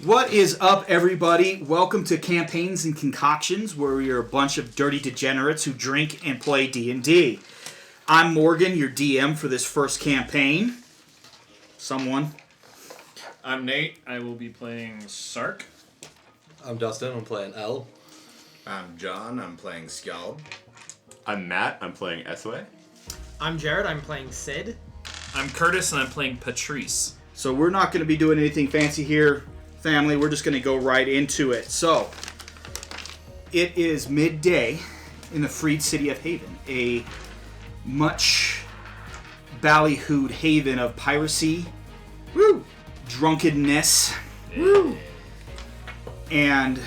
What is up, everybody? Welcome to Campaigns and Concoctions, where we are a bunch of dirty degenerates who drink and play D&D. I'm Morgan, your DM for this first campaign. Someone. I'm Nate. I will be playing Sark. I'm Dustin. I'm playing L. I'm John. I'm playing Skjald. I'm Matt. I'm playing Esway. I'm Jared. I'm playing Sid. I'm Curtis, and I'm playing Patrice. So we're not going to be doing anything fancy here, family. We're just going to go right into it. So, it is midday in the freed city of Haven, a much ballyhooed haven of piracy, drunkenness, and a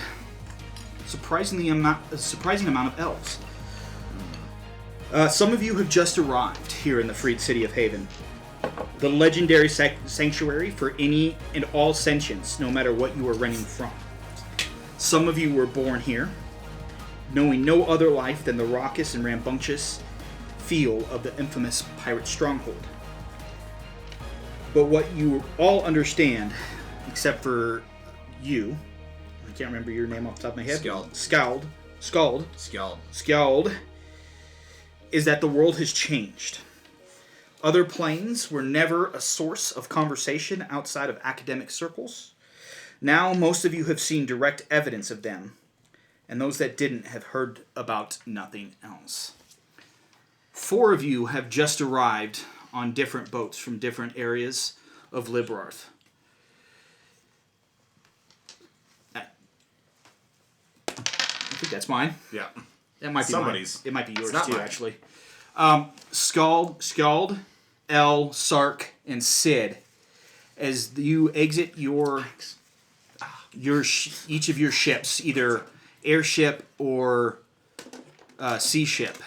surprising amount of elves. Some of you have just arrived here in the freed city of Haven. The legendary sanctuary for any and all sentience, no matter what you are running from. Some of you were born here, knowing no other life than the raucous and rambunctious feel of the infamous pirate stronghold. But what you all understand, except for you, I can't remember your name off the top of my head. Skjald, is that the world has changed. Other planes were never a source of conversation outside of academic circles. Now most of you have seen direct evidence of them, and those that didn't have heard about nothing else. 4 of you have just arrived on different boats from different areas of Librarth. I think that's mine. Yeah. That might be Somebody's. mine. It might be yours It's not too, mine. actually. Skjald, L, Sark, and Sid, as you exit each of your ships, either airship or sea ship,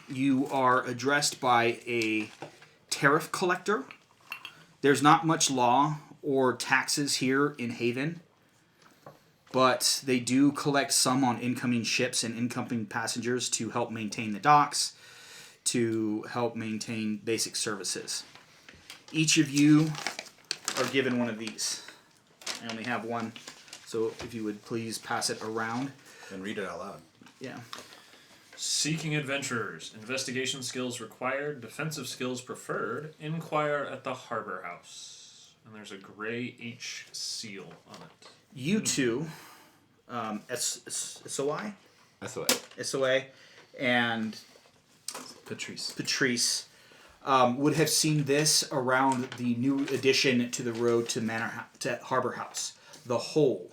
you are addressed by a tariff collector. There's not much law or taxes here in Haven, but they do collect some on incoming ships and incoming passengers to help maintain the docks, to help maintain basic services. Each of you are given one of these. I only have one, so if you would please pass it around. And read it out loud. Yeah. Seeking adventurers. Investigation skills required. Defensive skills preferred. Inquire at the Harbor House. And there's a gray H seal on it. You two, SOI, and Patrice would have seen this around the new addition to the road to Harbor House, the hole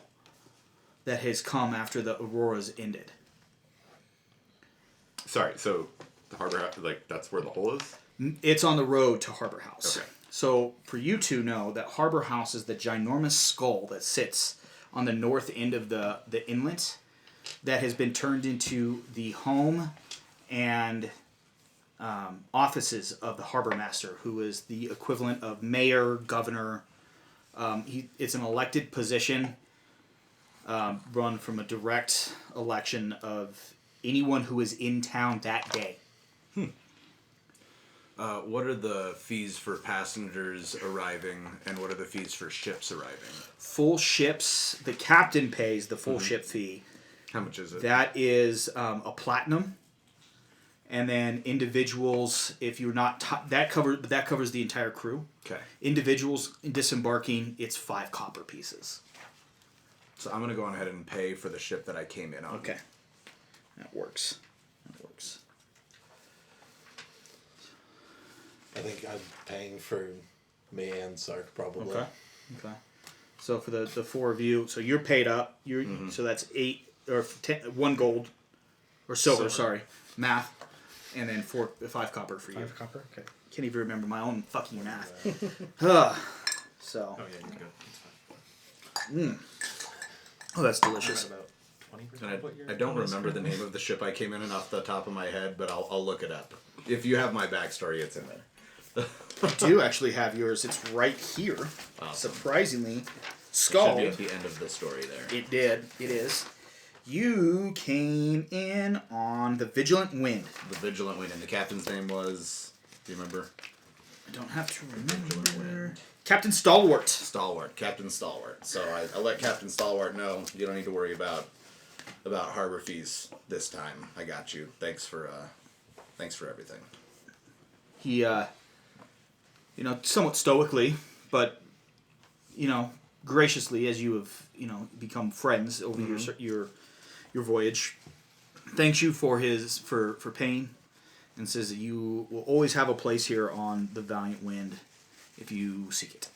that has come after the Auroras ended. Sorry, so the harbor, that's where the hole is? It's on the road to Harbor House. Okay. So for you to know that Harbor House is the ginormous skull that sits on the north end of the inlet that has been turned into the home and offices of the harbor master, who is the equivalent of mayor, governor. It's an elected position run from a direct election of anyone who is in town that day. What are the fees for passengers arriving, and what are the fees for ships arriving? Full ships, the captain pays the full ship fee. How much is it? That is a platinum. And then individuals, if you're not that covers the entire crew. Okay. Individuals disembarking, it's 5 copper pieces. So I'm going to go on ahead and pay for the ship that I came in on. Okay. That works. I think I'm paying for me and Sark probably. Okay. So for the 4 of you, so you're paid up. So that's 8 or 1 gold or silver. Sorry, math, and then 5 copper for you. 5 copper? Okay. Can't even remember my own fucking math. So. Oh, yeah, you're good. That's fine. Oh, that's delicious. About 20% And of what you're I don't remember the name of the ship I came in off the top of my head, but I'll look it up. If you have my backstory, it's in there. I do actually have yours. It's right here. Awesome. Surprisingly, It Skull. should be at the end of the story there. It did. It is. You came in on the Vigilant Wind. The Vigilant Wind, and the captain's name was... Do you remember? I don't have to remember. Captain Stalwart. Stalwart, Captain Stalwart. So I let Captain Stalwart know you don't need to worry about harbor fees this time. I got you. Thanks for everything. He, somewhat stoically, but, graciously, as you have, become friends over your voyage, thanks you for paying, and says that you will always have a place here on the Valiant Wind if you seek it.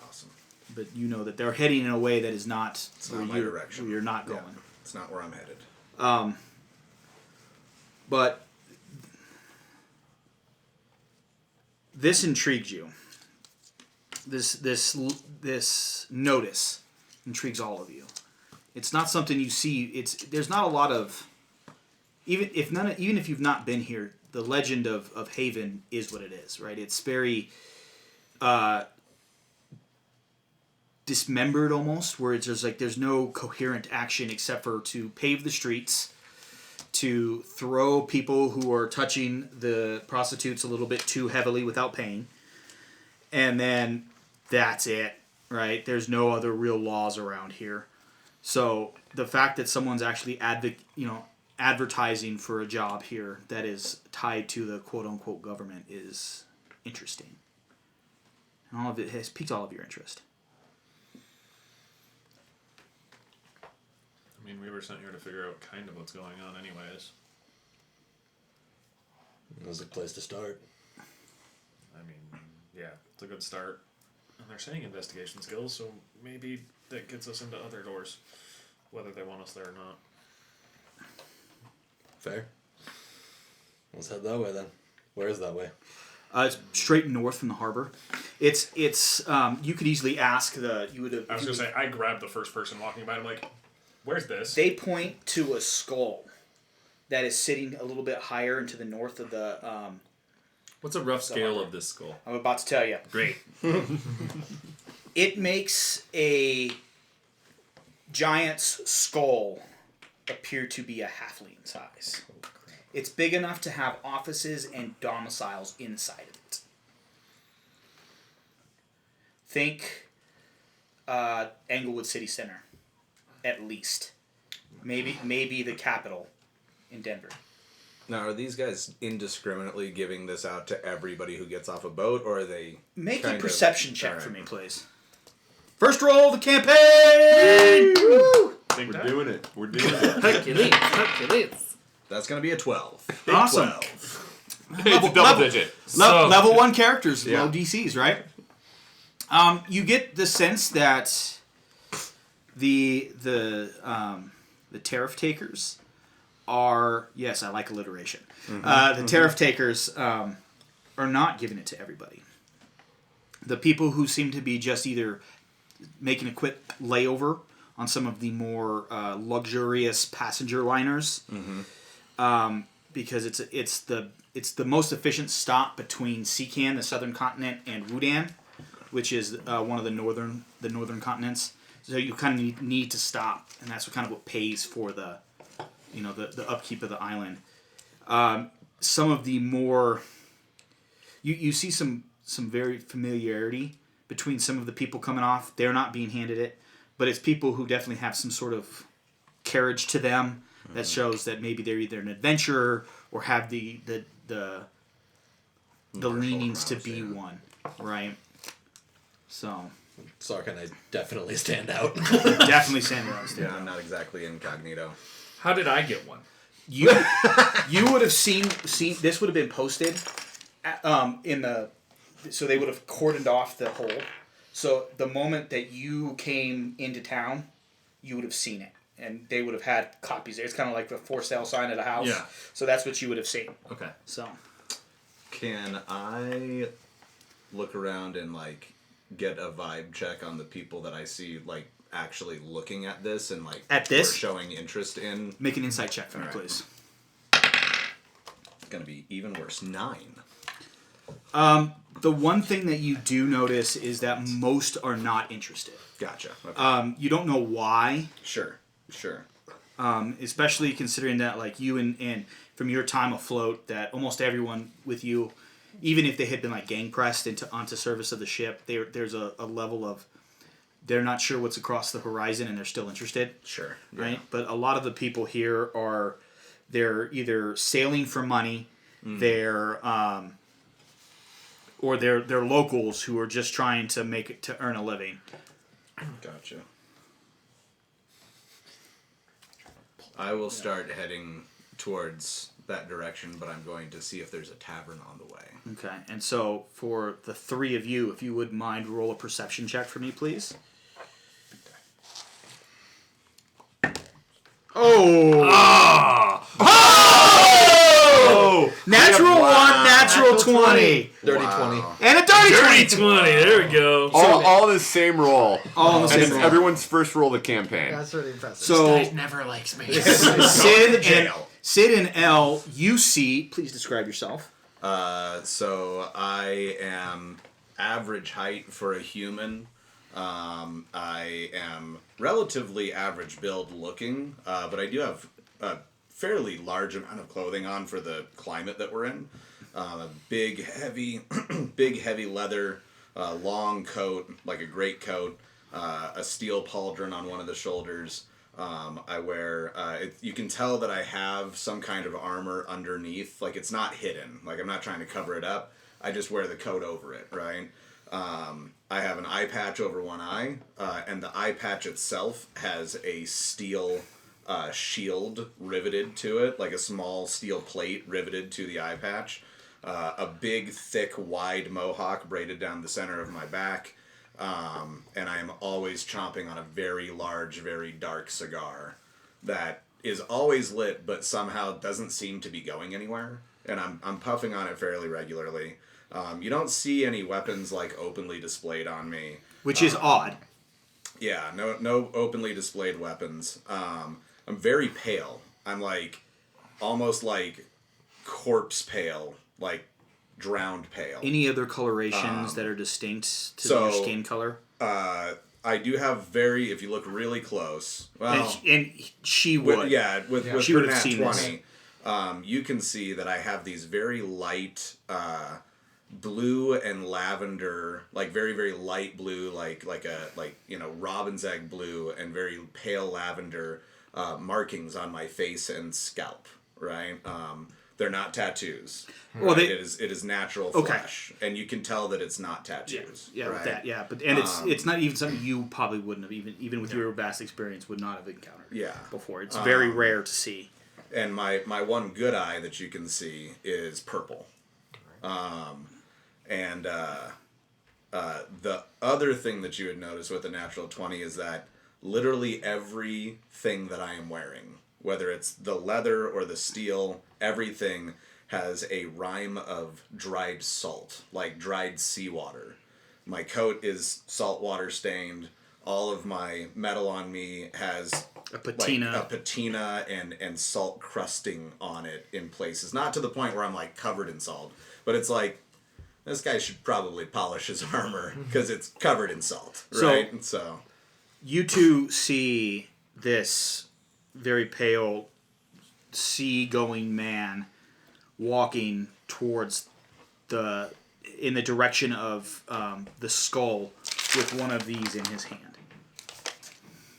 Awesome. But you know that they're heading in a way that is not Not my direction. where you're not Yeah, going. it's not where I'm headed. But this intrigues you. This notice intrigues all of you. It's not something you see. There's not a lot of even if you've not been here. The legend of Haven is what it is, right? It's very dismembered almost, where it's just like there's no coherent action except for to pave the streets, to throw people who are touching the prostitutes a little bit too heavily without paying, and then that's it, right? There's no other real laws around here. So the fact that someone's actually advertising for a job here that is tied to the quote-unquote government is interesting. And all of it has piqued all of your interest. I mean, we were sent here to figure out kind of what's going on anyways. It was a place to start. I mean, yeah, it's a good start. And they're saying investigation skills, so maybe that gets us into other doors, whether they want us there or not. Fair. Let's head that way then. Where is that way? It's straight north from the harbor. It's you could easily ask you would have. I was gonna say, I grabbed the first person walking by. I'm like, "Where's this?" They point to a skull that is sitting a little bit higher into the north of the. What's a rough scale of this skull? I'm about to tell you. Great. It makes a giant's skull appear to be a halfling size. It's big enough to have offices and domiciles inside of it. Think Englewood City Center, at least. Maybe the capital in Denver. Now, are these guys indiscriminately giving this out to everybody who gets off a boat, or are they... Make a kind of- perception check Alright. for me, please. First roll of the campaign! Woo! Big We're time. doing it. We're doing it. Hercules. That's going to be a 12. Big Awesome. 12. It's a double digit. Level 1 characters, Yeah. low DCs, right? You get the sense that the tariff takers are, yes, I like alliteration. The tariff takers are not giving it to everybody. The people who seem to be just either making a quick layover on some of the more luxurious passenger liners, because it's the most efficient stop between Seacan, the southern continent, and Rudan, which is one of the northern continents. So you kind of need to stop, and that's what pays for the upkeep of the island. Some of the more you see some very familiarity between some of the people coming off. They're not being handed it, but it's people who definitely have some sort of carriage to them that shows that maybe they're either an adventurer or have the leanings to be one, right? So Sark and I definitely stand out. definitely Sandra. Yeah, I'm not exactly incognito. How did I get one? You would have seen this would have been posted so they would have cordoned off the hole. So the moment that you came into town, you would have seen it, and they would have had copies there. It's kind of like the for sale sign at a house. Yeah. So that's what you would have seen. Okay. So Can I look around and get a vibe check on the people that I see actually looking at this and At this? or showing interest in? make an insight check for me, All right. please. It's gonna be even worse. 9. The one thing that you do notice is that most are not interested. Gotcha. Okay. You don't know why. Sure. Especially considering that you and from your time afloat that almost everyone with you even if they had been like gang pressed onto service of the ship, there's a level of they're not sure what's across the horizon and they're still interested. Sure. Right? But a lot of the people here they're either sailing for money, they're or they're locals who are just trying to earn a living. Gotcha. I will start heading towards that direction, but I'm going to see if there's a tavern on the way. Okay. And so for the three of you, if you would mind, roll a perception check for me, please. Oh! Oh! Natural 1, natural 20. Dirty Wow. 20. And a dirty 20. 20. There we go. All the same roll. All in the And same it's roll. everyone's first roll of the campaign. That's really impressive. So never likes me. Sid and Elle, you see, please describe yourself. So I am average height for a human. I am relatively average build looking, but I do have a fairly large amount of clothing on for the climate that we're in. Big, heavy, heavy leather, long coat, like a great coat, a steel pauldron on one of the shoulders. I wear, you can tell that I have some kind of armor underneath. Like, it's not hidden. Like, I'm not trying to cover it up. I just wear the coat over it, right? I have an eye patch over one eye, and the eye patch itself has a steel shield riveted to it, like a small steel plate riveted to the eye patch. A big, thick, wide mohawk braided down the center of my back. And I am always chomping on a very large, very dark cigar that is always lit, but somehow doesn't seem to be going anywhere. And I'm puffing on it fairly regularly. You don't see any weapons like openly displayed on me, Which is odd. Yeah, no openly displayed weapons. I'm very pale. I'm like almost like corpse pale, like drowned pale. Any other colorations that are distinct to so, your skin color? I do have very, if you look really close, well, And she would. with She her would have nat seen 20, you can see that I have these very light blue and lavender, like very, very light blue, like robin's egg blue, and very pale lavender markings on my face and scalp, right? They're not tattoos. Well, Right? It is natural Okay. flesh, and you can tell that it's not tattoos. Yeah, right? with that, yeah, but it's not even something you probably wouldn't have even with your vast experience would not have encountered. Yeah. Before it's very rare to see. And my one good eye that you can see is purple. And the other thing that you would notice with the natural 20 is that literally everything that I am wearing, whether it's the leather or the steel, everything has a rime of dried salt, like dried seawater. My coat is saltwater stained. All of my metal on me has A patina. like a patina and salt crusting on it in places. Not to the point where I'm like covered in salt, but it's like this guy should probably polish his armor because it's covered in salt, right? So You two see this very pale, sea-going man walking towards in the direction of the skull with one of these in his hand.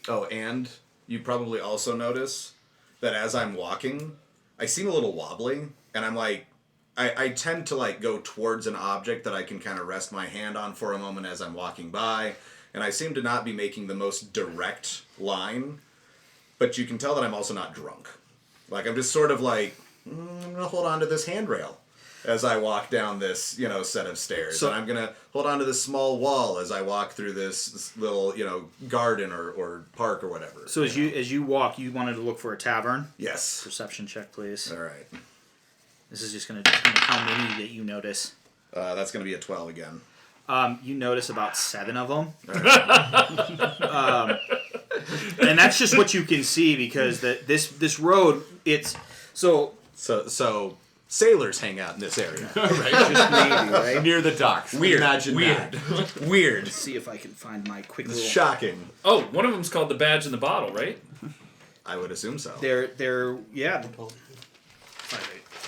oh, and you probably also notice that as I'm walking, I seem a little wobbly, and I'm like, I tend to like go towards an object that I can kind of rest my hand on for a moment as I'm walking by, and I seem to not be making the most direct line, but you can tell that I'm also not drunk. Like, I'm just sort of like, I'm gonna hold on to this handrail as I walk down this, set of stairs. So- and I'm gonna hold on to this small wall as I walk through this little, garden or park or whatever. So as you walk, you wanted to look for a tavern. Yes. Perception check, please. All right. This is just going to determine how many that you notice. That's gonna be a 12 again. You notice about 7 of them. And that's just what you can see because this road, it's so So sailors hang out in this area. just maybe, right? Near the docks. Imagine that. Weird. Let's see if I can find my quick It's little. shocking. Oh, one of them's called the badge in the bottle, right? I would assume so. They're yeah.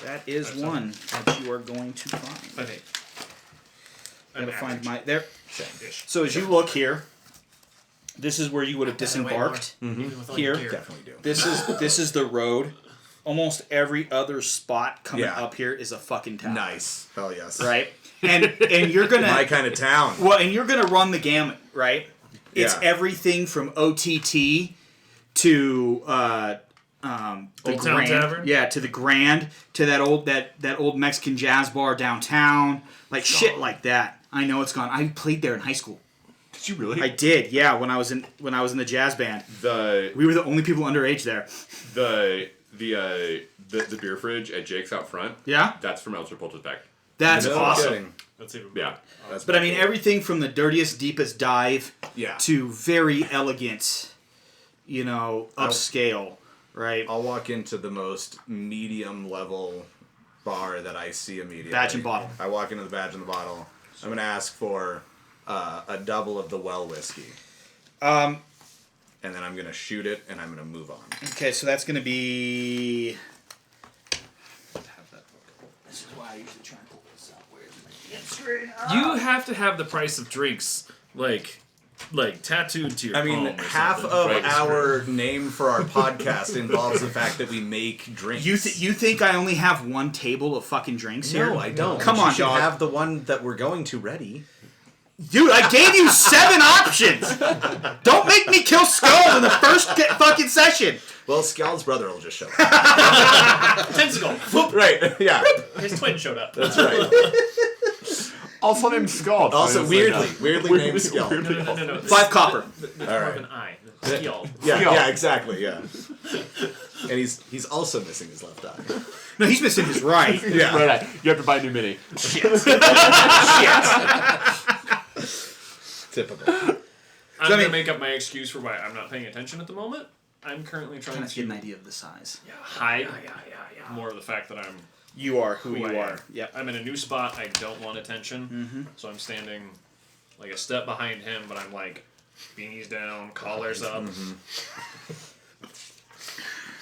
That is That's one that you are going to find. I think. I gotta I'm find average. my there. Ish. So as you look here, this is where you would have disembarked. Even with all Here. your gear. Definitely do. This is the road. Almost every other spot coming Yeah. up here is a fucking town. Nice. Hell yes. Right? And you're gonna My kind of town. well, and you're gonna run the gamut, right? It's Yeah. everything from OTT to the Old Town Grand, Tavern? yeah, to the Grand, to that old Mexican jazz bar downtown, like shit like that. I know it's gone. I played there in high school. Did you really? I did, yeah. When I was in the jazz band, we were the only people underage there. The beer fridge at Jake's out front. Yeah, That's from El Chapultepec. that's No awesome. kidding. That's even Yeah. That's But I mean, everything from the dirtiest, deepest dive Yeah. to very elegant, upscale, right? I'll walk into the most medium level bar that I see immediately. Badge and bottle. I walk into the badge and the bottle. I'm gonna ask for a double of the well whiskey. And then I'm gonna shoot it and I'm gonna move on. Okay, so that's going to be. This is why I usually try and pull this out. Where's my screen? You have to have the price of drinks like tattooed to your I mean, palm or half something, of right? our name for our podcast involves the fact that we make drinks. You think I only have one table of fucking drinks here? No, I don't. Come You on, should dog. have the one that we're going to ready. Dude, I gave you 7 options. Don't make me kill Skull in the first fucking session. Well, Scal's brother will just show up. Tentacle. Right, yeah, His twin showed up. that's right. Also named Skull. Also, It's weirdly named Scal. No. 5 copper. There's All more right. of an eye. Skill. Yeah, exactly, yeah. And he's also missing his left eye. No, he's missing his right. Yeah. Right, you have to buy a new mini. Typical. I'm So, I mean- gonna make up my excuse for why I'm not paying attention at the moment. I'm currently trying Trying to get an to idea of the size. hide more of the fact that I'm You are who you I are. am. Yep. I'm in a new spot. I don't want attention, so I'm standing like a step behind him, but I'm like beanies down, collars up.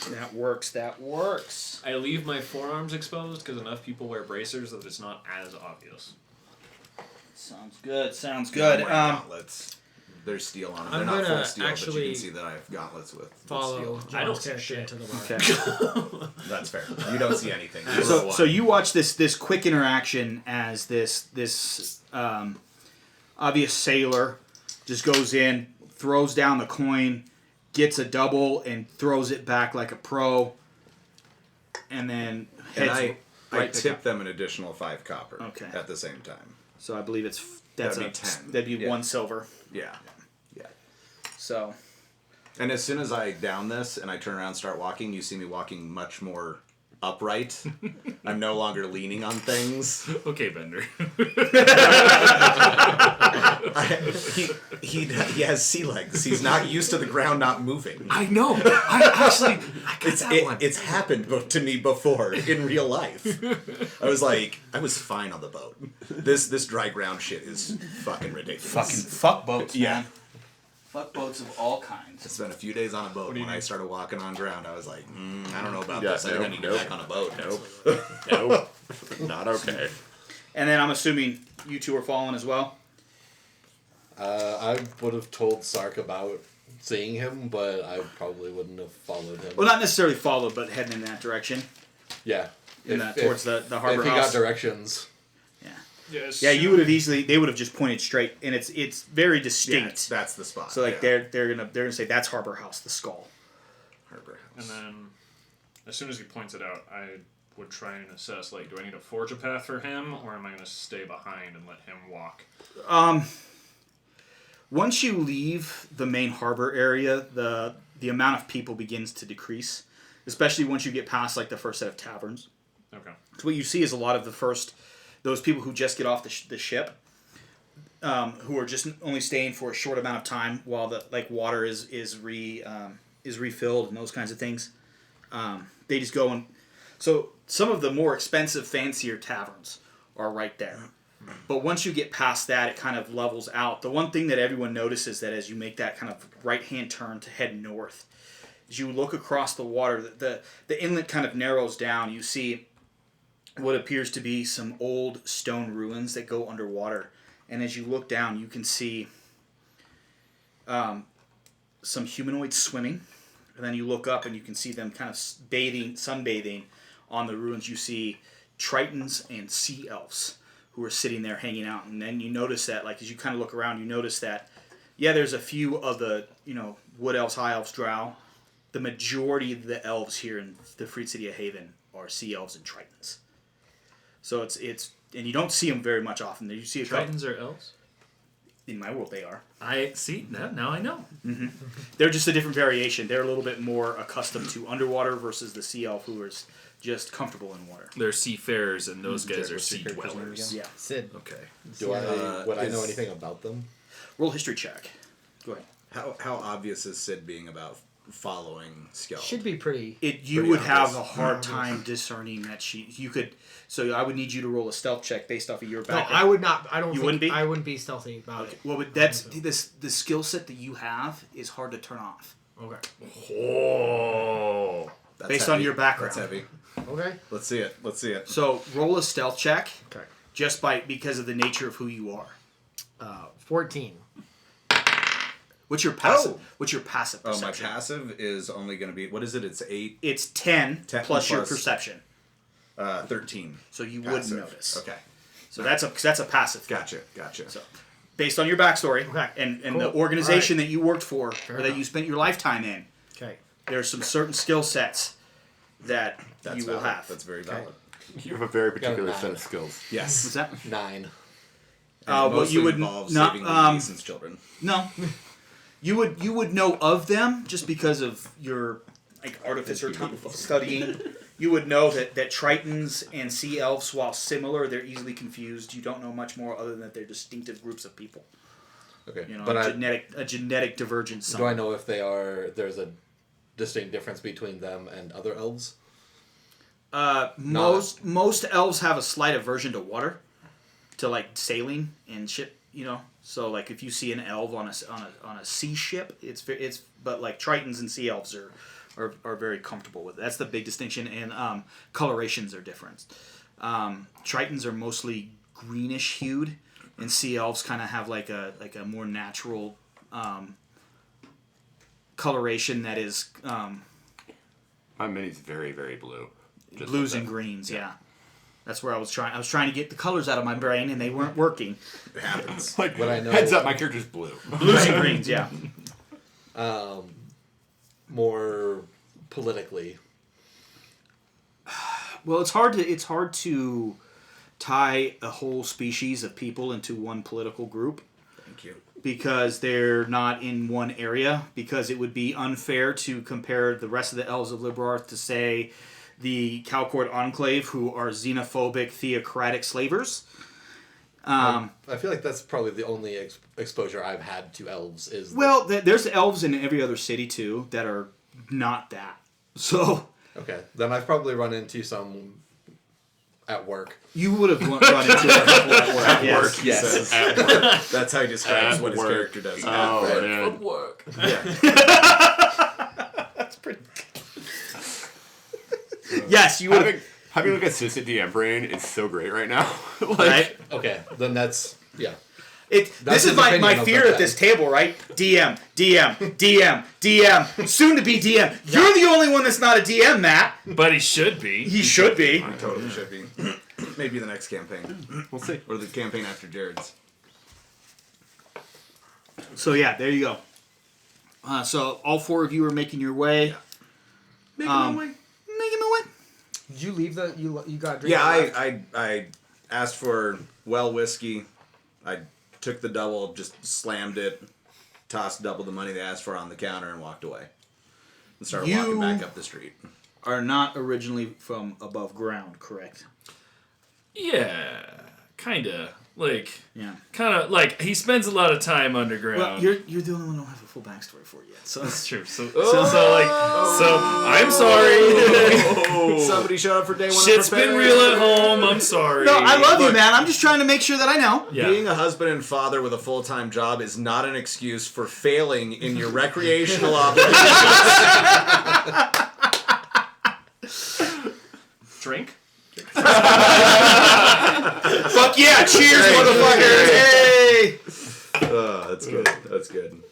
That works. I leave my forearms exposed because enough people wear bracers that it's not as obvious. Sounds good. I'm wearing gauntlets. There's steel on them. I'm They're not gonna full steel, but you actually can see that I have gauntlets with Follow steel. I don't John's see character shit. into the bar. Okay. That's fair. You don't see anything. So you watch this quick interaction as this obvious sailor just goes in, throws down the coin, gets a double, and throws it back like a pro, and then and heads I right tip back. them an additional 5 copper. Okay. At the same time. So I believe that'd That'd be 10. That'd be Yeah. 1 silver. Yeah. Yeah. So And as soon as I down this and I turn around and start walking, you see me walking much more upright. I'm no longer leaning on things. Okay, Bender. He has sea legs. He's not used to the ground not moving. I know. I It's happened to me before in real life. I was fine on the boat. This dry ground shit is fucking ridiculous. fuck boats, Yeah. man. Fuck boats of all kinds. I spent a few days on a boat. When I started walking on ground, I was like, I don't know about Yeah, this. I think I nope, need to nope. get back on a boat. Nope. Not okay. And then I'm assuming you two are following as well. I would have told Sark about seeing him, but I probably wouldn't have followed him. Well, not necessarily followed, but heading in that direction. Yeah. Towards the harbor If he house. got directions. Yes. Yeah, you would have they would have just pointed straight, and it's very distinct. Yeah, that's the spot. So like yeah. they're gonna say that's Harbor House, the skull. Harbor And House. then, as soon as he points it out, I would try and assess, like, do I need to forge a path for him, or am I going to stay behind and let him walk? Once you leave the main harbor area, the amount of people begins to decrease, especially once you get past like the first set of taverns. Okay. So what you see is a lot of those people who just get off the ship, who are just only staying for a short amount of time while the water is refilled and those kinds of things. They just go and so some of the more expensive, fancier taverns are right there. But once you get past that, it kind of levels out. The one thing that everyone notices that as you make that kind of right-hand turn to head north, as you look across the water, the inlet kind of narrows down. You see what appears to be some old stone ruins that go underwater. And as you look down, you can see some humanoids swimming. And then you look up and you can see them kind of sunbathing on the ruins. You see tritons and sea elves who are sitting there hanging out. And then you notice that, like, as you kind of look around, you notice that, yeah, there's a few of the, wood elves, high elves, drow. The majority of the elves here in the Free City of Haven are sea elves and tritons. So it's and you don't see them very much often. You see a couple. Tritons or elves? In my world, they are. I see. Now I know. They're just a different variation. They're a little bit more accustomed to underwater versus the sea elf who is just comfortable in water. They're seafarers, and those guys are What's sea your character's name dwellers. Yeah. Sid. Okay. Would I know anything about them? Roll a history check. Go ahead. How obvious is Sid being about following Skeld? Should be pretty. You Pretty would have obvious. a hard time discerning that you could. So I would need you to roll a stealth check based off of your No, background. I would not. I don't. You think, wouldn't be? I wouldn't be stealthy about it. Well, but that's the skill set that you have is hard to turn off Okay. Oh. That's based heavy. on your background. That's heavy. Okay. Let's see it. So roll a stealth check Okay. just because of the nature of who you are. 14. What's your passive? Oh. What's your passive Oh, my perception? passive is only going to be, what is it? It's 8, It's 10 plus your plus- perception. 13. So you Passive. wouldn't notice. Okay. So that's a passive. Gotcha. So, based on your backstory Okay, and cool. the organization that you worked for, or that enough. you spent your lifetime in, Okay. there's some certain skill sets that That's you will valid. have. That's very valid. You have a very Got a particular 9. set of skills. Yes. What's that? 9. Well, Mostly you would involves not. saving Liam Neeson's children. No, you would know of them just because of your like artificer studying. You would know that Tritons and Sea Elves, while similar, they're easily confused. You don't know much more other than that they're distinctive groups of people. Okay. You know, but a genetic divergence. do I know if there's a distinct difference between them and other elves? Most elves have a slight aversion to water, to like sailing and ship. So like if you see an elf on a sea ship, it's but like Tritons and Sea Elves are very comfortable with it. That's the big distinction, and colorations are different. Tritons are mostly greenish hued, and Sea Elves kind of have like a more natural coloration that is My mini's very, very blue. Just blues like and that. greens. Yeah, that's where I was trying. I was trying to get the colors out of my brain, and they weren't working. It happens. Like, Would I know- heads up, my character's blue. Blues and greens. Yeah. More politically. Well, it's hard to tie a whole species of people into one political group Thank you. because they're not in one area, because it would be unfair to compare the rest of the elves of Liberarth to, say, the Calcord Enclave, who are xenophobic, theocratic slavers. I feel like that's probably the only exposure I've had to elves is... Well, there's elves in every other city, too, that are not that. So... Okay, then I've probably run into some at work. You would have run into a couple at work. At Yes. work, he Yes. says. At work. That's how he describes At what his work. character does. Oh, man. work. That's pretty. Yes, you would have. Having like a assistant DM brain is so great right now. Like, Right? Okay, then that's... Yeah. This That's is his my opinion of fear that. at this table, right? DM, soon to be DM. You're the only one that's not a DM, Matt. But he should be. He should be. Totally should be. Maybe the next campaign. we'll see. Or the campaign after Jared's. So yeah, there you go. So all four of you are making your way. Yeah. Making my way. Did you leave the you got a drink? Yeah, left? I asked for well whiskey. I took the double, just slammed it, tossed double the money they asked for on the counter, and walked away. And started walking back up the street. Are not originally from above ground, correct? Yeah, kinda. Like, Yeah. kinda like he spends a lot of time underground. Well, you're the only one who don't have a full backstory for it yet. So That's true. So I'm sorry. Somebody showed up for day one. Shit's been real at home. I'm sorry. no, I love you, Look. man. I'm just trying to make sure that I know. Yeah. Being a husband and father with a full-time job is not an excuse for failing in your recreational obligations. Drink. Cheers, motherfuckers! Hey! Oh, that's good. That's good.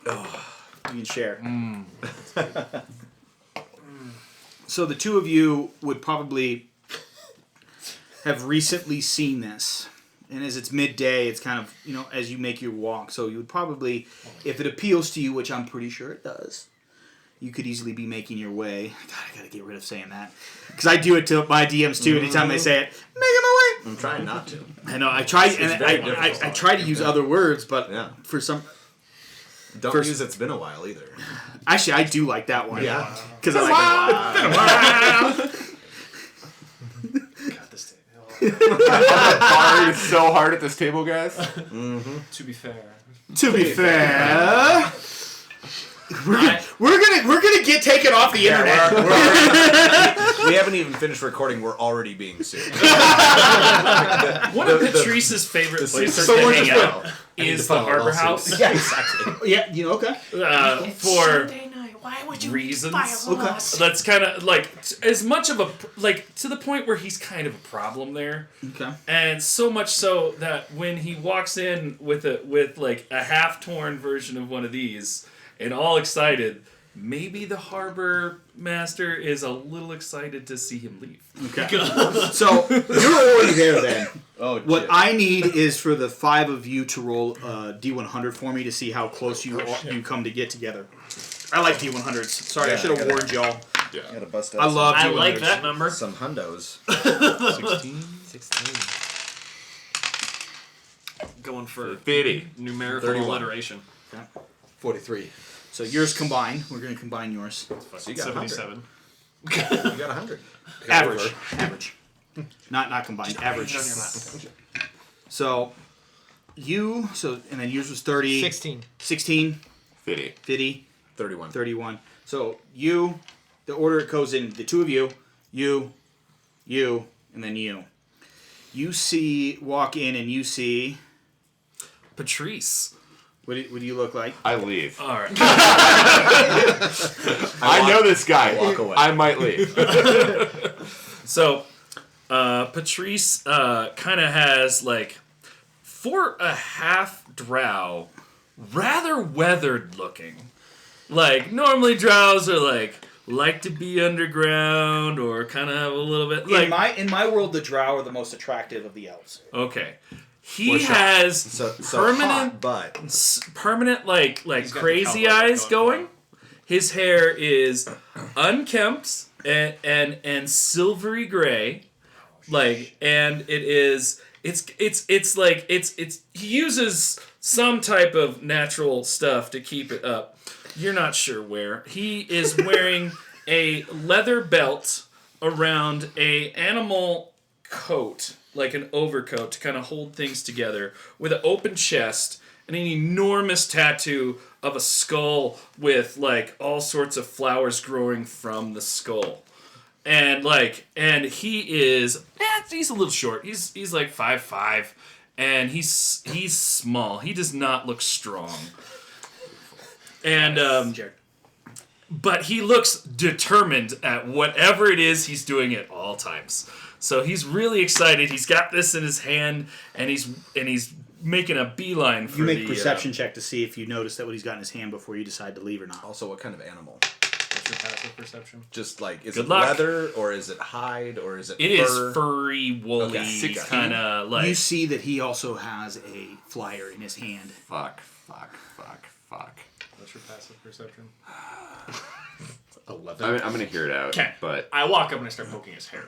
You can share. So the two of you would probably have recently seen this. And as it's midday, it's kind of, as you make your walk. So you would probably, if it appeals to you, which I'm pretty sure it does, you could easily be making your way. God, I gotta get rid of saying that. Because I do it to my DMs too. Anytime they say it, making my way. I'm trying not to. I know, I try, and very I difficult. try to use other words, but Yeah. for some... Don't First- use it's been a while either. Actually, I do like that one. Yeah. Because I like it. Got this table. Hard so hard at this table, guys. To be fair. To be fair, we're gonna get taken off the internet. We haven't even finished recording. We're already being sued. One of Patrice's favorite places so to we're hang just out is the Harbor House. Yeah, exactly. Yeah, okay. For night. Why would you reasons. buy a loss? That's kind of as much of a to the point where he's kind of a problem there. Okay. And so much so that when he walks in with a half torn version of one of these and all excited, maybe the harbor master is a little excited to see him leave. Okay. So you're already there then. Oh, What I need is for the five of you to roll D100 for me to see how close you come to get together. I like D100s. Sorry, I should have warned y'all. gotta bust out I love D100s. I like that number. some hundos. 16. Going for 50. numerical 31. alliteration. 43. So yours combined. We're going to combine yours. So you got 100. 77. You got 100. Average. Average. Not combined. Average. So you, and then yours was 30. 16. 16, 50. 50, 31. 31. So you, the order it goes in, the two of you, and then you. You walk in and you see, Patrice. what do you look like? I leave. All right. I know this guy. walk away. I might leave. So, Patrice kind of has for a half drow, rather weathered looking. Normally drows are like to be underground or kind of have a little bit In my world, the drow are the most attractive of the elves. okay. He has So permanent hot, but permanent got the crazy cowboy eyes going going. His hair is unkempt and silvery gray, and it's he uses some type of natural stuff to keep it up. You're not sure where. He is wearing a leather belt around a animal coat, like an overcoat to kind of hold things together, with an open chest and an enormous tattoo of a skull with all sorts of flowers growing from the skull. And he is he's a little short. He's 5'5", and he's small. He does not look strong. And Jared. but he looks determined at whatever it is he's doing at all times. So he's really excited. He's got this in his hand, and he's making a beeline for You make the perception check to see if you notice that what he's got in his hand before you decide to leave or not. also what kind of animal? What's your passive perception? Just is Good it luck. leather or is it hide or is it It fur? is furry, woolly, Okay, 16. kind of You see that he also has a flyer in his hand. Fuck. What's your passive perception? 11. I'm gonna hear it out. Okay. But I walk up and I start poking his hair.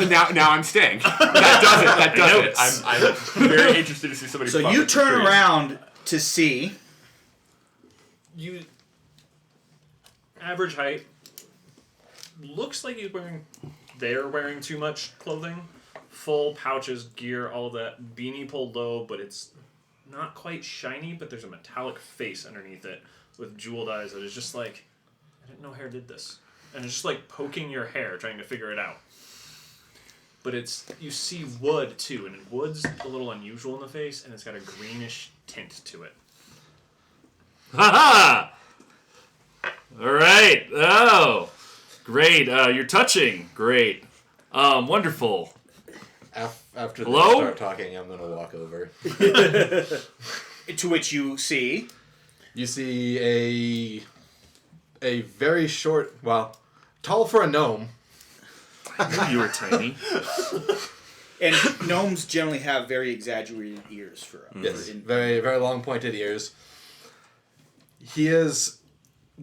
now I'm staying. That does it. I'm very interested to see somebody. So fuck you with turn Patrice. around to see. You average height. Looks like they're wearing too much clothing. Full pouches, gear, all of that. Beanie pulled low, but it's not quite shiny, but there's a metallic face underneath it with jeweled eyes that is just I didn't know hair did this. And it's just poking your hair, trying to figure it out. But you see wood too, and wood's a little unusual in the face, and it's got a greenish tint to it. Ha All right. Oh, great. You're touching. Great. Wonderful. After Hello? they start talking, I'm gonna walk over. To which you see You see a very short, well, tall for a gnome. You were tiny. and gnomes generally have very exaggerated ears for Yes, in- very very long pointed ears. He is,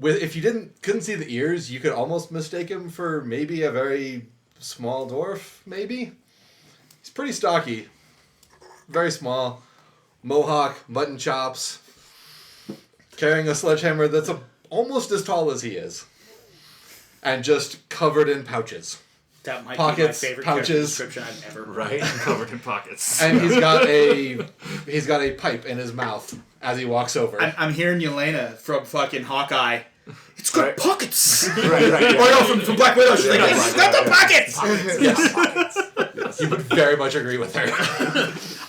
if you couldn't see the ears, you could almost mistake him for maybe a very small dwarf. Maybe he's pretty stocky, very small, mohawk, mutton chops, carrying a sledgehammer that's almost as tall as he is, and just covered in pouches. That might Pockets, be my favorite character pouches. description I've ever heard. Right? Covered in pockets. And he's got a pipe in his mouth as he walks over. I'm hearing Yelena from fucking Hawkeye. It's got pockets. right. Or no, from Black Widow. She's like, Yeah, it's Black got the Widow. pockets. You would very much agree with her.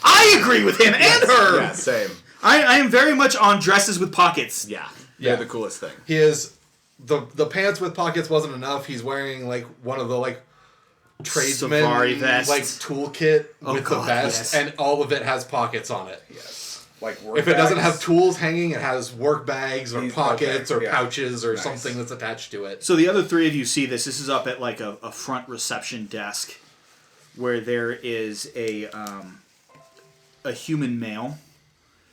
I agree with him and her. Yeah, same. I am very much on dresses with pockets. Yeah. Yeah. They're the coolest thing. He is the pants with pockets wasn't enough. He's wearing like one of the like tradesman Safari vests. like toolkit Oh, with God, the vest, yes. and all of it has pockets on it. Yes. Like work If it doesn't bags. have tools hanging, it has work bags or These- pockets okay, or yeah. pouches or Nice. something that's attached to it. So the other three of you see this. This is up at like a front reception desk where there is a human male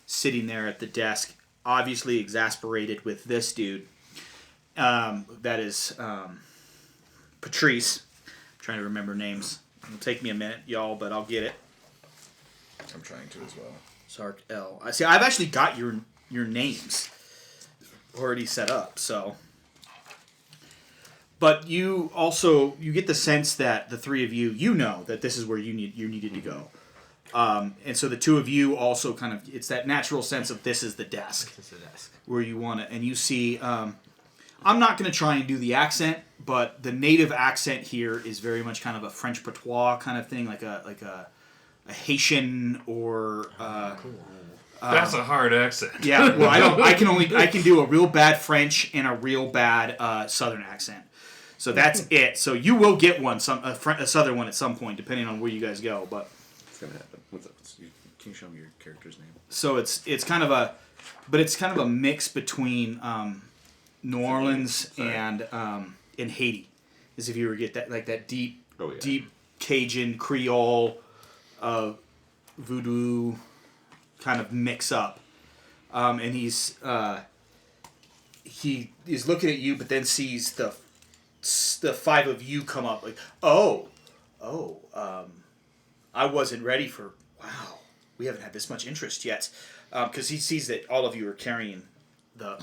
sitting there at the desk, obviously exasperated with this dude. That is Patrice. I'm trying to remember names. It'll take me a minute, y'all, but I'll get it. I'm trying to as well. Sark L. I see. I've actually got your names already set up. So, but you get the sense that the three of you know that this is where you needed to go, and so the two of you also kind of it's that natural sense of this is the desk where you want to, and you see. I'm not going to try and do the accent, but the native accent here is very much kind of a French patois kind of thing, like a Haitian or That's a hard accent. yeah. Well, I can do a real bad French and a real bad Southern accent. So that's it. So you will get one, a Southern one at some point, depending on where you guys go. But It's gonna happen. Can you show me your character's name? so it's kind of a mix between New Orleans and Haiti, as if you were to get that like that deep Cajun Creole, voodoo kind of mix up, and he is looking at you, but then sees the five of you come up like, I wasn't ready for we haven't had this much interest yet, because he sees that all of you are carrying the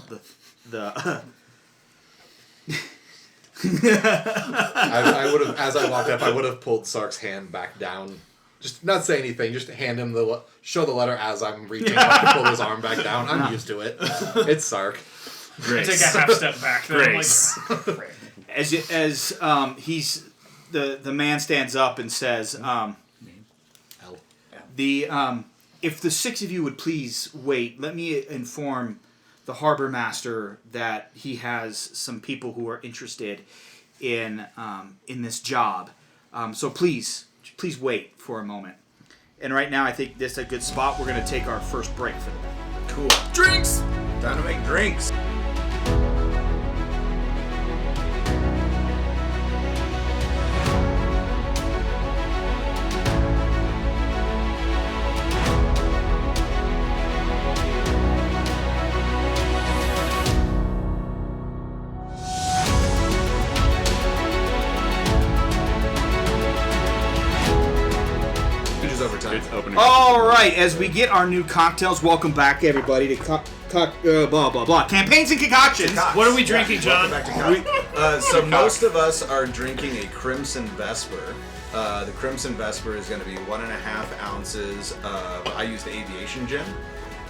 I would have, as I walked up, I would have pulled Sark's hand back down. Just not say anything. Just hand him show the letter as I'm reaching up to pull his arm back down. I'm used to it. It's Sark. Grace. Take a half step back. Then Grace. as he's the man stands up and says, if the six of you would please wait, let me inform the harbor master that he has some people who are interested in this job. So please wait for a moment. And right now, I think this is a good spot. We're going to take our first break for the day. Cool. Drinks! Time to make drinks. It's overtime. It's opening. All right, as we get our new cocktails, welcome back, everybody, to blah, blah, blah. Campaigns and Concoctions. What are we drinking, John? Back to so most of us are drinking a Crimson Vesper. The Crimson Vesper is going to be 1.5 ounces of, I used aviation gin,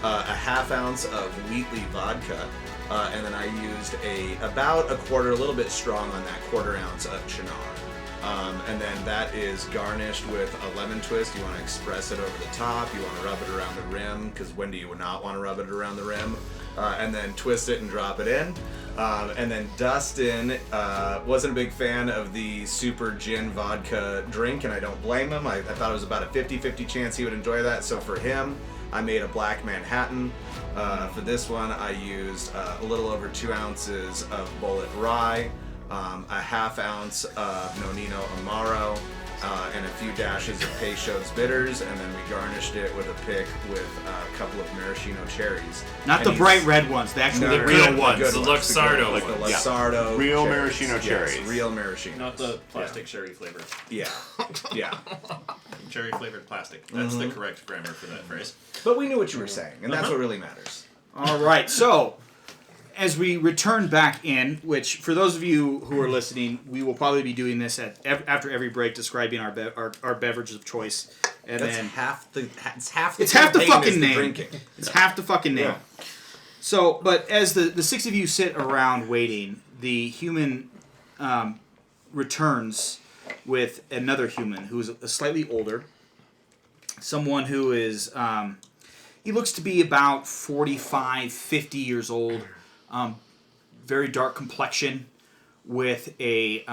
a half ounce of Wheatley vodka, and then I used about a quarter, a little bit strong on that 1/4 ounce of Chinar. And then that is garnished with a lemon twist. You want to express it over the top. You want to rub it around the rim, because when do you not want to rub it around the rim? and then twist it and drop it in. And then Dustin wasn't a big fan of the super gin vodka drink, and I don't blame him. I thought it was about a 50-50 chance he would enjoy that. So for him, I made a Black Manhattan. For this one, I used a little over 2 ounces of Bullet Rye, a ½ ounce of Nonino Amaro, and a few dashes of Peychaud's bitters, and then we garnished it with a pick with a couple of maraschino cherries. Not And the he's- bright red ones, the actual No, no, real no, ones. good The ones, Luxardo like the ones. Luxardo Real cherries. maraschino Yes, cherries. real maraschino. Not the plastic sherry flavor. Yeah, yeah. Cherry flavored plastic. That's the correct grammar for that phrase. But we knew what you were saying, and that's what really matters. All right, so as we return back in, which for those of you who are listening, we will probably be doing this after every break, describing our beverages of choice, and That's then half the. It's half it's half the campaign fucking is the name. drinking. It's half the fucking name. Yeah. So, but as the 6 of you sit around waiting, the human returns with another human who is slightly older. Someone who is, he looks to be about 45, 50 years old. Very dark complexion with a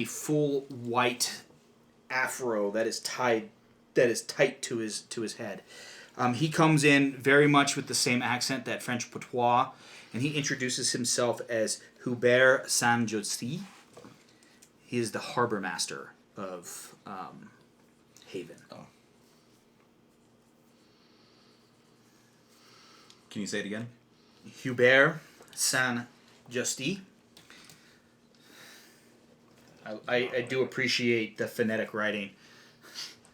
full white afro that is tight to his head. He comes in very much with the same accent, that French patois, and he introduces himself as Hubert Saint-Just. He is the harbor master of Haven. Can you say it again? Hubert Saint-Just. I do appreciate the phonetic writing.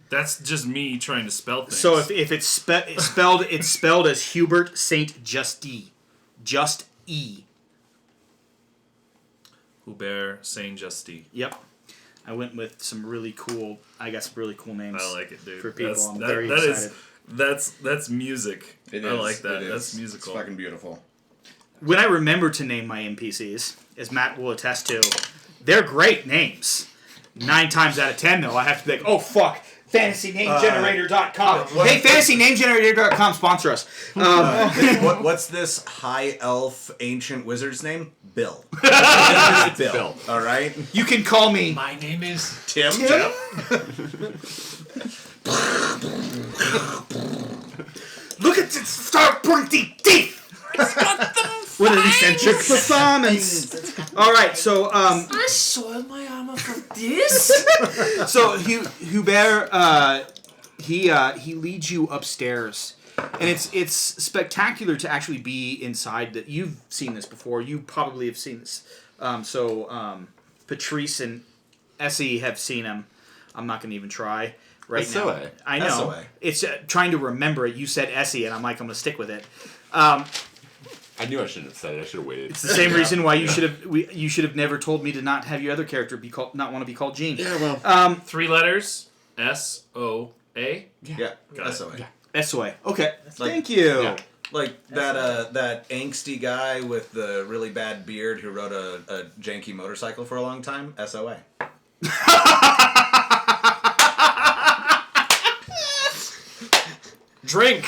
That's just me trying to spell things. So if it's spelled, it's spelled as Hubert Saint-Justy. Just E. Hubert Saint-Justy. Yep. I went with some really cool. I got some really cool names. I like it, dude. For people, I'm that very is- excited. that's music. It I is, like that. it is. That's musical. It's fucking beautiful. When I remember to name my NPCs, as Matt will attest to, they're great names. 9 times out of 10, though, I have to think, oh, fuck, FantasyNameGenerator.com. Hey, FantasyNameGenerator.com, sponsor us. What's this high elf ancient wizard's name? Bill. Bill. All right. You can call me My name is Tim. Tim. Look at its star pointy teeth! With an eccentric performance. All right, so I soiled my armor for this. so Hubert he leads you upstairs, and it's spectacular to actually be inside. That you've seen this before. You probably have seen this. Patrice and Essie have seen him. I'm not going to even try right now. SOA. I know. SOA. It's trying to remember it. You said Essie, and I'm like, I'm going to stick with it. I knew I shouldn't have said it. I should have waited. It's the same reason why you should have never told me to not have your other character not want to be called Gene. Yeah, well. 3 letters. S-O-A. Yeah. Got it. SOA. SOA. Okay. Like- Thank you. Yeah. Like that angsty guy with the really bad beard who rode a janky motorcycle for a long time. SOA. Drink.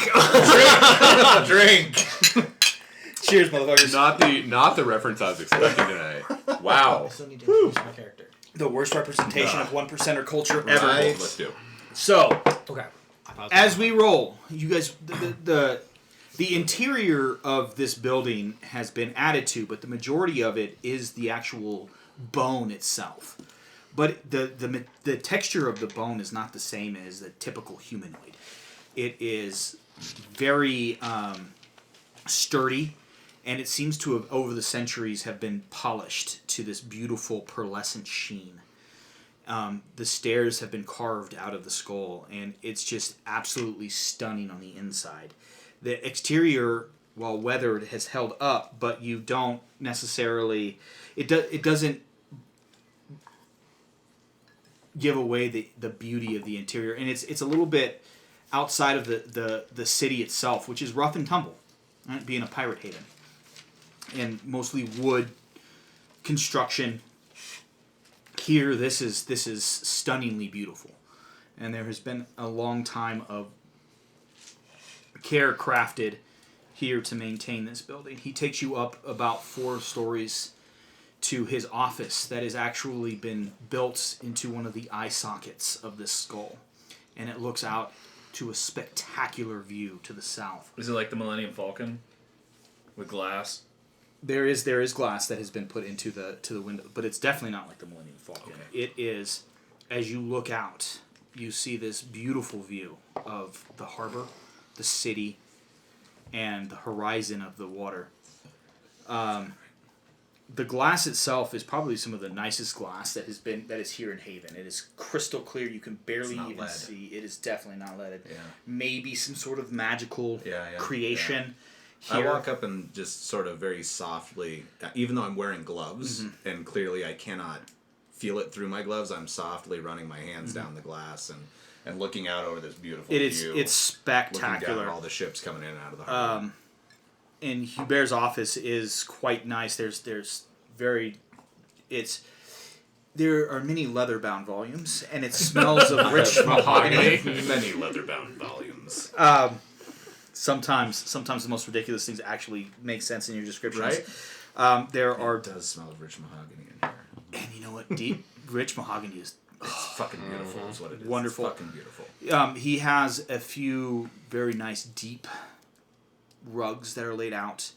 Drink. Cheers, motherfuckers. Not the reference I was expecting tonight. Wow. I still need to introduce my character. The worst representation of 1%er culture ever. Right. Let's do. So, Okay. as we roll, you guys, the interior of this building has been added to, but the majority of it is the actual bone itself. But the texture of the bone is not the same as the typical humanoid. It is very sturdy, and it seems to have, over the centuries, have been polished to this beautiful pearlescent sheen. The stairs have been carved out of the skull, and it's just absolutely stunning on the inside. The exterior, while weathered, has held up, but you don't necessarily... It doesn't give away the beauty of the interior, and it's a little bit outside of the city itself, which is rough and tumble, right? Being a pirate haven. And mostly wood construction. Here, this is stunningly beautiful, and there has been a long time of care crafted here to maintain this building. He takes you up about 4 stories to his office that has actually been built into one of the eye sockets of this skull. And it looks out to a spectacular view to the south. Is it like the Millennium Falcon with glass? There is glass that has been put into the window, but it's definitely not like the Millennium Falcon. Okay. It is, as you look out, you see this beautiful view of the harbor, the city, and the horizon of the water. The glass itself is probably some of the nicest glass that is here in Haven. It is crystal clear. You can barely even lead. see. It is definitely not leaded. Yeah. Maybe some sort of magical creation. I Here. walk up and just sort of very softly, even though I'm wearing gloves, and clearly I cannot feel it through my gloves, I'm softly running my hands down the glass and looking out over this beautiful view. It's Looking down spectacular. at all the ships coming in and out of the harbor. And Hubert's office is quite nice. There are many leather-bound volumes, and it smells of rich mahogany. Many leather-bound volumes. Sometimes the most ridiculous things actually make sense in your descriptions. Right? There are, It does smell of rich mahogany in here. and you know what? Deep rich mahogany is It's fucking beautiful is what it is. Wonderful. It's fucking beautiful. He has a few very nice deep rugs that are laid out.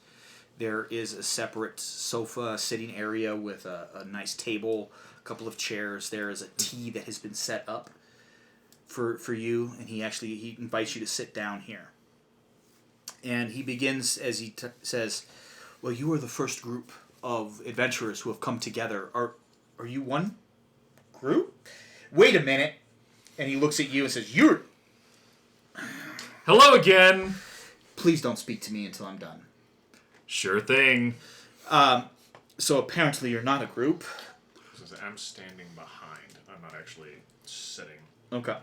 There is a separate sofa sitting area with a nice table, a couple of chairs. There is a tea that has been set up for you, and he invites you to sit down here. And he begins as he says, "Well, you are the first group of adventurers who have come together. Are you one group? Wait a minute." And he looks at you and says, "You're... Hello again. Please don't speak to me until I'm done." Sure thing. So apparently you're not a group. I'm standing behind. I'm not actually sitting. Okay.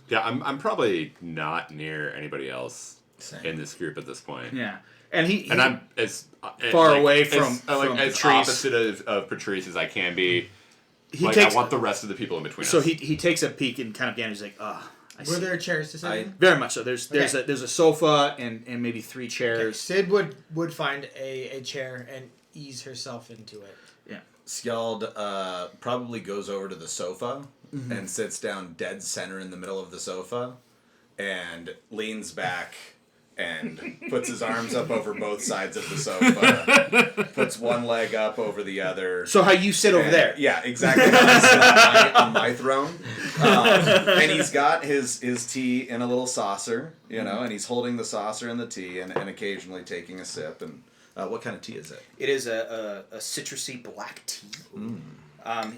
Yeah, I'm probably not near anybody else Same. in this group at this point. Yeah. And And I'm as Far like, away as, from as Patrice. opposite of Patrice as I can be. he Like takes I want the rest of the people in between so us. he takes a peek and kind of he's like, I Were see. there chairs to sit in? Very much so. There's Okay. there's a sofa and maybe 3 Okay, chairs. Sid would find a chair and ease herself into it. Yeah. Skjald probably goes over to the sofa and sits down dead center in the middle of the sofa and leans back and puts his arms up over both sides of the sofa, puts one leg up over the other. So how you sit over And- there? Yeah, exactly. I sit on my throne. And he's got his tea in a little saucer, and he's holding the saucer and the tea and occasionally taking a sip. And what kind of tea is it? It is a citrusy black tea.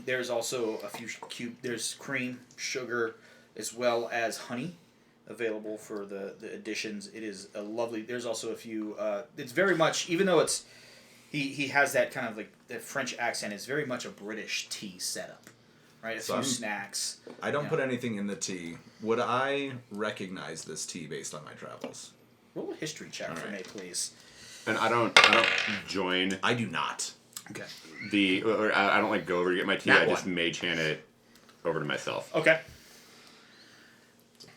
There's also a few there's cream, sugar, as well as honey available for the additions. It is a lovely. There's also a few. It's very much, even though it's he has that kind of like the French accent. It's very much a British tea setup, right? A few snacks. I don't Yeah. put anything in the tea. Would I recognize this tea based on my travels? Roll a history check for me, Alright. please. And I don't join I do not. Okay. or I don't like go over to get my tea. That I just one. mage hand it over to myself. Okay.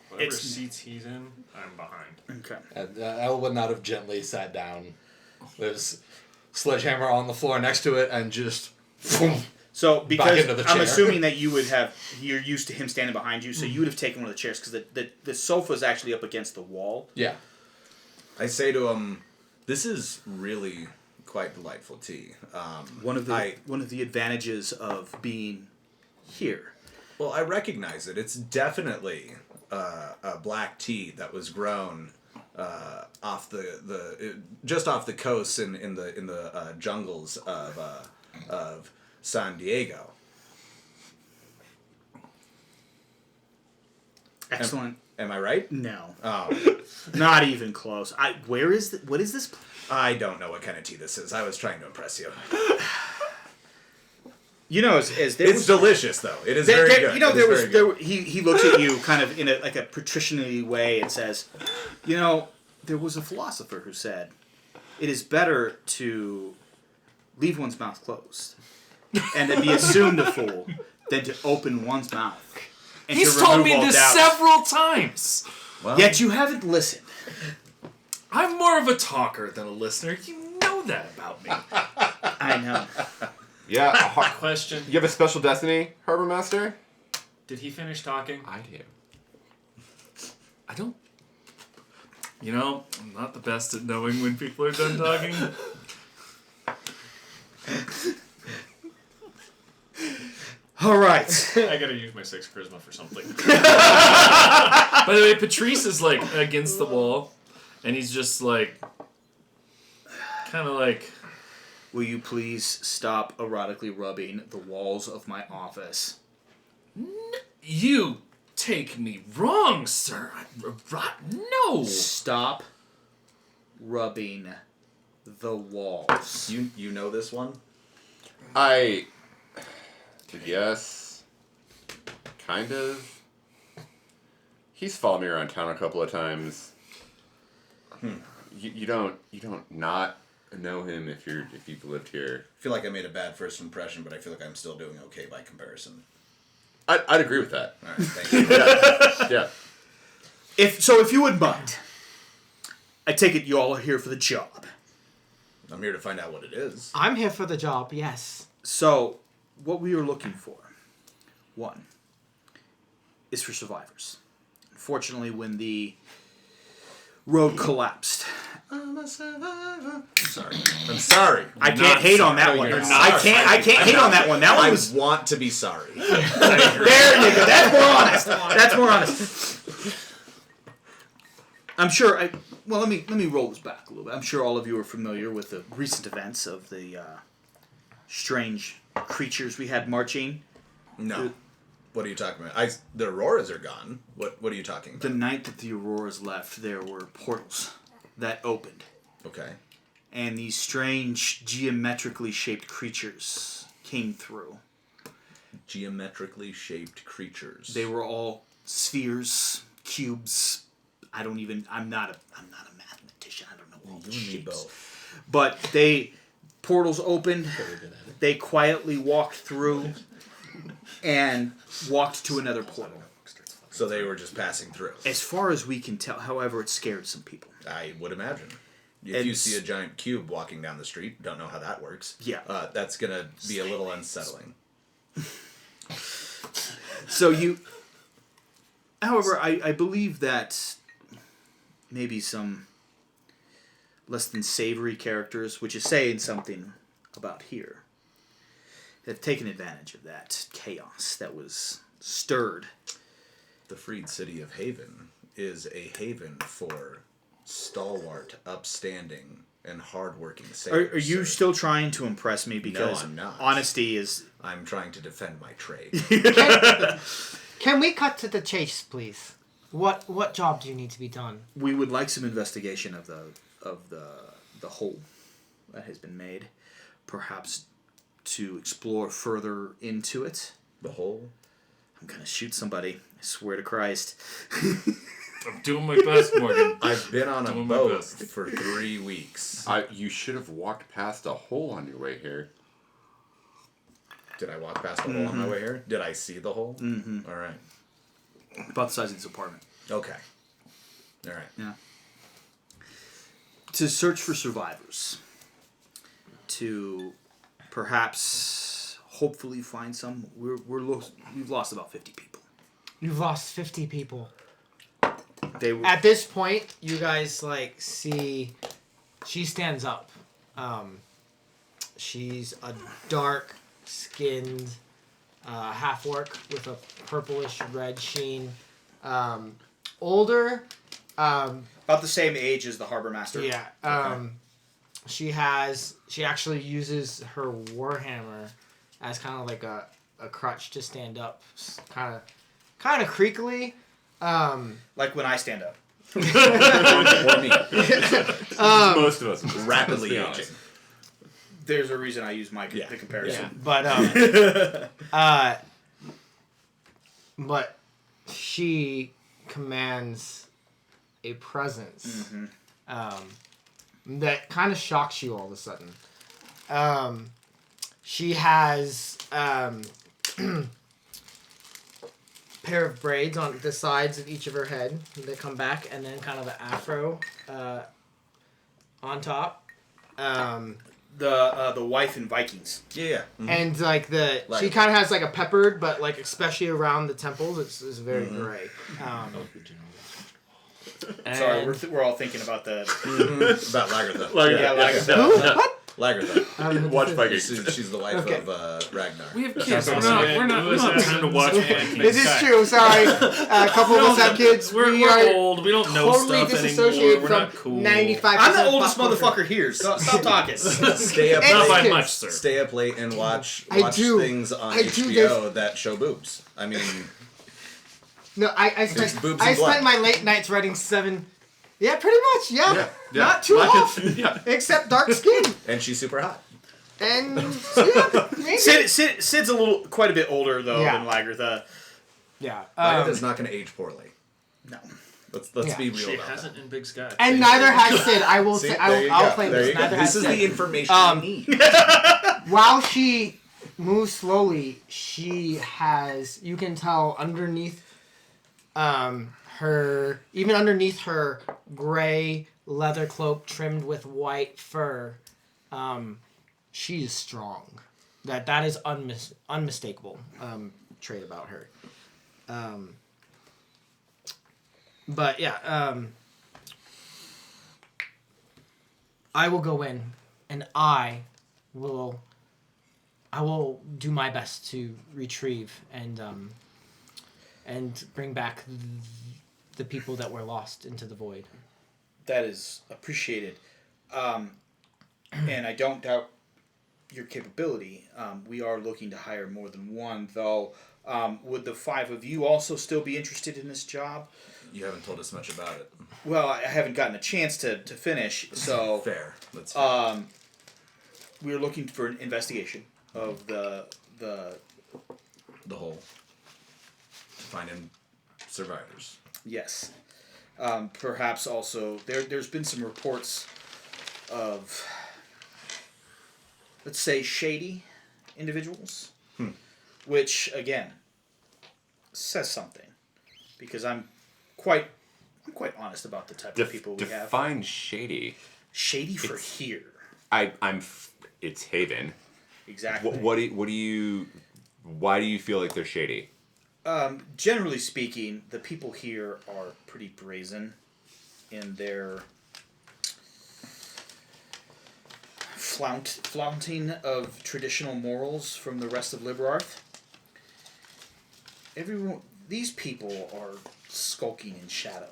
Whatever It's- seats he's in, I'm behind. Okay. And Elle would not have gently sat down. There's sledgehammer on the floor next to it, and just So because into the I'm chair. assuming that you're used to him standing behind you, so you would have taken one of the chairs because the sofa's actually up against the wall. yeah. I say to him, "This is really quite delightful tea." One of the advantages of being here. Well, I recognize it. It's definitely a black tea that was grown off just off the coast in the jungles of San Diego. Excellent. Am I right? No, Oh, not even close. What is this? I don't know what kind of tea this is. I was trying to impress you. You know, as there It's was, delicious, though. It is there, very good. you know, It is there was very good. he looks at you kind of in a patricianly way and says, there was a philosopher who said, it is better to leave one's mouth closed and to be assumed a fool than to open one's mouth. And He's to told remove me all this doubts. several times. Well, Yet you haven't listened. I'm more of a talker than a listener. You know that about me. I know. Yeah. Question: You have a special destiny, Harbor Master? Did he finish talking? I do. I don't. You know, I'm not the best at knowing when people are done talking. All right. I gotta use my 6 charisma for something. By the way, Patrice is like against the wall, and he's just like, kind of like, Will you please stop erotically rubbing the walls of my office? you take me wrong, sir. No. Stop rubbing the walls. You know this one? Yes. Kind of. He's followed me around town a couple of times. You don't not know him if you've lived here. I feel like I made a bad first impression, but I feel like I'm still doing okay by comparison. I'd agree with that. All right, thank you. Yeah. If you wouldn't mind, I take it you all are here for the job. I'm here to find out what it is. I'm here for the job, yes. So, what we are looking for, one, is for survivors. Unfortunately, when the road collapsed, I'm a survivor. I'm sorry. I can't hate on that one. you're I not. can't hate on that one. That one I was want to be sorry. there. You go. That's more honest. That's more honest. I'm sure. Let me roll this back a little bit. I'm sure all of you are familiar with the recent events of the strange creatures we had marching. No. What are you talking about? The Auroras are gone. What are you talking The about? night that the Auroras left, there were portals that opened, Okay. and these strange geometrically shaped creatures came through. Geometrically shaped creatures. They were all spheres, cubes. I'm not a mathematician. I don't know all the You and me shapes. both. But portals opened. They quietly walked through and walked to another portal. So they were just passing through. As far as we can tell, however, it scared some people. I would imagine. If And you see a giant cube walking down the street, don't know how that works. Yeah. That's gonna be a little unsettling. So however, I believe that maybe some less than savory characters, which is saying something about here, have taken advantage of that chaos that was stirred. The freed city of Haven is a haven for stalwart, upstanding, and hardworking sailors. Are you sir. still trying to impress me? Because I'm not. honesty is... I'm trying to defend my trade. Can we cut to the chase, please? What job do you need to be done? We would like some investigation of the hole that has been made. Perhaps to explore further into it. The whole. I'm gonna shoot somebody. I swear to Christ. I'm doing my best, Morgan. I've been on a Doing my boat best. for 3 weeks. You should have walked past a hole on your way here. Did I walk past the hole on my way here? Did I see the hole? Mm-hmm. All right. About the size of this apartment. Okay. All right. Yeah. To search for survivors. To perhaps, hopefully, find some. We've lost about 50 people. You've lost 50 people. They were. At this point, you guys see she stands up. She's a dark-skinned half-orc with a purplish red sheen. Older. About the same age as the harbor master. Yeah. She actually uses her warhammer as kind of like a crutch to stand up, kind of creakily. Like when I stand up. Or me. Most of us. Rapidly Let's be aging. There's a reason I use the Yeah, comparison. but she commands a presence that kind of shocks you all of a sudden. She has pair of braids on the sides of each of her head that come back, and then kind of an afro on top. The wife in Vikings. Yeah. And like she Like- kind of has like a peppered, but like especially around the temples, it's very gray. Sorry, And- we're all thinking about the About Lagertha. Lagertha. Watch Vikings. She's the wife Okay. of Ragnar. We have kids. We're not time to watch Vikings. This is true. Sorry, a couple of us have kids. We're are old. We don't know totally stuff anymore. disassociated We're from not cool. 95%. I'm the oldest pop culture. motherfucker here. So stop talking. Stay up And Not by kids. much, sir. Stay up late and watch I do. things on I do. HBO that show boobs. I mean, No, I It's spent boobs and blood. spent my late nights writing 7. Yeah, pretty much. Yeah, Yeah. not too off, Yeah. except dark skin and she's super hot. and yeah, maybe. Sid's quite a bit older though Yeah. than Lagertha. Yeah, Lagertha's not going to age poorly. No. Let's Yeah. be real She about hasn't in Big Sky. and neither has Sid. I will See, say. there you I'll go. claim There this. you go. Neither This has is Sid. the information Um, we need. While she moves slowly, she has. You can tell underneath, her underneath her gray leather cloak trimmed with white fur, she is strong. That is unmistakable trait about her. But yeah, I will go in, and I will do my best to retrieve and bring back the people that were lost into the void. That is appreciated. And I don't doubt your capability. We are looking to hire more than one, though. Would the 5 of you also still be interested in this job? You haven't told us much about it. Well, I haven't gotten a chance to finish, so Fair. That's fair. we are looking for an investigation of the The whole. Finding survivors. yes. Perhaps also there's been some reports of, let's say, shady individuals, which again says something, because I'm quite honest about the type of people we have. Define shady. Shady for here, It's Haven. exactly. Why do you feel like they're shady? Generally speaking, the people here are pretty brazen in their flaunting of traditional morals from the rest of Liberarth. These people are skulking in shadow.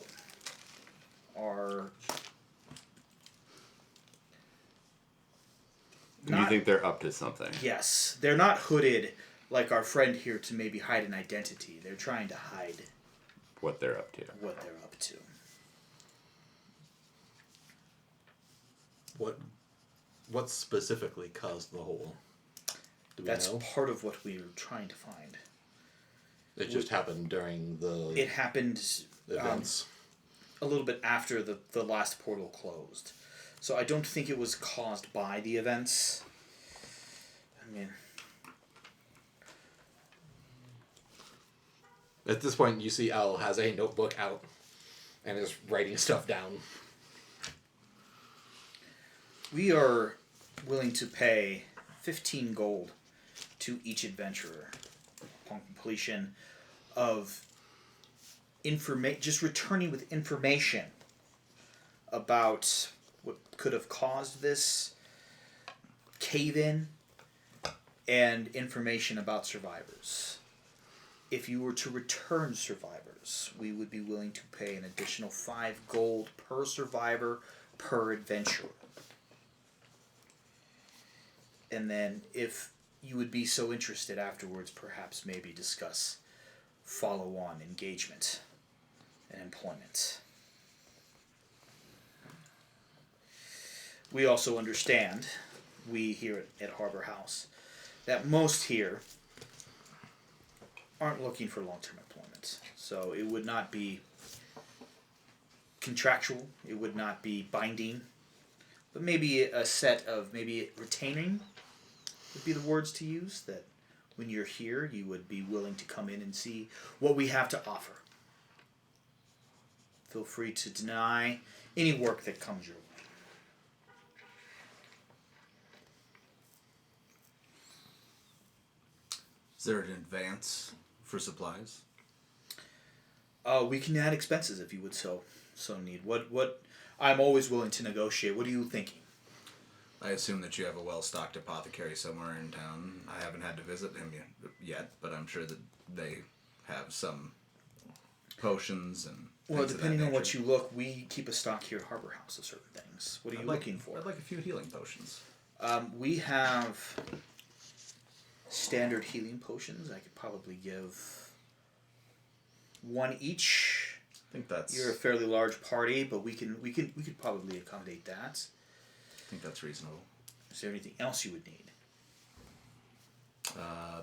Do you think they're up to something? Yes, they're not hooded like our friend here to maybe hide an identity. They're trying to hide What they're up to? what they're up to. What specifically caused the hole? Do we That's know? part of what we were trying to find. It just happened during the It happened events. a little bit after the last portal closed. So I don't think it was caused by the events. I mean, At this point, you see Al has a notebook out and is writing stuff down. we are willing to pay 15 gold to each adventurer upon completion of just returning with information about what could have caused this cave-in and information about survivors. If you were to return survivors, we would be willing to pay an additional 5 gold per survivor per adventurer. And then if you would be so interested afterwards, perhaps maybe discuss follow-on engagement and employment. We also understand, we here at Harbor House, that most here aren't looking for long-term employment. So it would not be contractual, it would not be binding, but maybe a set of, maybe retaining would be the words to use, that when you're here, you would be willing to come in and see what we have to offer. Feel free to deny any work that comes your way. Is there an advance for supplies? We can add expenses if you would so need. What? I'm always willing to negotiate. What are you thinking? I assume that you have a well-stocked apothecary somewhere in town. I haven't had to visit him yet, but I'm sure that they have some potions and. Well, things of that depending on what nature. you look, we keep a stock here at Harbor House of certain things. What are you looking for? I'd like a few healing potions. We have standard healing potions. I could probably give one each. I think that's. You're a fairly large party, but we could probably accommodate that. I think that's reasonable. Is there anything else you would need?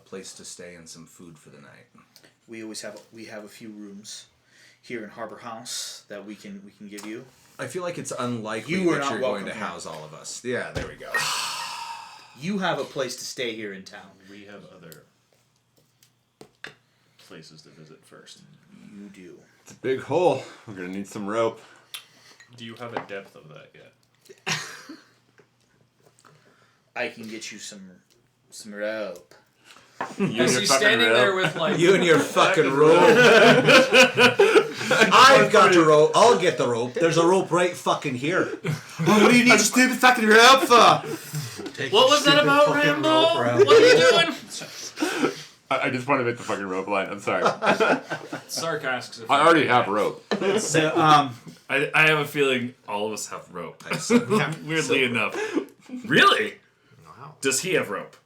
Place to stay and some food for the night. We have a few rooms here in Harbor House that we can give you. I feel like it's unlikely You are that not you're going to welcome here. house all of us. Yeah, there we go. You have a place to stay here in town. We have other places to visit first. You do. It's a big hole. We're gonna need some rope. Do you have a depth of that yet? I can get you some rope. You and As your he's fucking standing rope. there with like You and your fucking rope. I've got the rope. I'll get the rope. There's a rope right fucking here. What do you need a stupid fucking rope for? what was that about, Rambo? What are you doing? I just want to make the fucking rope line. I'm sorry. Sarcastic. I already have rope. So, I have a feeling all of us have rope. yeah. Weirdly enough. Really? Wow. Does he have rope?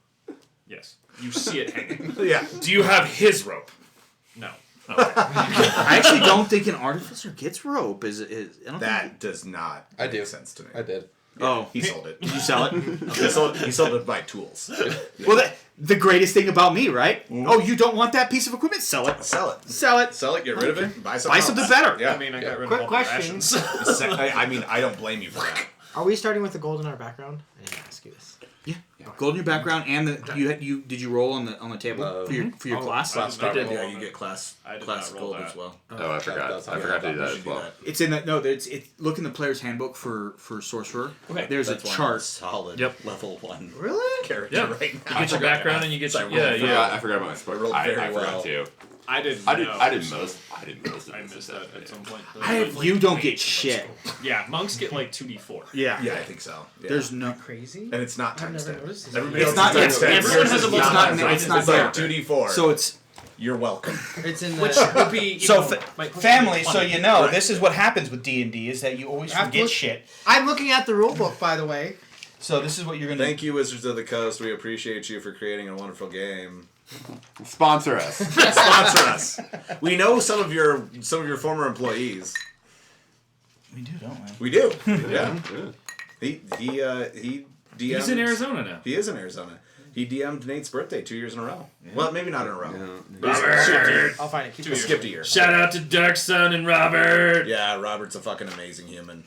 Yes. You see it hanging. Yeah. Do you have his rope? No. I actually don't think an artificer gets rope. Is I don't That does not I make do. sense to me. I did. Oh, He sold it. did you sell it? He sold it to buy tools. Well, the greatest thing about me, right? Oh, you don't want that piece of equipment? Sell it. Sell it. Sell it. Sell it. Get rid of it. Buy something. Buy else. something better. Yeah. I mean, I got rid Quick of all the question. rations. I mean, I don't blame you for that. Are we starting with the gold in our background? I didn't ask you this. Yeah. Gold in your background, and you did you roll on the table for your class? Class I did. roll. Yeah, you get class I did class not roll gold that. as well. Oh, I forgot. that's I forgot to do You that should as do well. that. It's in the no. It's look in the player's handbook for sorcerer. Okay. There's That's a why I'm chart. solid Yep. level 1 Really? character Yeah. right You now. get your background and you get your I forgot about my sport. I rolled I very forgot well. too. I didn't. I did. know, I did so most. I did most of I this missed stuff, that at some point. You don't get shit. Yeah, monks get like 2d4. Yeah. Yeah, I think so. Yeah. There's no. Crazy? and it's not I've times never 10. noticed this. Everybody It's else not- is it's- times 10. everyone Yours has is a multiple not times. times It's 10. not It's like there. 2d4. So it's You're welcome. It's in the... Which would be so family. So 20. you know this is what happens with D&D is that you always I've forget looked- shit. I'm looking at the rule book, by the way. So this is what you're gonna. Thank you, Wizards of the Coast. We appreciate you for creating a wonderful game. Sponsor us. Sponsor us. We know some of your former employees. We do, don't we? We do. Yeah. He DM'd. He's in Arizona now. He is in Arizona. He DM'd Nate's birthday 2 years in a row. Well, maybe not in a row. Robert. I'll find it. Keep He going. skipped a year. Shout out to Dark Sun and Robert. Yeah, Robert's a fucking amazing human.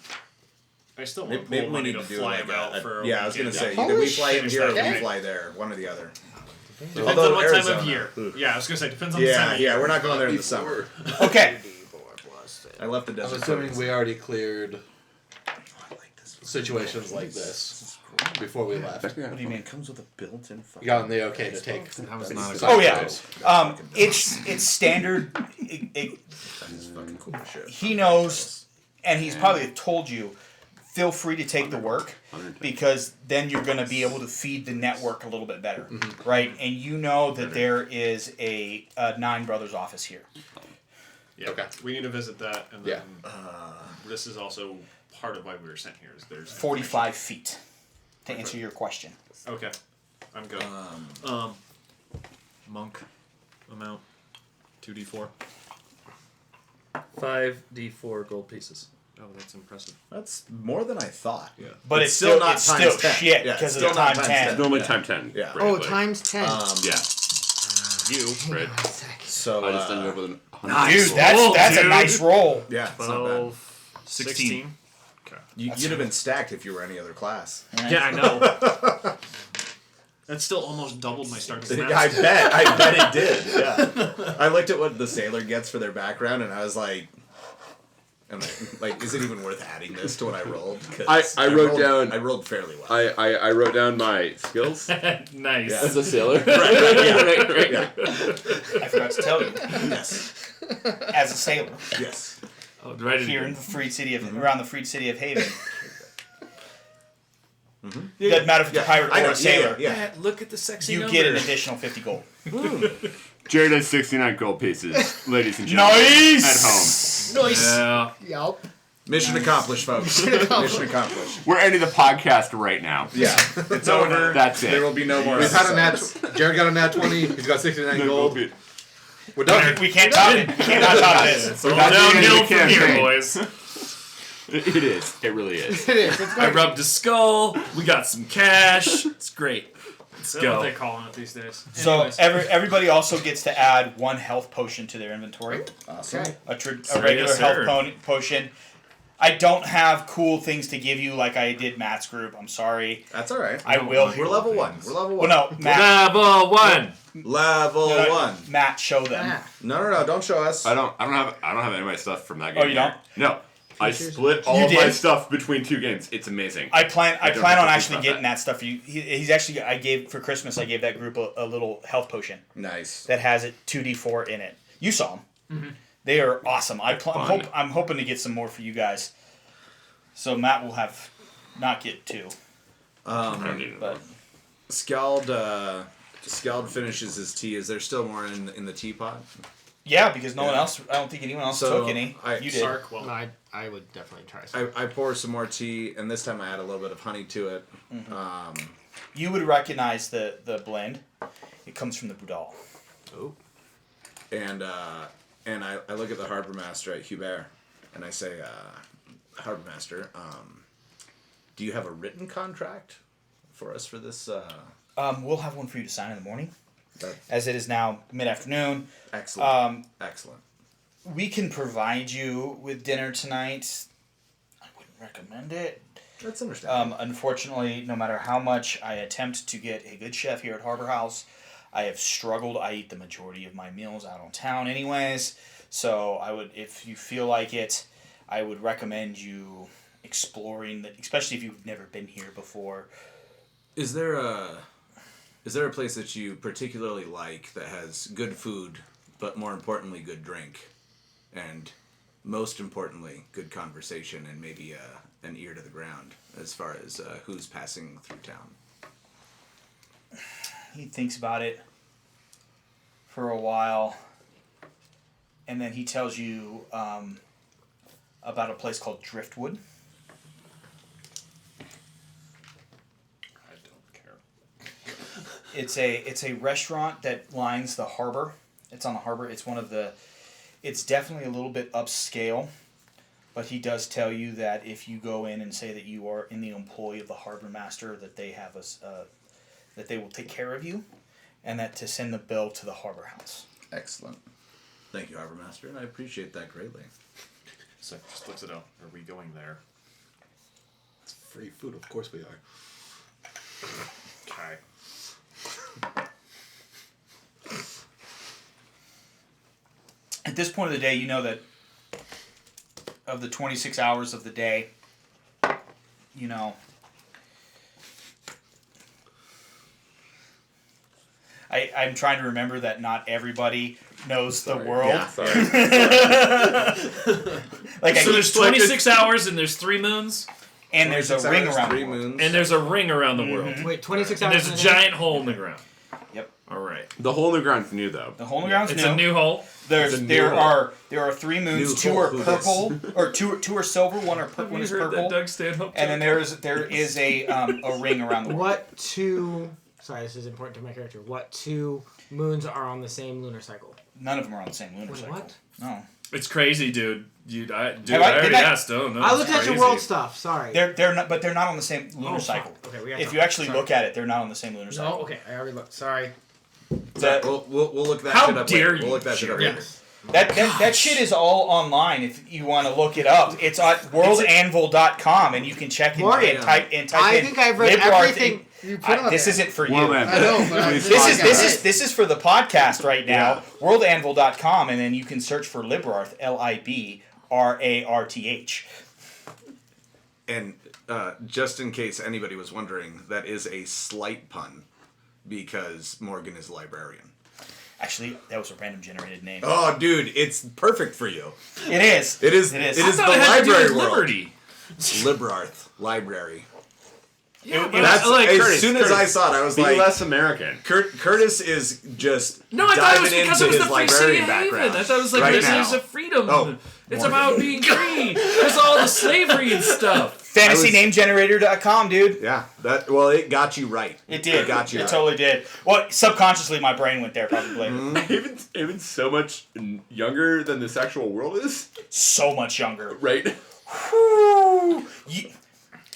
I still Maybe, want maybe more we money need to to do fly like him out for a yeah, I was gonna weekend. say either we Holy fly him shit. here or we Okay. fly there. One or the other. Depends Although on what time Arizona- of year. Yeah, I was gonna say depends on the time Yeah, of year. yeah, we're not going there in the summer. Okay. I left the I'm desert. assuming cookies. we already cleared situations like this before we left. What do you mean? It comes with a built-in. You got the okay to take. That was not Oh yeah. It's standard. That's fucking cool as shit. He knows, and he's probably told you. Feel free to take the work because then you're going to be able to feed the network a little bit better, right? And you know that there is a Nine Brothers office here. Yeah. Okay. We need to visit that, and then Yeah. this is also part of why we were sent here. Is there's 45 feet. To answer your question. Okay, I'm good. Monk amount 2d4. 5d4 gold pieces. Oh, that's impressive. That's more than I thought. Yeah. But it's still not times still 10. shit Yeah, because it's of the still not time times 10. 10. Normally Yeah. time 10. Yeah. Right, Oh, like- times 10. Yeah. You. Right. So I just ended up with an Dude, that's a dude. nice roll. yeah, it's not bad. 12, 16. 16. Okay. You'd have been stacked if you were any other class. Yeah, I know. That still almost doubled my starting stats. I bet it did. Yeah. I looked at what the sailor gets for their background, and I was like, Is it even worth adding this to what I rolled? 'Cause I wrote rolled- down- I rolled fairly well. I wrote down my skills Nice. Yeah. as a sailor. right, yeah. I forgot to tell you, Yes. as a sailor Yes. Oh, right here in the freed city of around the freed city of Haven, Yeah. doesn't matter if it's a pirate I or know, a sailor. Yeah. Matt, look at the sexy You number. get an additional 50 gold. Jared has 69 gold pieces, ladies and gentlemen. Nice! At home. Nice. Yeah. Yup. Mission accomplished, folks. Mission accomplished. We're ending the podcast right now. Yeah. It's over. That's There it. will be no more. We've had a episodes. Jared got a nat 20. He's got 69 gold. We're done. We can't top it. We cannot top this. It's all That's the end downhill of the from here, campaign. boys. It is. It really is. It is. It's I good. rubbed his skull. We got some cash. It's great. Let's Is that what go. they calling it these days? So Anyways. everybody also gets to add 1 health potion to their inventory. Awesome. Okay. A regular yes, health sir. potion. I don't have cool things to give you like I did Matt's group. I'm sorry. That's all right. I will. We're level 1. We're level 1. Well, no, Matt. Level 1. Level no, 1. Matt, show them. Ah. No. Don't show us. I don't have any of my stuff from that game. Oh, you don't? No. I Features? split all You of my did? stuff between 2 games. It's amazing. I plan don't on know actually about getting that. that stuff for you. He's actually I gave for Christmas. I gave that group a little health potion Nice. that has it 2d4 in it. You saw them. They are awesome. Fun. I'm hoping to get some more for you guys. So Matt will have not get 2, I don't need but Skald finishes his tea. Is there still more in the teapot? yeah, because no one else. I don't think anyone else So, took any. I- You did. Sark, well, No, I would definitely try some. I pour some more tea, and this time I add a little bit of honey to it. You would recognize the blend. It comes from the Boudal. Oh. And I look at the harbor master at Hubert, and I say, harbor master, do you have a written contract for us for this? We'll have one for you to sign in the morning, That, as it is now mid-afternoon. excellent. Excellent. We can provide you with dinner tonight. I wouldn't recommend it. That's understandable. Unfortunately, no matter how much I attempt to get a good chef here at Harbor House, I have struggled. I eat the majority of my meals out on town anyways. So I would, if you feel like it, I would recommend you exploring, especially if you've never been here before. Is there a place that you particularly like that has good food, but more importantly, good drink, and most importantly, good conversation, and maybe an ear to the ground as far as who's passing through town? He thinks about it for a while, and then he tells you about a place called Driftwood. I don't care. It's a restaurant that lines the harbor. It's on the harbor. It's one of the. It's definitely a little bit upscale, but he does tell you that if you go in and say that you are in the employ of the harbor master, that they have that they will take care of you, and that to send the bill to the harbor house. Excellent. Thank you, harbor master, and I appreciate that greatly. So just looks it up. Are we going there? It's free food, of course we are. Okay. At this point of the day, you know that of the 26 hours of the day, you know, I'm trying to remember that not everybody knows the world. Yeah. Sorry. Like I So keep there's flipping- 26 hours and there's 3 moons and there's a 26 ring hours, around 3 the world. moons. and there's a ring around the world. Wait, 26 And hours. there's a in day? giant hole in the ground. Yep. All right. The hole in the ground's new though. The hole in the ground's It's new. a new hole. There's it's a new there hole. are 3 moons. New 2 hole, are who purple, or two are silver. One is purple. Doug Stanhope? And then there is a ring around the world. What 2? Sorry, this is important to my character. What 2 moons are on the same lunar cycle? None of them are on the same lunar Wait, cycle. what? No. It's crazy, dude. I Did already I- asked. Oh no. I it's looked at your crazy. world stuff. Sorry. They're not, but they're not on the same lunar Oh, cycle. fuck. Okay, we got If you actually look at it, they're not on the same lunar No, cycle. okay, I already looked. Sorry. That, We'll look that How shit up dare later. We'll you, look that shit up Jared. later. that shit is all online if you want to look it up. It's at worldanvil.com and you can check Morgan, and type in. I think I've read Librarth everything you put on This there. isn't for you. Well then, I know, but please This is for the podcast right now. Worldanvil.com, and then you can search for Librarth, Rarth. And just in case anybody was wondering, that is a slight pun because Morgan is a librarian. Actually, that was a random generated name. Oh, dude, it's perfect for you. It is. It is. It is. It I is the thought it had to do library with world. Liberty. Librarth library. Yeah, but That's I like as Curtis. soon as I saw it, I was Be like, less American. Curtis is just No, I thought it was diving because into it was his the free city librarian of Haven. background. I thought it was like right this now. is a freedom. Oh, it's Morgan. about being free. There's all the slavery and stuff. FantasyNameGenerator.com, dude. Yeah, it got you right. It did. It got you. It right. totally did. Well, subconsciously, my brain went there probably. Even so much younger than this actual world is, So much younger. right? Whew.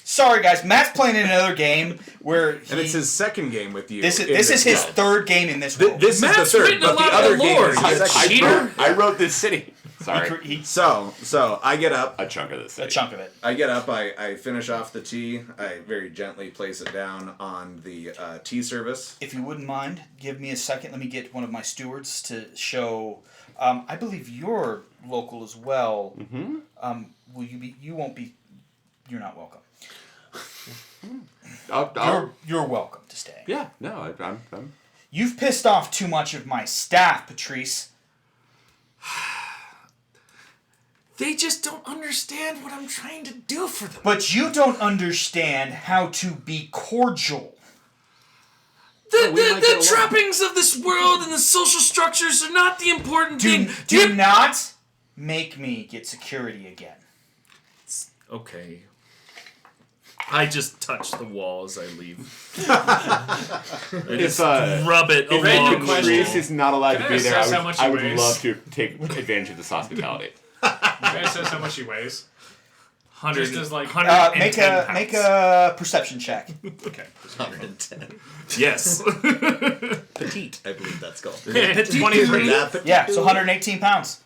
Sorry, guys. Matt's playing in another game where And it's his second game with you. this in is his world. third game in this world. This Matt's is the third, written a but the lot other of game lore. is You his second. cheater. I wrote this city. Sorry, So I get up. a chunk of this A city. chunk of it. I get up. I finish off the tea. I very gently place it down on the tea service. If you wouldn't mind, give me a second. Let me get one of my stewards to show. I believe you're local as well. Mm-hmm. Will you be? You won't be. You're not welcome. You're welcome to stay. Yeah, no, I'm. You've pissed off too much of my staff, Patrice. They just don't understand what I'm trying to do for them. But you don't understand how to be cordial. The trappings of this world and the social structures are not the important thing. Do not make me get security again. Okay. I just touch the wall as I leave. I just rub it along random the question. wall. is not allowed Can to I be there. assess how much he I would weighs? love to take advantage of this hospitality. Can I says how much he weighs? 100, Just as, like, 110 Make pounds. a perception check. Okay. 110. Yes. Petite, I believe that's called. 23. Yeah, so 118 pounds.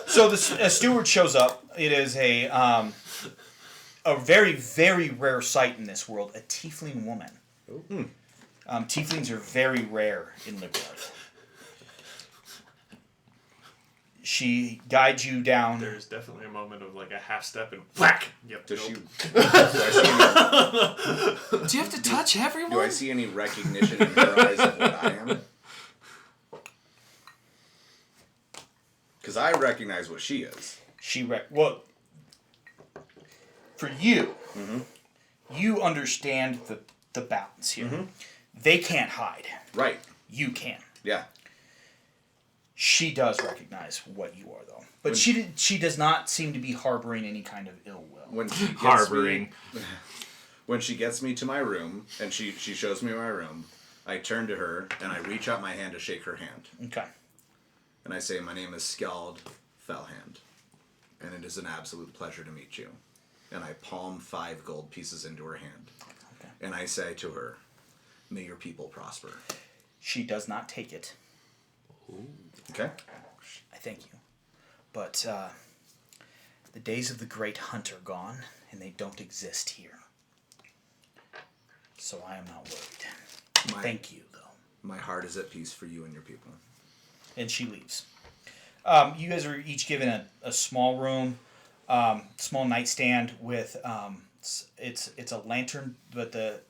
So the steward shows up. It is a very, very rare sight in this world. A tiefling woman. Tieflings are very rare in Liberty. She guides you down. There's definitely a moment of like a half step and whack. Yep. Does nope. she? Do you have to touch everyone? Do I see any recognition in her eyes of what I am? Because I recognize what she is. Well, for you, you understand the balance here. They can't hide. Right. You can. Yeah. She does recognize what you are, though. But she does not seem to be harboring any kind of ill will. When she gets Harboring. when she gets me to my room and she shows me my room, I turn to her and I reach out my hand to shake her hand. Okay. And I say, "My name is Skald Fellhand, and it is an absolute pleasure to meet you." And I palm 5 gold pieces into her hand. Okay. And I say to her, "May your people prosper." She does not take it. Okay? I thank you. But the days of the great hunt are gone, and they don't exist here. So I am not worried. Thank you, though. My heart is at peace for you and your people. And she leaves. You guys are each given a small room, small nightstand with it's a lantern, but the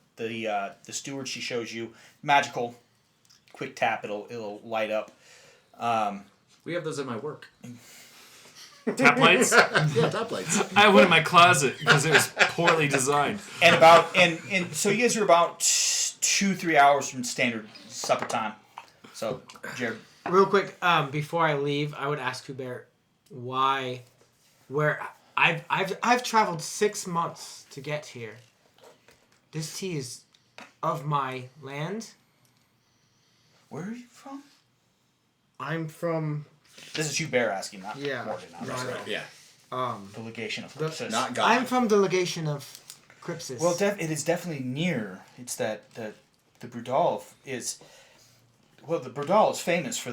steward she shows you magical. Quick tap, it'll light up. We have those at my work. Tap lights? Yeah, top lights. I have one in my closet because it was poorly designed. And so you guys are about 2-3 hours from standard supper time. So Jared, Real quick, before I leave, I would ask Hubert where I've traveled 6 months to get here. This tea is of my land. where are you from? I'm from This is Hubert asking, not Yeah. Morgan. No, Obviously. I know. Yeah. The legation of The- Crypsis. Not God. I'm from the legation of Crypsis. Well, it is definitely near. It's that the Brudal is. Well, the Brudal is famous for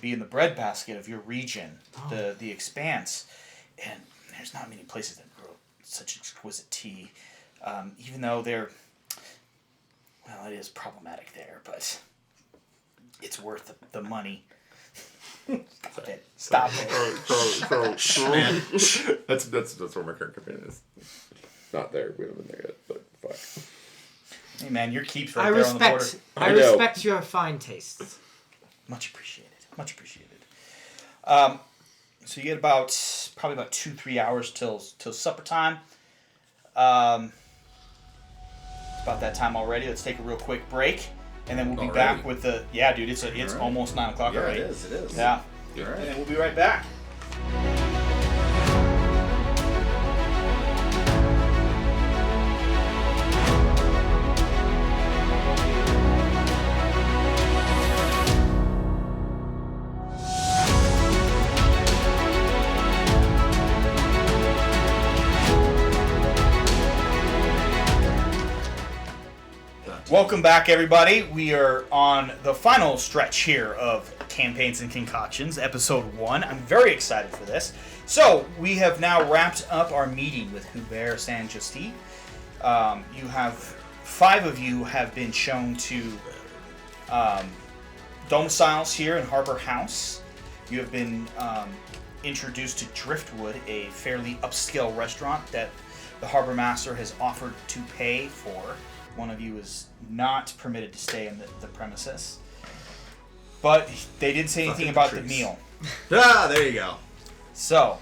being the breadbasket of your region, the Expanse, and there's not many places that grow such exquisite tea. Even though it is problematic there, but it's worth the money. Got it. Stop it. Man. That's where my current companion is. Not there. We haven't been there yet, but fuck. Hey man, your keep's right I there on the border. I I know. respect your fine tastes. Much appreciated. Much appreciated. So you get probably about 2-3 hours till supper time. It's about that time already. Let's take a real quick break, and then we'll be back with the dude. It's Alright. almost 9 o'clock Yeah, already. it is. Yeah. All right. And we'll be right back. Welcome back, everybody. We are on the final stretch here of Campaigns and Concoctions, Episode 1. I'm very excited for this. So, we have now wrapped up our meeting with Hubert Saint-Just. Five of you have been shown to domiciles here in Harbor House. You have been introduced to Driftwood, a fairly upscale restaurant that the Harbor Master has offered to pay for. One of you is not permitted to stay in the premises. But they didn't say anything about the meal. There you go. So,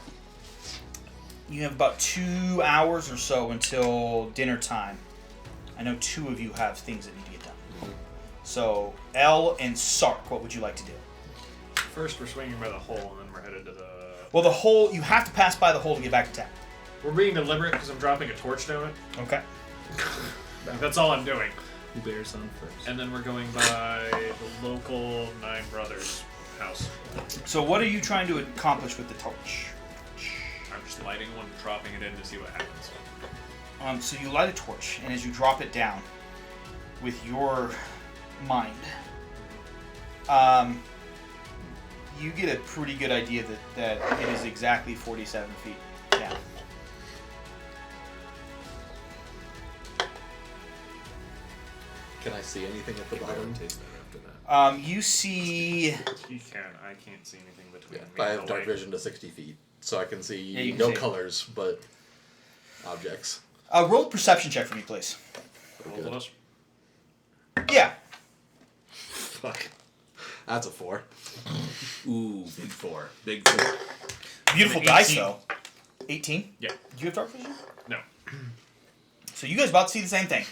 you have about 2 hours or so until dinner time. I know 2 of you have things that need to get done. So, Elle and Sark, what would you like to do? First, we're swinging by the hole, and then we're headed to the... Well, the hole, you have to pass by the hole to get back to town. We're being deliberate because I'm dropping a torch down it. Okay. That's all I'm doing. Who bears on first? And then we're going by the local Nine Brothers house. So, what are you trying to accomplish with the torch? I'm just lighting one, dropping it in to see what happens. So you light a torch, and as you drop it down with your mind, you get a pretty good idea that it is exactly 47 feet down. Can I see anything at the bottom? You see... You can. I can't see anything between me I and have the dark light. vision to 60 feet, so I can see you can no see. colors, but objects. roll a perception check for me, please. Both of us? Yeah. Fuck. That's a 4. Ooh, big 4. Big 4. Beautiful 18. dice, though. 18? Yeah. Do you have dark vision? No. So you guys about to see the same thing.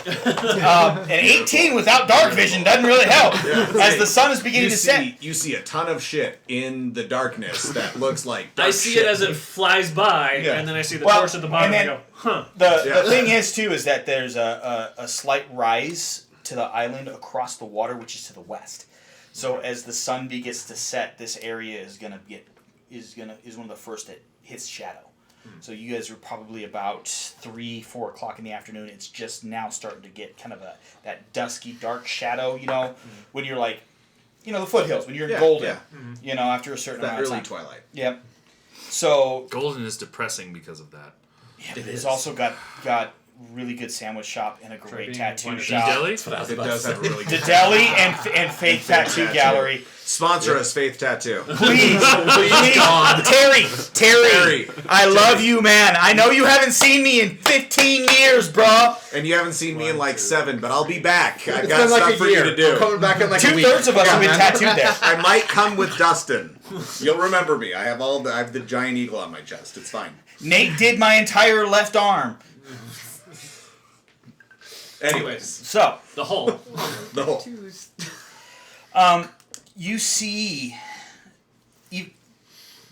An 18 without dark vision doesn't really help. As the sun is beginning to set. You see a ton of shit in the darkness that looks like dark I see shit. it as it flies by, Yeah. and then I see the Well, torch at the bottom, and and I go, huh. The thing is, too, is that there's a slight rise to the island across the water, which is to the west. So as the sun begins to set, this area is one of the first that hits shadow. So you guys are probably about 3-4 o'clock in the afternoon. It's just now starting to get kind of that dusky, dark shadow. When you're like, the foothills. When you're in Golden. After a certain that amount of early time. twilight. Yep. So Golden is depressing because of that. it's also got really good sandwich shop and a great being tattoo one of shop. Deli? That's what I was It about does to have a really The good deli and Faith Tattoo Tattoo. Gallery. Sponsor us, Faith Tattoo. Please, Terry, I love you, man. I know you haven't seen me in 15 years, bro. And you haven't seen me in like 7, but I'll be back. I've It's got been like stuff a for year. you to do. I'm coming back in like a week. 2/3 of us have been man. tattooed there. I might come with Dustin. You'll remember me. I have the giant eagle on my chest. It's fine. Nate did my entire left arm. Anyways, So, The hole. the whole. you see,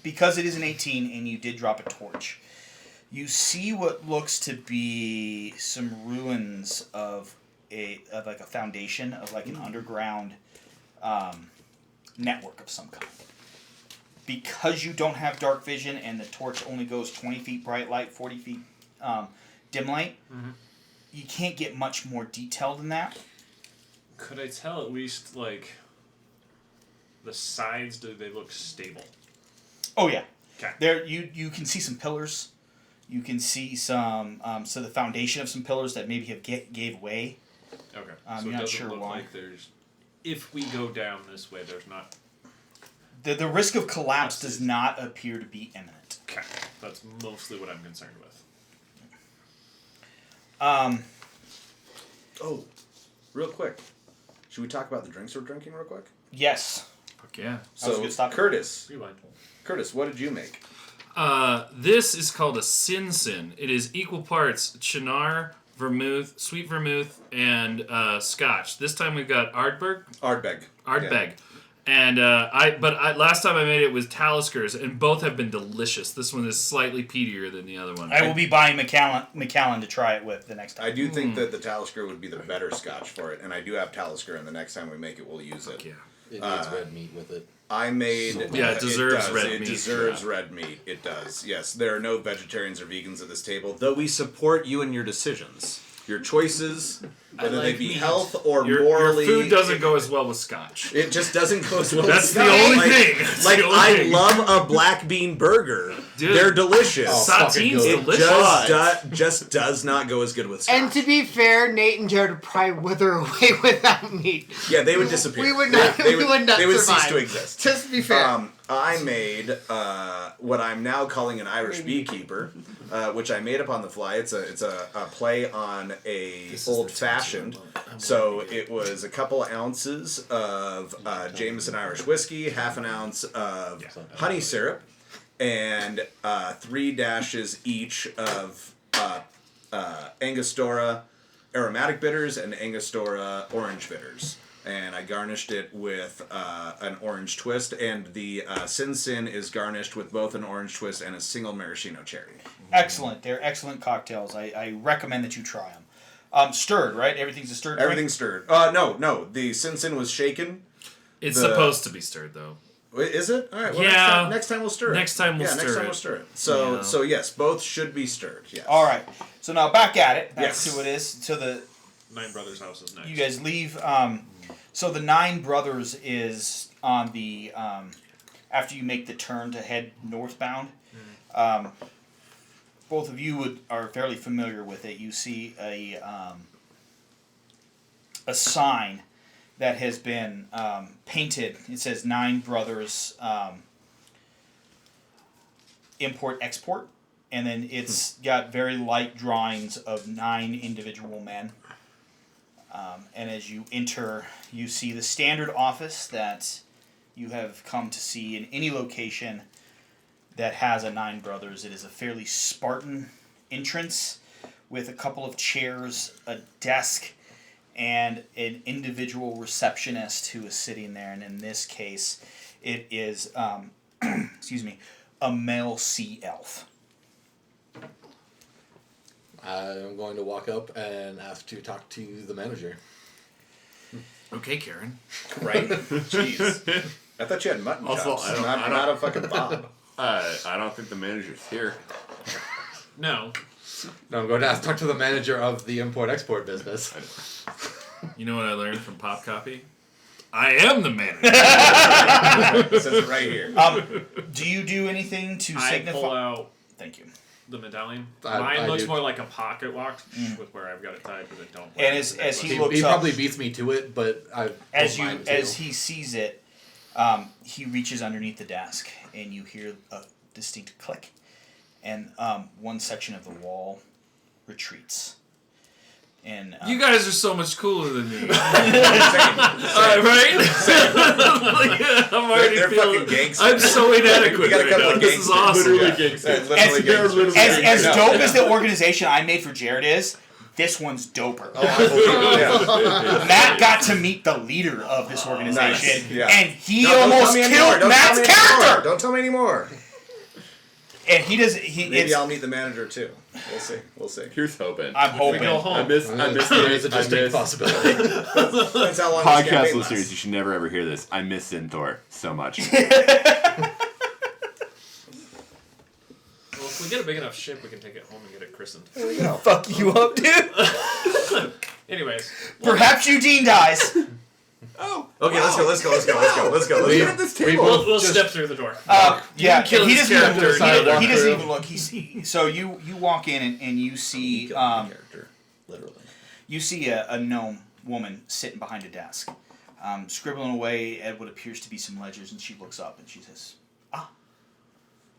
because it is an 18 and you did drop a torch, you see what looks to be some ruins of like a foundation of like an underground network of some kind. Because you don't have dark vision and the torch only goes 20 feet bright light, 40 feet dim light, you can't get much more detail than that. Could I tell at least, like, the sides, do they look stable? Oh yeah, Okay. there you can see some pillars. You can see some so the foundation of some pillars that maybe have gave way. Okay. I'm So it not doesn't sure look why. like there's... If we go down this way, there's not The risk of collapse does not appear to be imminent. Okay, that's mostly what I'm concerned with. Oh, real quick. Should we talk about the drinks we're drinking real quick? Yes. Fuck yeah. That was a So, good stop. Curtis, Rewind. what did you make? This is called a Sin Sin. It is equal parts Chinar, vermouth, sweet vermouth, and scotch. This time we've got Ardbeg. Ardbeg. Ardbeg. And last time I made it was Taliskers, and both have been delicious. This one is slightly peatier than the other one. I will be buying Macallan to try it with the next time. I do think that the Talisker would be the better scotch for it, and I do have Talisker, and the next time we make it, we'll use it. Yeah. It needs red meat with it. I made... Yeah, it deserves does. red it meat. deserves Yeah. red meat. It does, yes. There are no vegetarians or vegans at this table, though we support you and your decisions. Your choices, whether they like be meat. health or Your morally... food doesn't go as well with scotch. It just doesn't go as well That's as the scotch. only Like- thing. That's Like, the only I thing. love a black bean burger. Dude. They're delicious. Oh, fucking Saltine's good. It delicious. just does not go as good with scotch. And to be fair, Nate and Jared would probably wither away without meat. Yeah, they would disappear. We would not. They we would not They would survive. cease to exist. Just to be fair. I made what I'm now calling an Irish beekeeper, which I made up on the fly. It's a play on a old fashioned. So it was a couple ounces of Jameson Irish whiskey, half an ounce of honey syrup, and 3 dashes each of Angostura aromatic bitters and Angostura orange bitters. And I garnished it with an orange twist, and the Sin Sin is garnished with both an orange twist and a single maraschino cherry. Excellent. They're excellent cocktails. I recommend that you try them. Stirred, right? Everything's a stirred drink? Everything's stirred. No. The Sin Sin was shaken. It's The- supposed to be stirred, though. Wait, is it? All right. Well, Yeah. Next time we'll stir it. Next time we'll Next stir time it. we'll stir it. So, Yeah. so yes, both should be stirred. Yes. All right. So now back at it. Back Yes. to what it is. To the Nine Brothers' house is next. you guys leave. So the Nine Brothers is on the after you make the turn to head northbound. Both of you are fairly familiar with it. You see a sign that has been painted. It says Nine Brothers Import Export, and then it's got very light drawings of 9 individual men. And as you enter, you see the standard office that you have come to see in any location that has a Nine Brothers. It is a fairly Spartan entrance with a couple of chairs, a desk, and an individual receptionist who is sitting there. And in this case, it is, excuse me, a male sea elf. I'm going to walk up and ask to talk to the manager. Okay, Karen. Right? Jeez. I thought you had mutton Also, chops. I don't- not a fucking bob. I don't think the manager's here. No. No, I'm going to ask talk to the manager of the import-export business. You know what I learned from Pop Copy? I am the manager. It says it right here. Do you do anything to I signify? pull out Thank you. the medallion. I Mine looks do. more like a pocket watch with where I've got it tied, but I don't. And as he He, looks he up, probably beats me to it, but I as don't you mind as too. he sees it, he reaches underneath the desk, and you hear a distinct click, and one section of the wall retreats. And You guys are so much cooler than me. Same. Right? Like, I'm already They're feeling. fucking gangsters. I'm so inadequate We got a right couple now. of This is gangsters. awesome. Yeah. gangsters. Literally gangsters. as No. dope as the organization I made for Jared is, this one's doper. Yeah. Matt got to meet the leader of this organization, Nice. Yeah. and he No, don't almost tell me anymore. killed Don't Matt's tell me anymore. character. Don't tell me anymore. And he does. He Maybe it's, I'll meet the manager too. We'll see. We'll see. Here's hoping. I'm We hoping. go home. I miss There is a distinct possibility. Depends how long this podcast campaign listeners. lasts. You should never ever hear this. I miss Synthor so much. Well, if we get a big enough ship, we can take it home and get it christened. Fuck you up, dude. Anyways, Perhaps Eugene dies. Okay, let's go. Let's go. Let's go. Let's go. Let's go. We- Let's go. this we table. both we'll just- step through the door. Yeah, kill and he his doesn't even character. Sidewalk he doesn't through. even look. So you walk in and you see character, literally. you see a gnome woman sitting behind a desk. Scribbling away at what appears to be some ledgers, and she looks up and she says,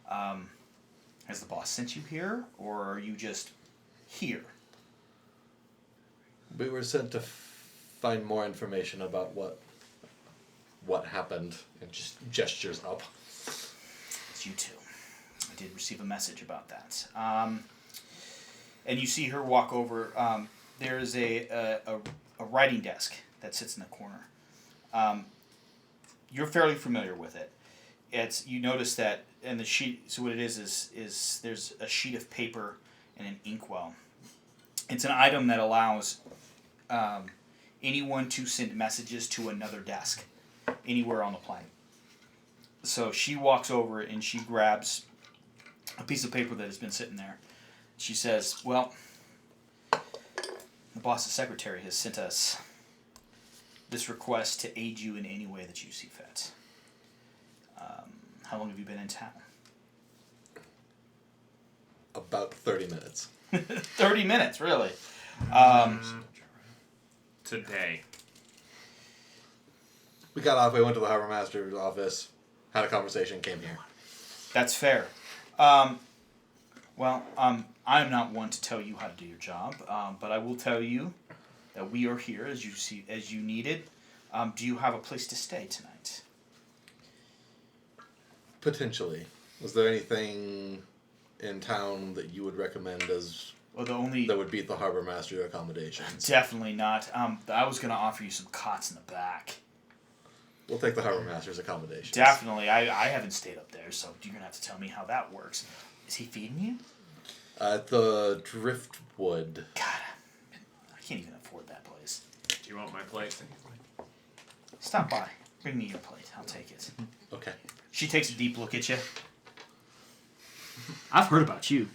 has the boss sent you here, or are you just here? We were sent to find more information about what happened, and just gestures up. It's you two. I did receive a message about that. And you see her walk over. There is a writing desk that sits in the corner. You're fairly familiar with it. You notice that, and the sheet. So what it is there's a sheet of paper and an inkwell. It's an item that allows anyone to send messages to another desk anywhere on the planet. So she walks over and she grabs a piece of paper that has been sitting there. She says, well, the boss's secretary has sent us this request to aid you in any way that you see fit. How long have you been in town? About 30 minutes. 30 minutes, really? Today. We got off, we went to the harbor master's office, had a conversation, came here. That's fair. I'm not one to tell you how to do your job, but I will tell you that we are here as you needed. Do you have a place to stay tonight? Potentially. Was there anything in town that you would recommend as that would beat the harbor master accommodations? Definitely not. I was going to offer you some cots in the back. We'll take the harbor master's accommodations. Definitely. I haven't stayed up there, so you're going to have to tell me how that works. Is he feeding you? The driftwood. God, I can't even afford that place. Do you want my plate? Stop by. Bring me your plate. I'll take it. Okay. She takes a deep look at you. I've heard about you.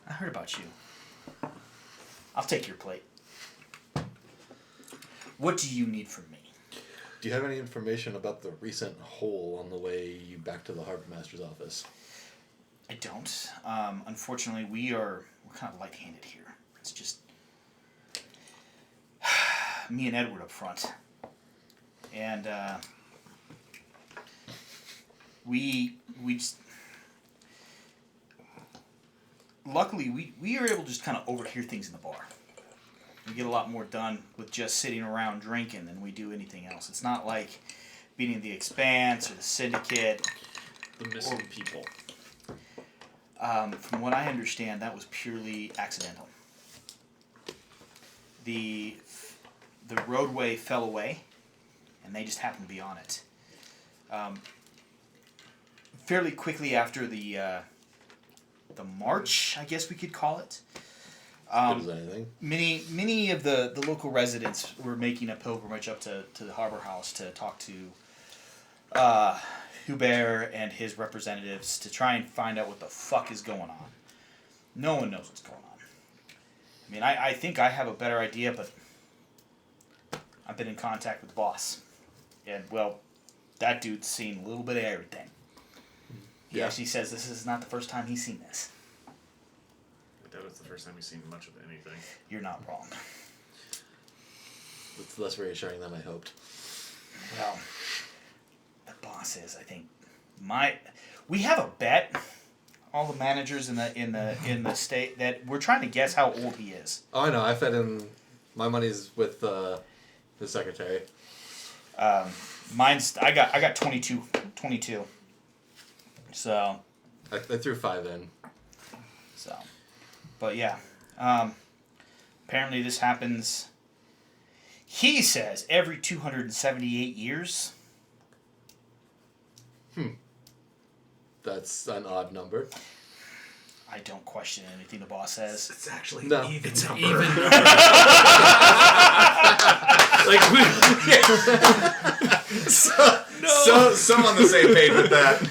I heard about you. I'll take your plate. What do you need from me? Do you have any information about the recent hole on the way back to the harbor master's office? I don't. Unfortunately, we're kind of light-handed here. It's just me and Edward up front. And we just... Luckily, we are able to just kind of overhear things in the bar. We get a lot more done with just sitting around drinking than we do anything else. It's not like beating the Expanse or the Syndicate. The missing people. From what I understand, that was purely accidental. The roadway fell away, and they just happened to be on it. Fairly quickly after the march, I guess we could call it. Good as anything. Many of the local residents were making a pilgrimage up to the harbor house to talk to Hubert and his representatives to try and find out what the fuck is going on. No one knows what's going on. I mean, I think I have a better idea, but I've been in contact with the boss. And, well, that dude's seen a little bit of everything. He actually says this is not the first time he's seen this. I doubt it's the first time he's seen much of anything. You're not wrong. It's less reassuring than I hoped. Well, the boss is, I think, we have a bet, all the managers in the state, that we're trying to guess how old he is. Oh, I know. I fed in. My money's with the secretary. Mine's I got 22. So. I threw 5 in. So, but yeah, apparently this happens. He says every 278 years. That's an odd number. I don't question anything the boss says. It's actually No. even It's number. an even number. So on the same page with that.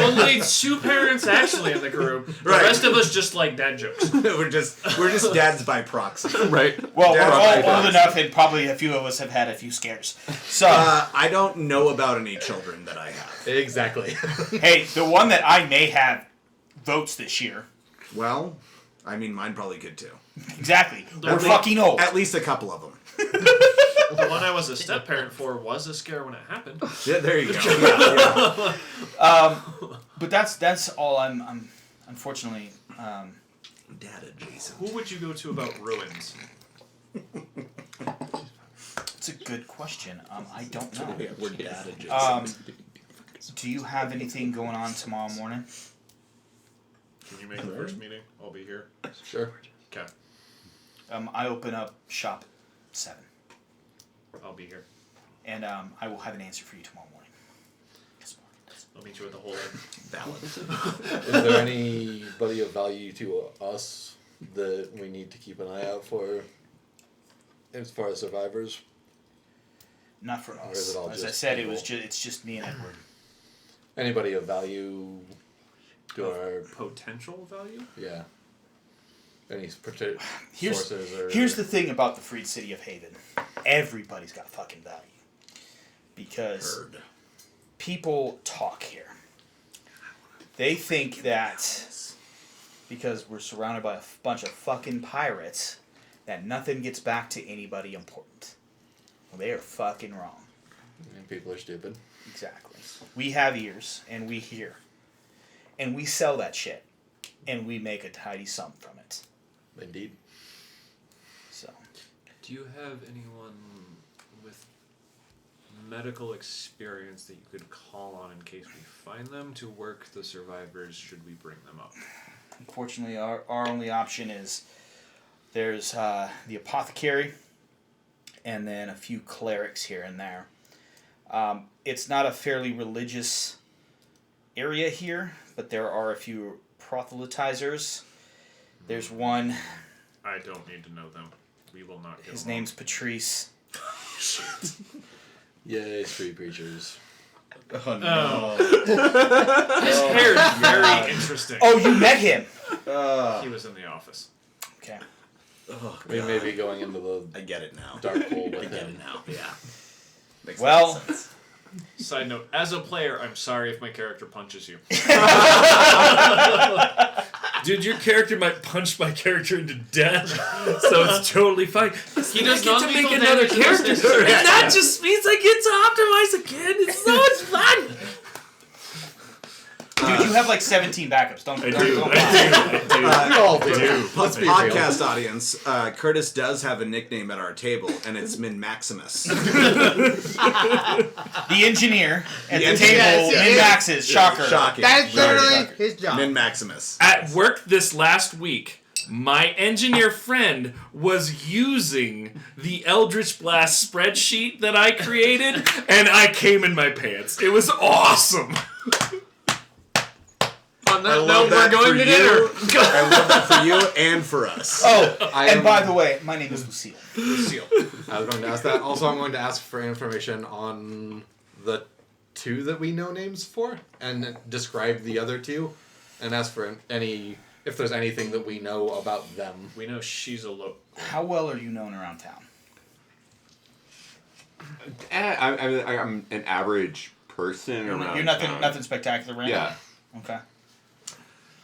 Only 2 parents actually in the group. The Right. rest of us just like dad jokes. we're just dads by proxy. Right. Well, Yeah, we're right, all old right. enough, and probably a few of us have had a few scares. So, I don't know about any children that I have. Exactly. hey, the one that I may have votes this year. Well, I mean, mine probably could too. Exactly. We're At lea- fucking old. At least a couple of them. The one I was a step parent for was a scare when it happened. Yeah, there you go. But that's all I'm unfortunately. Dad adjacent. Who would you go to about ruins? It's a good question. I don't know. Yeah, we're dad adjacent. Do you have anything going on tomorrow morning? Can you make the first meeting? I'll be here. Sure. Okay, I open up shop at 7, I'll be here. and I will have an answer for you tomorrow morning. I'll meet you at the hole in. Valid. Is there anybody of value to us that we need to keep an eye out for as far as survivors? Not for Or is us. it all As I just said, people? it's just me and Edward. Anybody of value to our Potential value? yeah. Any particular Here's sources or here's the thing about the freed city of Haven. Everybody's got fucking value. Because Heard. people talk here. They think that because we're surrounded by a bunch of fucking pirates, that nothing gets back to anybody important. Well, they are fucking wrong. and people are stupid. Exactly. We have ears, and we hear. And we sell that shit. And we make a tidy sum from it. Indeed. So, Do you have anyone with medical experience that you could call on in case we find them to work the survivors should we bring them up? unfortunately, our only option is there's the apothecary and then a few clerics here and there. It's not a fairly religious area here, but there are a few proselytizers. There's one, I don't need to know them. We will not get his along. name's Patrice. Yay, street preachers. Oh no. His hair is very interesting. Oh, you met him! He was in the office. Okay. Oh, We God. may be going into the I get it now. dark hole I with get him. it now. Yeah. Makes Well- sense. Side note, as a player, I'm sorry if my character punches you. Dude, your character might punch my character into death, so it's totally fine. He does I get to non-lethal make another damage to character, this and instance. that just means I get to optimize again. It's so much fun. Dude, you have like 17 backups. Don't lie. We all do. Let's be real. Podcast audience, Curtis does have a nickname at our table, and it's Min Maximus. The engineer at the engineer. table, Yes, Min Max's. Shocker. Shocking. That is Very literally shocking. his job. Min Maximus. At work this last week, my engineer friend was using the Eldritch Blast spreadsheet that I created, and I came in my pants. It was awesome. On that I love note, we're that going for to you. dinner. I love that for you and for us. Oh, I and am- by the way, my name is Lucille. Seal. I was going to ask that. Also, I'm going to ask for information on the two that we know names for, and describe the other two, and ask for any if there's anything that we know about them. We know she's a low. How well are you known around town? I'm an average person around You're nothing, town. nothing spectacular, right? Yeah. Okay.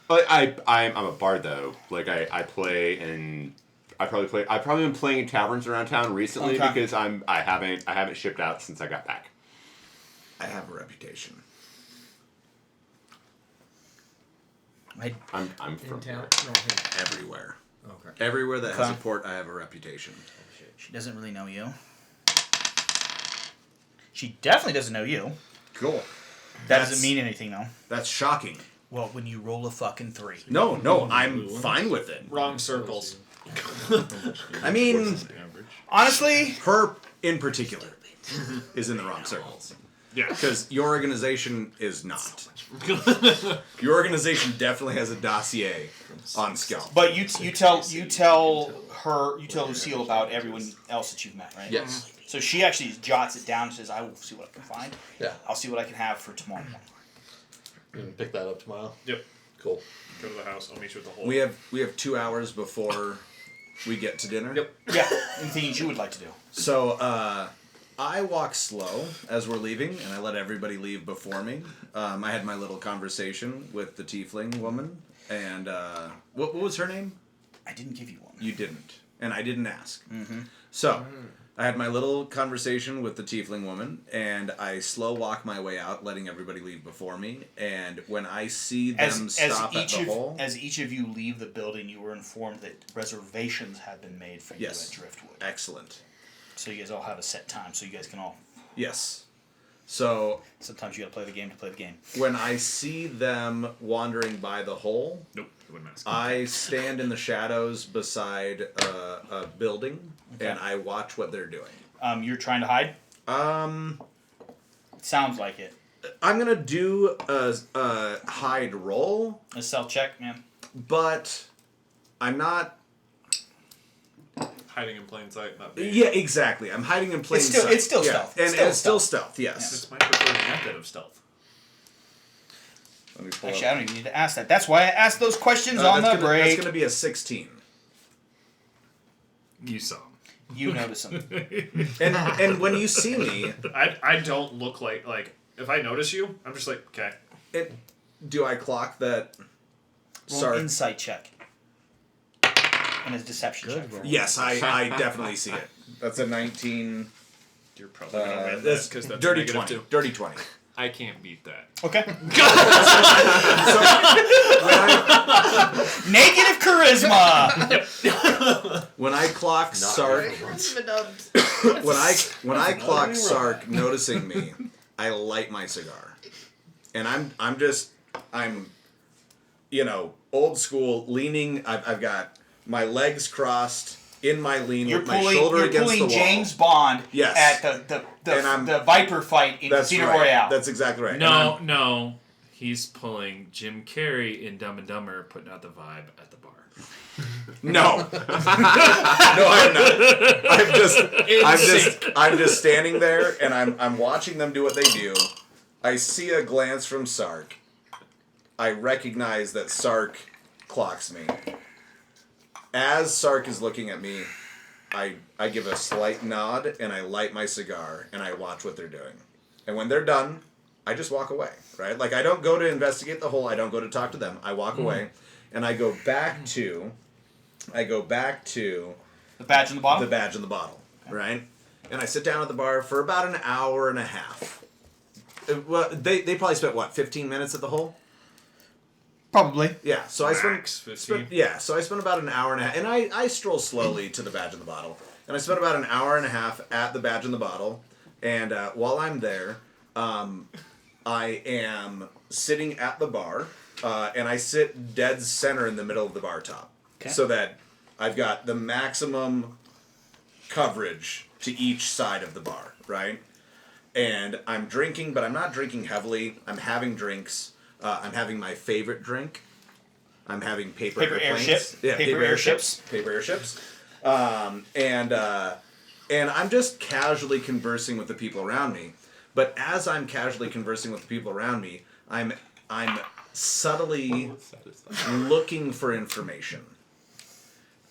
But I'm a bard though. Like I play and I've probably been playing in taverns around town recently Okay. because I haven't shipped out since I got back. I have a reputation. I'm In from town? here. No, here. Everywhere. Okay. Everywhere that has a Okay. port, I have a reputation. She doesn't really know you. She definitely doesn't know you. Cool. That That's- doesn't mean anything, though. That's shocking. Well, when you roll a fucking 3. No, I'm fine with it. Wrong circles. I mean, Honestly, her in particular is in the wrong circles. Yeah. Because your organization is not. Your organization definitely has a dossier on Scalp. but you tell Lucille about everyone else that you've met, right? Yes. So she actually jots it down and says, "I will see what I can find. Yeah. I'll see what I can have for tomorrow morning." You can pick that up tomorrow. Yep. Cool. Go to the house. I'll meet you at the hole. We have 2 hours before we get to dinner. Yep. Yeah. Anything you would like to do? So I walk slow as we're leaving, and I let everybody leave before me. I had my little conversation with the tiefling woman, and what was her name? I didn't give you one. You didn't, and I didn't ask. So I had my little conversation with the tiefling woman, and I slow walk my way out, letting everybody leave before me. And when I see them stop at the hole, as each of you leave the building, you were informed that reservations have been made for you Yes. at Driftwood. Excellent. So you guys all have a set time, so you guys can all. Yes. So Sometimes you gotta play the game to play the game. when I see them wandering by the hole, Nope, it wouldn't mask. I stand in the shadows beside a building, Okay. and I watch what they're doing. You're trying to hide. Um, Sounds like it. I'm gonna do a hide roll, A stealth check, man. but I'm not. Hiding in plain sight, not being. Yeah, exactly. I'm hiding in plain It's still- sight. it's still Yeah, stealth. and it's still stealth. Yes. It's my preferred method of stealth. Let me pull Actually, up. I don't even need to ask that. That's why I asked those questions on the that's break. gonna be a 16. You saw him. You notice them. And when you see me, I don't look like if I notice you, I'm just like, okay. do I clock that? Roll Sark? an insight check. And a deception check. Yes, I definitely see it. That's a 19. You're probably gonna win that That's because that's dirty negative 20. too. Dirty 20. I can't beat that. Okay. When Negative charisma. when I clock Sark, when I clock Sark noticing me, I light my cigar, and I'm old school leaning. I've got my legs crossed in my lean You're with my shoulder you're against the pulling wall. James Bond Yes. at And I'm- the Viper fight in That's Casino right. Royale. That's exactly right. And No, no. He's pulling Jim Carrey in Dumb and Dumber, putting out the vibe at the bar. No. No, I'm not. I'm just standing there and I'm watching them do what they do. I see a glance from Sark. I recognize that Sark clocks me. As Sark is looking at me, I give a slight nod and I light my cigar and I watch what they're doing. And when they're done, I just walk away, right? Like I don't go to investigate the hole, I don't go to talk to them. I walk away and I go back to the badge in the bottom. the badge in the bottle, right? And I sit down at the bar for about an hour and a half. Well, they probably spent what, 15 minutes at the hole? Probably. Yeah, so I Max 15. so I spent about an hour and a half, and I stroll slowly to the badge in the bottle, and I spent about an hour and a half at the badge in the bottle, and while I'm there, I am sitting at the bar, and I sit dead center in the middle of the bar top, so that I've got the maximum coverage to each side of the bar, right? And I'm drinking, but I'm not drinking heavily. I'm having drinks. I'm having my favorite drink. I'm having paper airplanes. airship. Yeah, Paper airships. Paper airships. And I'm just casually conversing with the people around me. But as I'm casually conversing with the people around me, I'm subtly looking for information.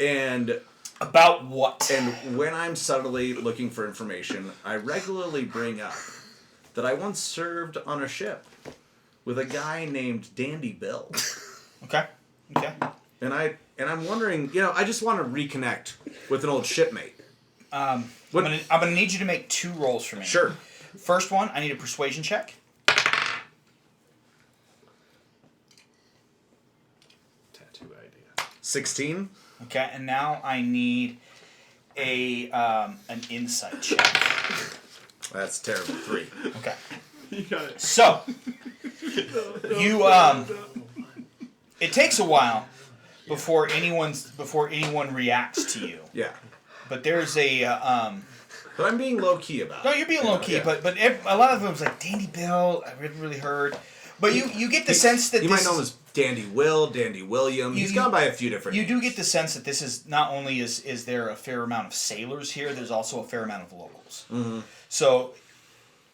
And About what? and when I'm subtly looking for information, I regularly bring up that I once served on a ship with a guy named Dandy Bill. Okay. And I'm wondering, I just want to reconnect with an old shipmate. I'm gonna need you to make 2 rolls for me. Sure. First one, I need a persuasion check. Tattoo idea. 16? Okay, and now I need an insight check. That's terrible. 3. Okay. You got it. So you it takes a while before anyone reacts to you. Yeah. But there's a But I'm being low key about no, it. you're being low key. Yeah. But a lot of them was like Dandy Bill. I really heard. But you get the sense that You this might know him as Dandy Will, Dandy William. He's gone by a few different You names. do get the sense that this is not only is there a fair amount of sailors here, there's also a fair amount of locals. Mm-hmm. So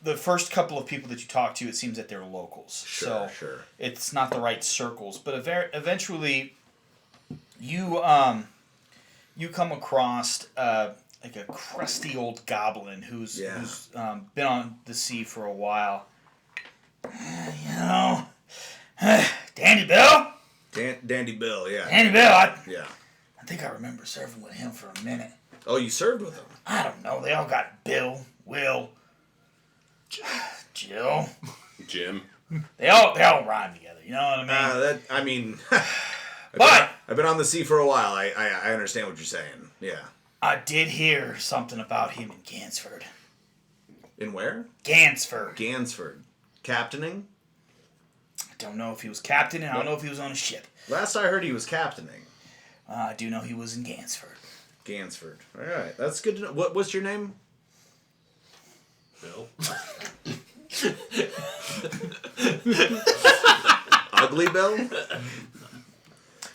the first couple of people that you talk to, it seems that they're locals. Sure, so sure. it's not the right circles. But eventually, you come across like a crusty old goblin who's been on the sea for a while. Dandy Bill? Dandy Bill, yeah. Dandy Bill, Yeah. I think I remember serving with him for a minute. Oh, you served with them. I don't know. They all got Bill, Will, Jill. Jim. They all rhyme together. You know what I mean? But I've been on the sea for a while. I understand what you're saying. Yeah. I did hear something about him in Gansford. In where? Gansford. Gansford. Captaining? I don't know if he was captain, and I don't know if he was on a ship. Last I heard, he was captaining. I do know he was in Gansford. Gansford. All right, that's good to know. What's your name? Bill. Ugly Bill?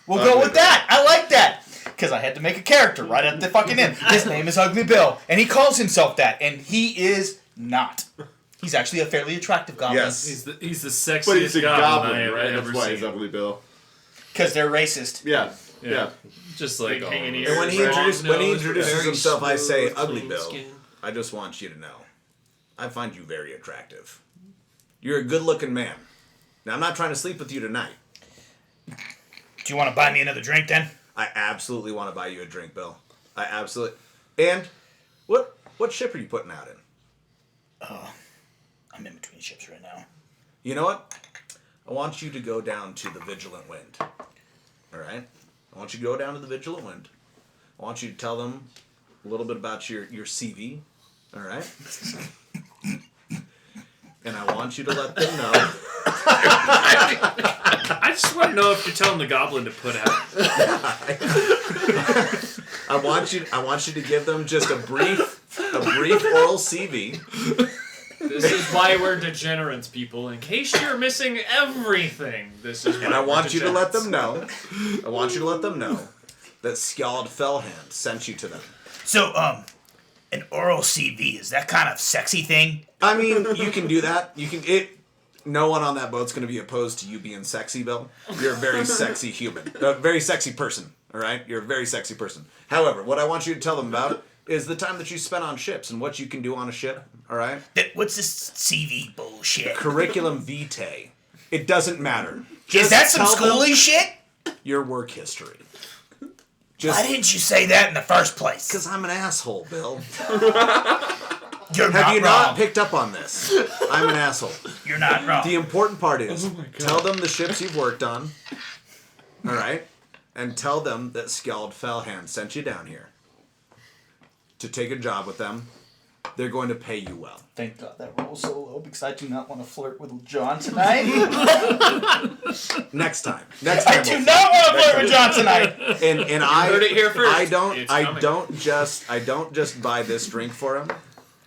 We'll go with that. I like that. Because I had to make a character right at the fucking end. His name is Ugly Bill, and he calls himself that, and he is not. He's actually a fairly attractive goblin. Yes. He's the sexiest But he's a goblin I goblin, have right? That's ever why seen. he's Ugly Bill. Because they're racist. Yeah. Yeah. Yeah. Just like hanging all- ears. And when he Long introduces nose, himself, I say, smooth, Ugly clean Bill. skin. I just want you to know, I find you very attractive. You're a good-looking man. Now, I'm not trying to sleep with you tonight. Do you want to buy me another drink then? I absolutely want to buy you a drink, Bill. I absolutely. And what ship are you putting out in? I'm in between ships right now. You know what? I want you to go down to the Vigilant Wind. All right? I want you to go down to the Vigilant Wind. I want you to tell them a little bit about your CV. All right? And I want you to let them know. I just want to know if you're telling the goblin to put out. I want you to give them just a brief oral CV. This is why we're degenerates, people. In case you're missing everything, this is. And I want you to let them know. I want you to let them know that Skald Fellhand sent you to them. So, an oral CV, is that kind of sexy thing? I mean, you can do that. No one on that boat's going to be opposed to you being sexy, Bill. You're a very sexy human. A very sexy person, all right? You're a very sexy person. However, what I want you to tell them about is the time that you spent on ships and what you can do on a ship, all right? What's this CV bullshit? Curriculum vitae. It doesn't matter. Is that some tell them schooling shit? your work history. Why didn't you say that in the first place? Because I'm an asshole, Bill. You're Have not you wrong. not picked up on this? I'm an asshole. You're not wrong. The important part is tell them the ships you've worked on, all right? And tell them that Skald Fellhand sent you down here to take a job with them. They're going to pay you well. Thank God that roll's so low because I do not want to flirt with John tonight. Next time. I do not want to flirt with John tonight. And I heard it here first. I It's don't just buy this drink for him.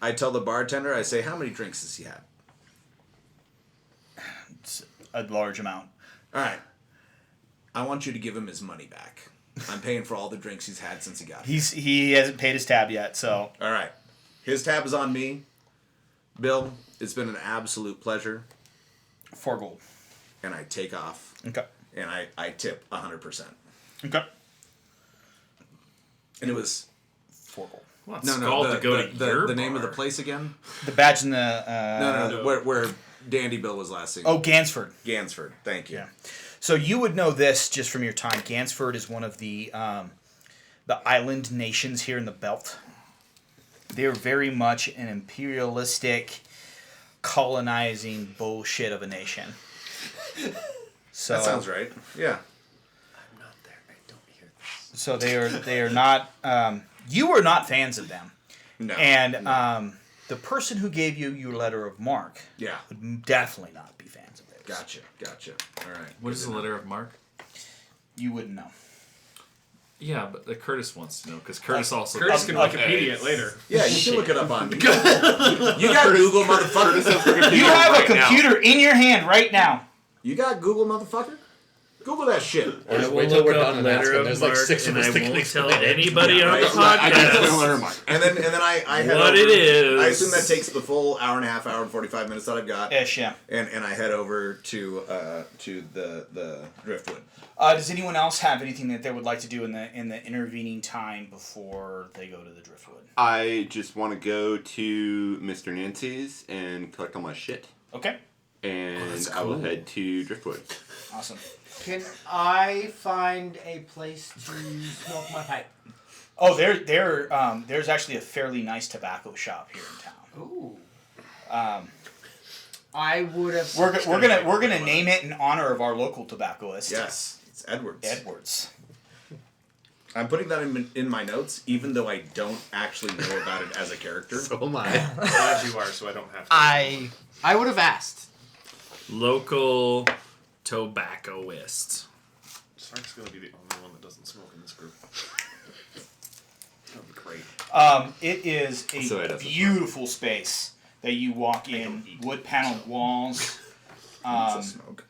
I tell the bartender, I say, how many drinks has he had? It's a large amount. All right. I want you to give him his money back. I'm paying for all the drinks he's had since he got here. He hasn't paid his tab yet, so All right. His tab is on me. Bill, it's been an absolute pleasure. 4 gold. And I take off. Okay. And I tip 100%. Okay. And it was 4 gold. Want no Skull to go to your the name of the bar. place again? The badge and the No. Where Dandy Bill was last seen. Oh, Gansford. Gansford. Thank you. Yeah. So you would know this just from your time. Gansford is one of the island nations here in the belt. They're very much an imperialistic, colonizing bullshit of a nation. So That sounds right. Yeah. I'm not there. I don't hear this. So they are not. You were not fans of them, No. and the person who gave you your letter of marque Yeah. would definitely not be fans of theirs. Gotcha. All right. What is the letter of mark? You wouldn't know. Yeah, but Curtis wants to know because Curtis also. Curtis can Wikipedia it later. Yeah, you can look it up on Google. You got Google, motherfucker. You have a computer in your hand right now. You got Google, motherfucker? Google that shit. Or I just will wait till look we're up done and ask letter him. of There's like mark, 6 of and us I that can won't explain tell it. anybody on the I can explain podcast. letter mark. And then I head What over, it is. I assume that takes the full hour and a half, hour and 45 minutes that I've got. Ish, yeah. And I head over to the Driftwood. Does anyone else have anything that they would like to do in the intervening time before they go to the Driftwood? I just want to go to Mr. Nancy's and collect all my shit. Okay. And I will head to Driftwood. Awesome. Can I find a place to smoke my pipe? Oh, there's actually a fairly nice tobacco shop here in town. Ooh. I would have. We're gonna name it in honor of our local tobaccoist. Yes, it's Edwards. Edwards. I'm putting that in my notes, even though I don't actually know about it as a character. So am I. Glad you are, so I don't have to. I would have asked. Local tobaccoist. Sark's gonna be the only one that doesn't smoke in this group. That would be great. It is So it a doesn't beautiful space that you walk in, wood paneled walls. It's a smoke.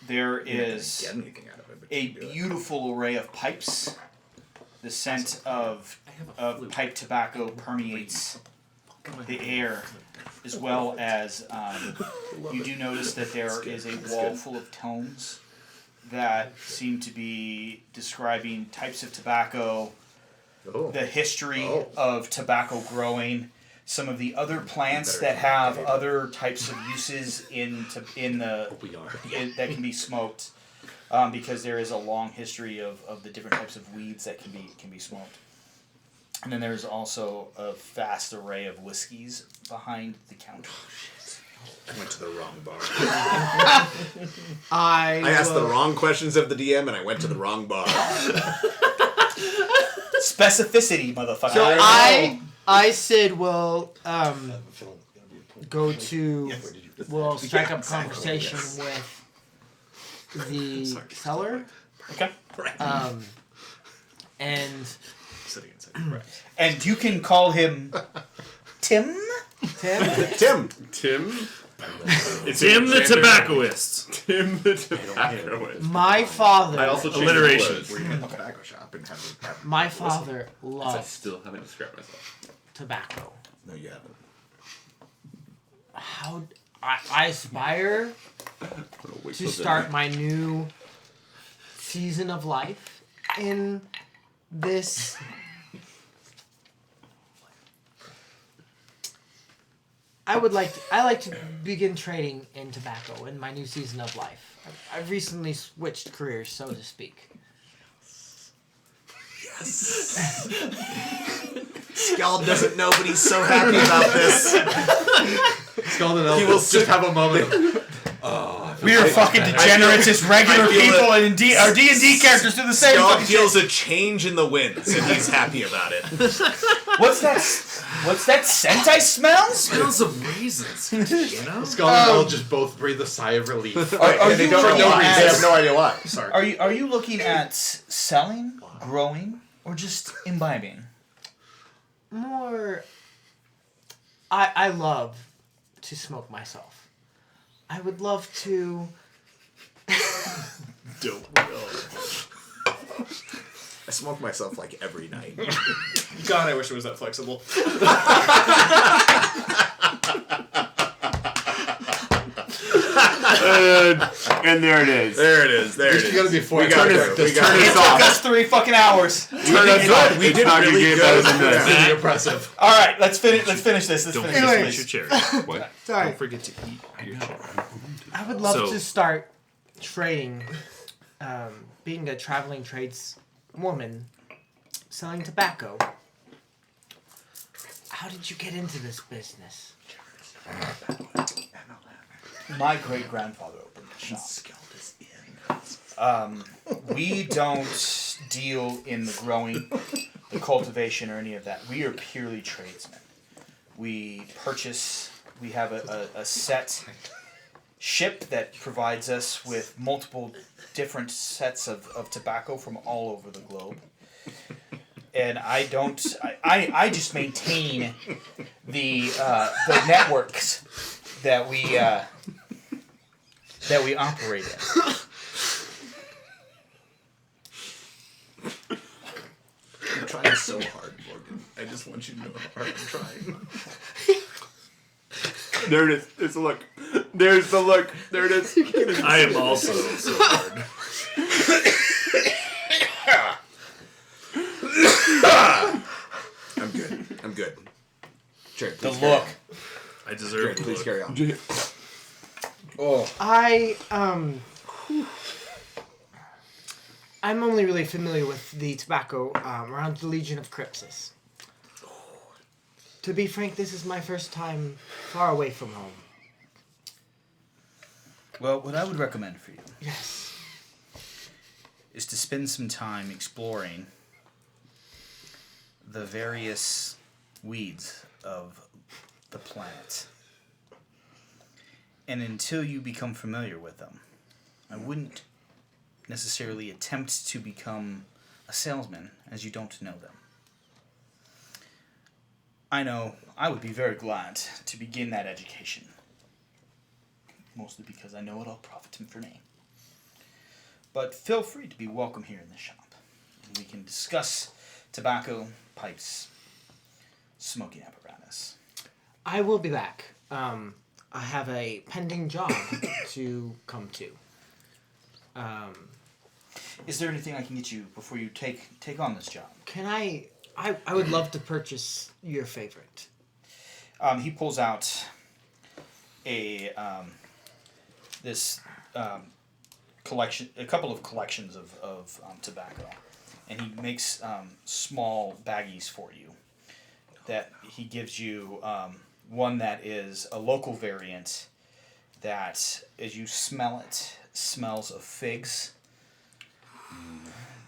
There You're not gonna is get anything out of it, but a you do it. beautiful array of pipes. The scent of pipe tobacco permeates the air, as well as you do notice that there is a wall full of tomes that seem to be describing types of tobacco, Oh. the history of tobacco growing, some of the other plants that have other types of uses that can be smoked, because there is a long history of the different types of weeds that can be smoked. And then there's also a vast array of whiskeys behind the counter. I went to the wrong bar. I asked the wrong questions of the DM, and I went to the wrong bar. Specificity, motherfucker. So I said we'll go to we'll strike up conversation with the seller. Okay. And Sitting inside. Right. And you can call him Tim. Tim. It's him the tobaccoist. Tim the tobaccoist. My father. I also changed Alliteration. the clothes. We're in a tobacco shop and have My father I loved still haven't described myself. tobacco. No, you haven't. How I aspire to start my new season of life in this. I like to begin trading in tobacco in my new season of life. I've recently switched careers, so to speak. Scald doesn't know, but he's so happy about this. Scald and Elf He will just have a moment. We are fucking degenerates as regular I feel people, it. and our D&D characters do the same Scald fucking shit. feels a change in the winds, and he's happy about it. What's that scent I smell? Smells of raisins. You know? Scald and Elf just both breathe a sigh of relief. Are And they you don't looking know. at- They have no idea why. Sorry. Are you looking at selling, growing, or just imbibing? More. I love to smoke myself. I would love to. Dope. I smoke myself like every night. God, I wish it was that flexible. And there it is. There it is. There it You is. gotta be We fortunate. got Turn it. us- We got turn it. us off. That's 3 fucking hours. We did good. We did How you really get better good. than this. That's pretty impressive. All right, let's finish. Let's finish this. Let's Don't finish forget to this, eat please. your cherry. What? Sorry. Don't forget to eat your cherry. I would love So- to start trading, being a traveling tradeswoman, selling tobacco. How did you get into this business? My great grandfather opened the shop. We don't deal in the growing, the cultivation, or any of that. We are purely tradesmen. We purchase. We have a set ship that provides us with multiple different sets of tobacco from all over the globe. And I don't. I just maintain the networks that we operate in. I'm trying so hard, Morgan. I just want you to know how hard I'm trying. There it is. It's a look. There's the look. There it is. I am also so hard. I'm good. I'm good. Jared, The please carry look. on. I deserve Jared, the please look. carry on. Oh, I I'm only really familiar with the tobacco around the Legion of Crypsis. To be frank, this is my first time far away from home. Well, what I would recommend for you Yes. is to spend some time exploring the various weeds of the planet. And until you become familiar with them, I wouldn't necessarily attempt to become a salesman, as you don't know them. I know I would be very glad to begin that education. Mostly because I know it'll profit him for me. But feel free to be welcome here in the shop. And we can discuss tobacco, pipes, smoking apparatus. I will be back. I have a pending job to come to. Is there anything I can get you before you take on this job? Can I would love to purchase your favorite. He pulls out a collection, a couple of collections of tobacco, and he makes small baggies for you. That he gives you one that is a local variant that, as you smell it, smells of figs.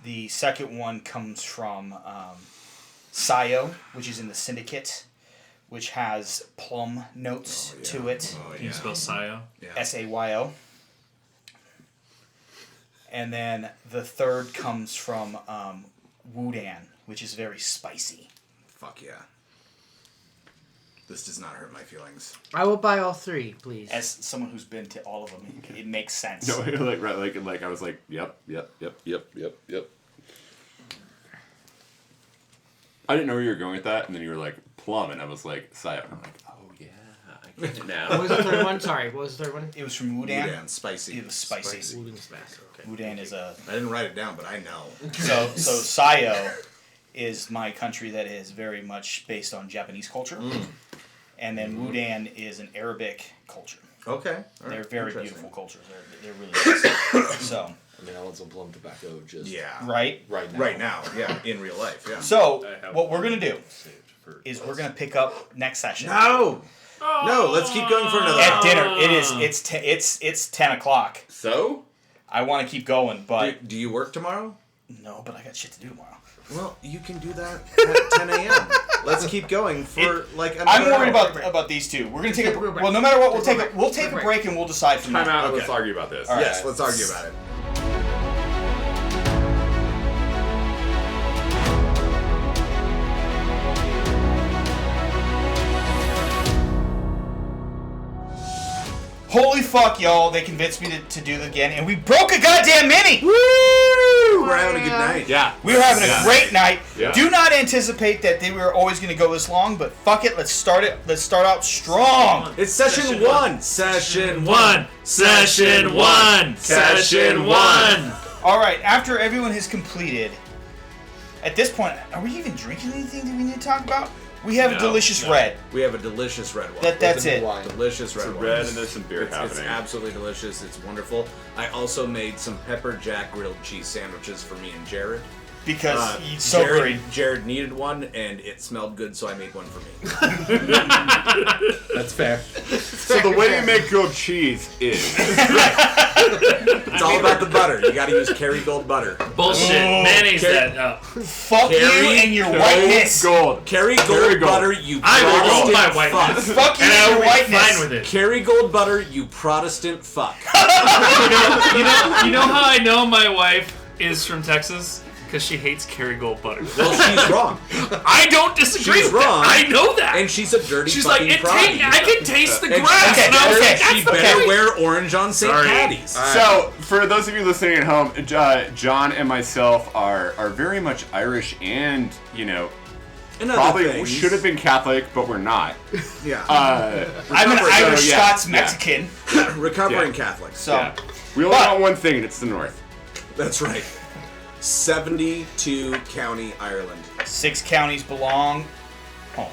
The second one comes from Sayo, which is in the Syndicate, which has plum notes to it. Can you spell Sayo? Sayo. And then the third comes from Wudan, which is very spicy. Fuck yeah. This does not hurt my feelings. I will buy all three, please. As someone who's been to all of them, it makes sense. No, like I was like, yep. I didn't know where you were going with that, and then you were like plum, and I was like Sayo. I'm like, oh yeah, I get it What now. was the third one? Sorry, what was the third one? It was from Wudan. Wudan, spicy. It was spicy. Wooden Smash. Okay. Wudan is a... I didn't write it down, but I know. So Sayo is my country that is very much based on Japanese culture. And then Wudan is an Arabic culture. Okay. All right. They're very Interesting. beautiful cultures. They're really nice. So, I mean, I want some plum tobacco just Yeah. right? right now. Right now, yeah, in real life, yeah. So, I have what we're going to do saved for is we're going to pick up next session. No! No, let's keep going for another At hour. dinner. It's 10 o'clock. So I want to keep going, but... Do you work tomorrow? No, but I got shit to do tomorrow. Well, you can do that at 10 a.m. Let's keep going for like another I'm worried hour. about these two. We're gonna take a Take a break. well. No matter what, we'll Take a take break. a Take a break and we'll decide from time there. out. Okay. Let's argue about this. All right. Yes, let's argue about it. Holy fuck, y'all! They convinced me to do it again, and we broke a goddamn mini. Woo! We're having a good night. Yeah. We were having a great night. Yeah. Do not anticipate that they were always going to go this long, but fuck it. Let's start it. Let's start out strong. It's session one. Session one. Session one. Session one. All right. After everyone has completed, at this point, are we even drinking anything that we need to talk about? We have a delicious red. We have a delicious red wine. That's it. Delicious red It's wine. red and there's some beer It's happening. absolutely delicious. It's wonderful. I also made some pepper jack grilled cheese sandwiches for me and Jared. Because he's so great. Jared needed one, and it smelled good, so I made one for me. That's fair. So the way you make grilled cheese is It's all about the butter. You got to use Kerrygold butter. Bullshit. Mayonnaise that up. Fuck you Kerry and your whiteness. gold. Kerrygold butter, you I will roll my Protestant whiteness. fuck. Fuck you And and I your will be whiteness. fine with it. Kerrygold butter, you Protestant fuck. You know how I know my wife is from Texas? Because she hates Kerrygold butter. Well, she's wrong. I don't disagree She's with that. wrong. I know that. And she's a dirty She's like, fucking prodigy. I can taste the And grass. she And I was better- like, that's she the better point. wear orange on St. Sorry. Patty's. So, for those of you listening at home, John and myself are very much Irish and, you know, And other probably things. should have been Catholic, but we're not. Yeah. I'm an Recovery- Irish yeah, Scots yeah. Mexican. Recovering Yeah. Catholics. So Yeah. We only want one thing, and it's the North. That's right. 72 County Ireland. 6 counties belong home.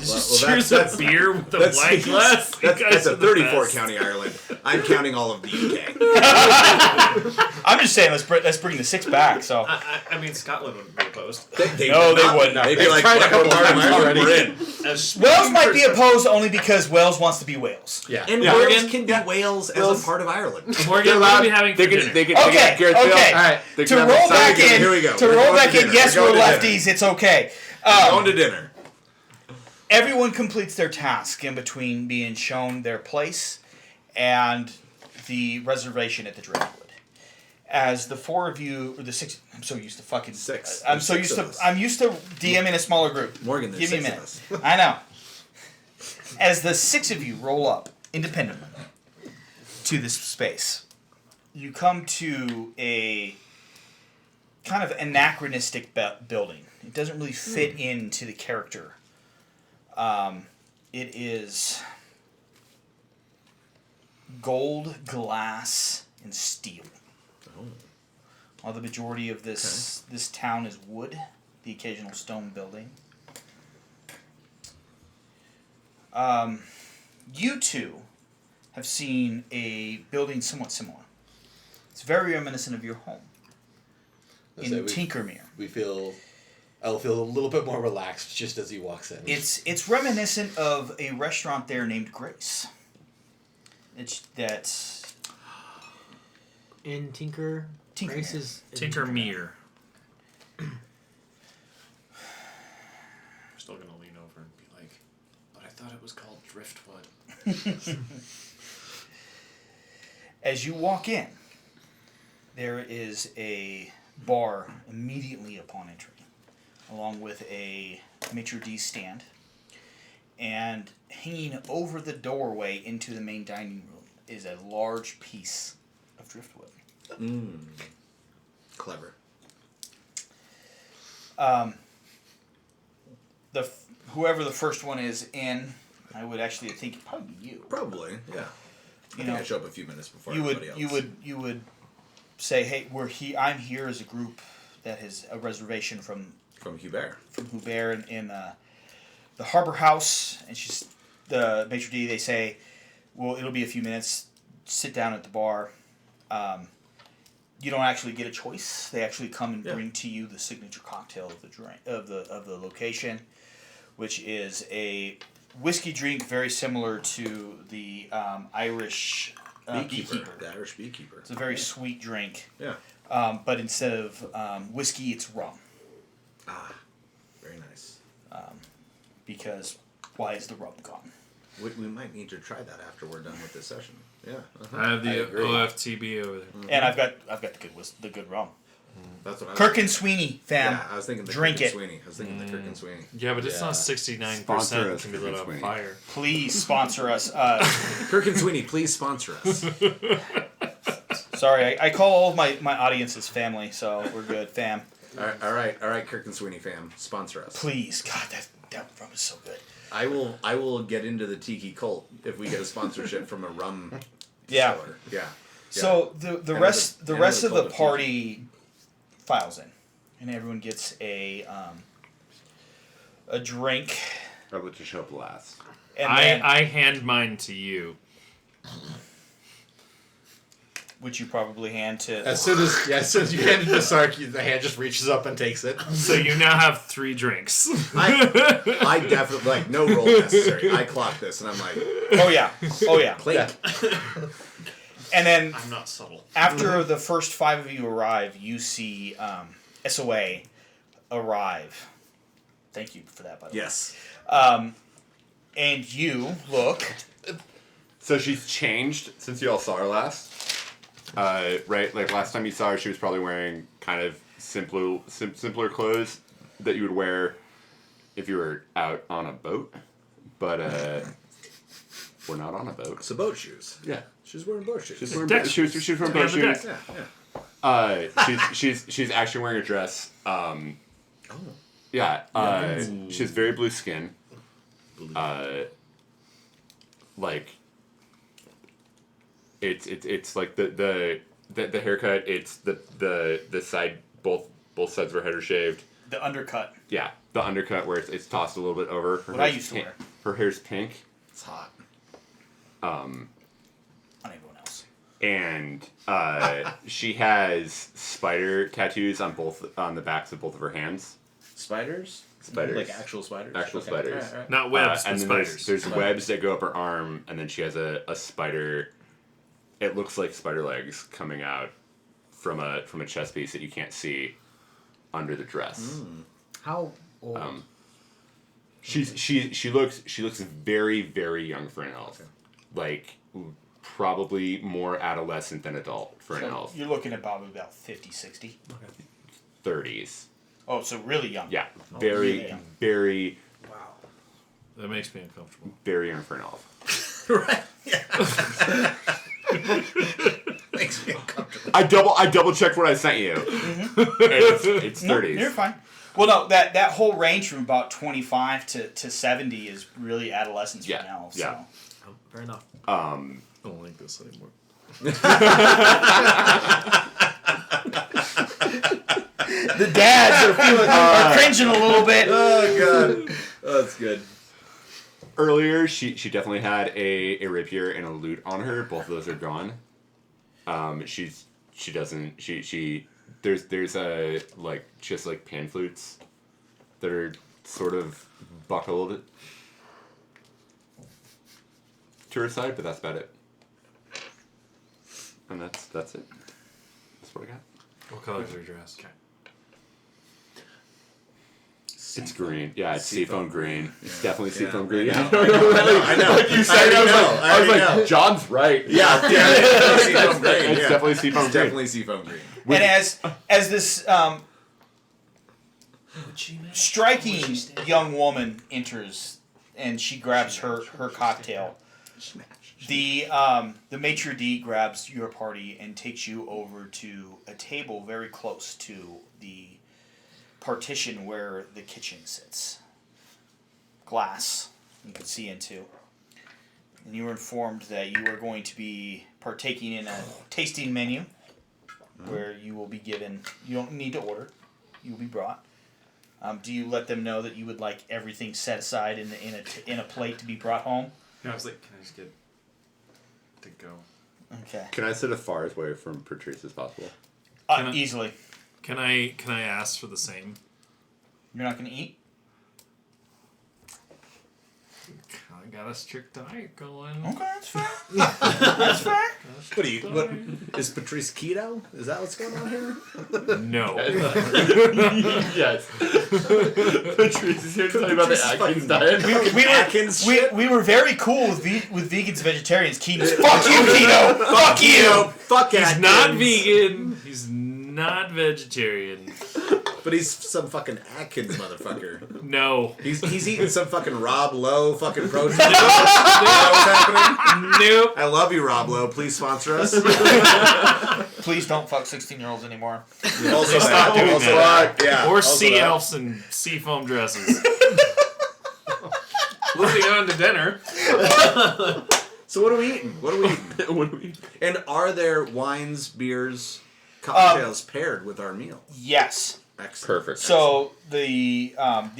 Cheers a beer with a wine glass. You guys That's are a the 34 best. county Ireland. I'm counting all of the UK. I'm just saying, let's bring the 6 back. So I mean, Scotland wouldn't be opposed. No, they wouldn't. They'd be They've like, tried a "Fuck, couple Ireland, times already." we're in. As Wales speaking might for be some- opposed only because Wales wants to be Wales. Yeah. And Yeah. Wales Morgan? can be Wales as a part of Ireland. Morgan, what are we having for They dinner? can, they can, Okay, they can, Gareth Bale, okay. All right. they To can have roll a side back dinner. in, Here we go. to We're roll going back to in. dinner. Yes, We're we're going to lefties. It's okay. Going to dinner. Everyone completes their task in between being shown their place and the reservation at the Driftwood. As the 4 of you, or the 6, I'm so used to fucking 6. I'm so There's used 6 to. of us. I'm used to DMing a smaller group. Morgan, there's Give me a 6 of minute. us. I know. As the 6 of you roll up independently to this space, you come to a kind of anachronistic building. It doesn't really fit into the character. It is gold, glass, and steel. While the majority of this town is wood, the occasional stone building. You two have seen a building somewhat similar. It's very reminiscent of your home Let's in say Tinkermere. I'll feel a little bit more relaxed just as he walks in. It's reminiscent of a restaurant there named Grace. That's In Tinker. Tinkermere. Grace is in Tinkermere. We're still gonna lean over and be like, but I thought it was called Driftwood. As you walk in, there is a bar immediately upon entry, along with a maitre d' stand. And hanging over the doorway into the main dining room is a large piece of driftwood. Clever. Whoever the first one is in, I would actually think it'd probably be you. Probably, yeah. I You think know, I show up a few minutes before you everybody would else. you would say, hey, I'm here as a group that has a reservation from From Hubert. Hubert in the Harbor House, and she's the maitre d'. They say, well, it'll be a few minutes. Sit down at the bar. You don't actually get a choice. They actually come and bring to you the signature cocktail of the drink of the location, which is a whiskey drink very similar to the Irish beekeeper. The Irish beekeeper. It's a very sweet drink. Yeah. But instead of whiskey, it's rum. Ah, very nice. Because why is the rum gone? We might need to try that after we're done with this session. Yeah. Uh-huh. I have I the agree. OFTB over there. And I've got the good rum. That's what I was Kirk and thinking. Sweeney, fam. Yeah, I was thinking the Drink Kirk it. and Sweeney. I was thinking the Kirk and Sweeney. Yeah, but it's Yeah. not 69%. Sponsor It us, can be Kirk lit and on Sweeney. fire. Please sponsor us. Kirk and Sweeney, please sponsor us. Sorry, I call all of my audiences family, so we're good, fam. all right, Kirk and Sweeney fam, sponsor us. Please, God, that rum is so good. I will get into the tiki cult if we get a sponsorship from a rum Yeah. distiller. Yeah. So the And rest the- the and rest the of the cult of party files in, and everyone gets a drink. I'll let you show up last. And then, I hand mine to you. which you probably hand to. As soon as you hand it to Sark, the hand just reaches up and takes it. So you now have 3 drinks. I definitely like no roll necessary. I clock this and I'm like Oh yeah. clink. And then I'm not subtle. after the first 5 of you arrive, you see SOA arrive. Thank you for that, by the Yes. way. And you look. So she's changed since you all saw her last. Right? Like last time you saw her, she was probably wearing kind of simpler clothes that you would wear if you were out on a boat. But we're not on a boat. It's the boat shoes. Yeah. She's wearing boat shoes. She's wearing Deck she was wearing boat on the shoes. deck. Yeah. She's actually wearing a dress. Yeah. She has very blue skin. Like it's like the haircut. It's the side both sides of her head are shaved. The undercut. Yeah, the undercut where it's tossed a little bit over. What I used to wear. Her hair's pink. It's hot. On everyone else. And she has spider tattoos on the backs of both of her hands. Spiders? Spiders. Like actual spiders? Actual Okay. spiders. Alright. Not webs, And but then spiders. there's webs that go up her arm, and then she has a spider. It looks like spider legs coming out from a chest piece that you can't see under the dress. How old? She looks very, very young for an elf. Like probably more adolescent than adult for an elf. You're looking at probably about 50, 60. 30s. Oh, so really young. Yeah, really young. very, Wow. That makes me uncomfortable. very young for an elf. Right. Yeah. Makes me uncomfortable. I double checked what I sent you. It's No, 30s. you're fine. Well, no, that whole range from about 25 to 70 is really adolescence for Yeah, now. So. yeah. Oh, fair enough. I don't like this anymore. The dads are cringing a little bit. Oh, God. Oh, that's good. Earlier, she definitely had a rapier and a lute on her. Both of those are gone. There's a just pan flutes that are sort of buckled to her side, but that's about it. And that's it. That's what I got. What color is your dress? Okay. It's green. Yeah, it's seafoam green. It's definitely seafoam I green. know. Yeah. I know. Like you said, I was like, know. John's right. Yeah, it's seafoam green. It's Yeah. definitely seafoam It's green. definitely seafoam green. And as this striking young woman enters and she grabs her cocktail, the maitre d' grabs your party and takes you over to a table very close to the partition where the kitchen sits. Glass you can see into. And you were informed that you are going to be partaking in a tasting menu where you will be given, you don't need to order, you will be brought. Do you let them know that you would like everything set aside in a plate to be brought home? Yeah, I was like, can I just get to go? Okay. Can I sit as far away from Patrice as possible? Can I- Easily. Can I ask for the same? You're not going to eat? I got a strict diet going. Okay, that's fair. That's fair. What are you? What is Patrice keto? Is that what's going on here? No. Yes. Patrice is here to tell you about the Atkins diet. We were very cool with vegans and vegetarians. Keto's fuck you, keto. Fuck you. Fuck He's Atkins. not vegan. He's not vegetarian. But he's some fucking Atkins motherfucker. No. He's eating some fucking Rob Lowe fucking protein. You know what's happening? Nope. I love you, Rob Lowe. Please sponsor us. Please don't fuck 16-year-olds anymore. Also, Stop doing also that. Yeah. Or also sea that. elves and seafoam dresses. Moving on to dinner. So what are we eating? What are we eating? And are there wines, beers, cocktails paired with our meal? Yes. Excellent. Perfect. So the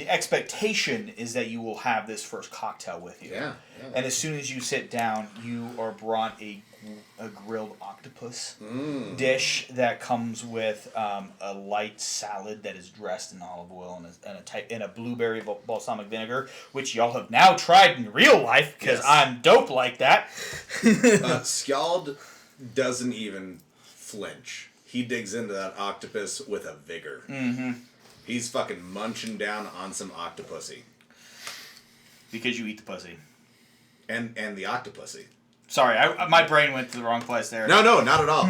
expectation is that you will have this first cocktail with you. Yeah. And as soon as you sit down, you are brought a grilled octopus dish that comes with a light salad that is dressed in olive oil and a blueberry balsamic vinegar, which y'all have now tried in real life because Yes. I'm dope like that. Skjald doesn't even flinch. He digs into that octopus with a vigor. Mm-hmm. He's fucking munching down on some octopusy. Because you eat the pussy. And the octopusy. Sorry, my brain went to the wrong place there. No, not at all.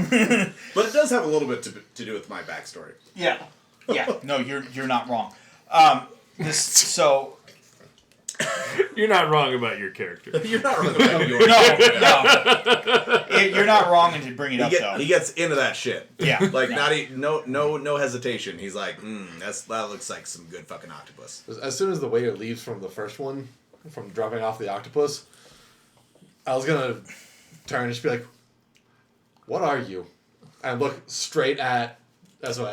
But it does have a little bit to do with my backstory. Yeah. No, you're not wrong. So You're not wrong about your character. You're not wrong about yours. no. You're not wrong to bring it up though. He gets into that shit. Yeah. Like no hesitation. He's like, that looks like some good fucking octopus. As soon as the waiter leaves from the first one, from dropping off the octopus, I was gonna turn and just be like, "What are you?" And look straight at Esme.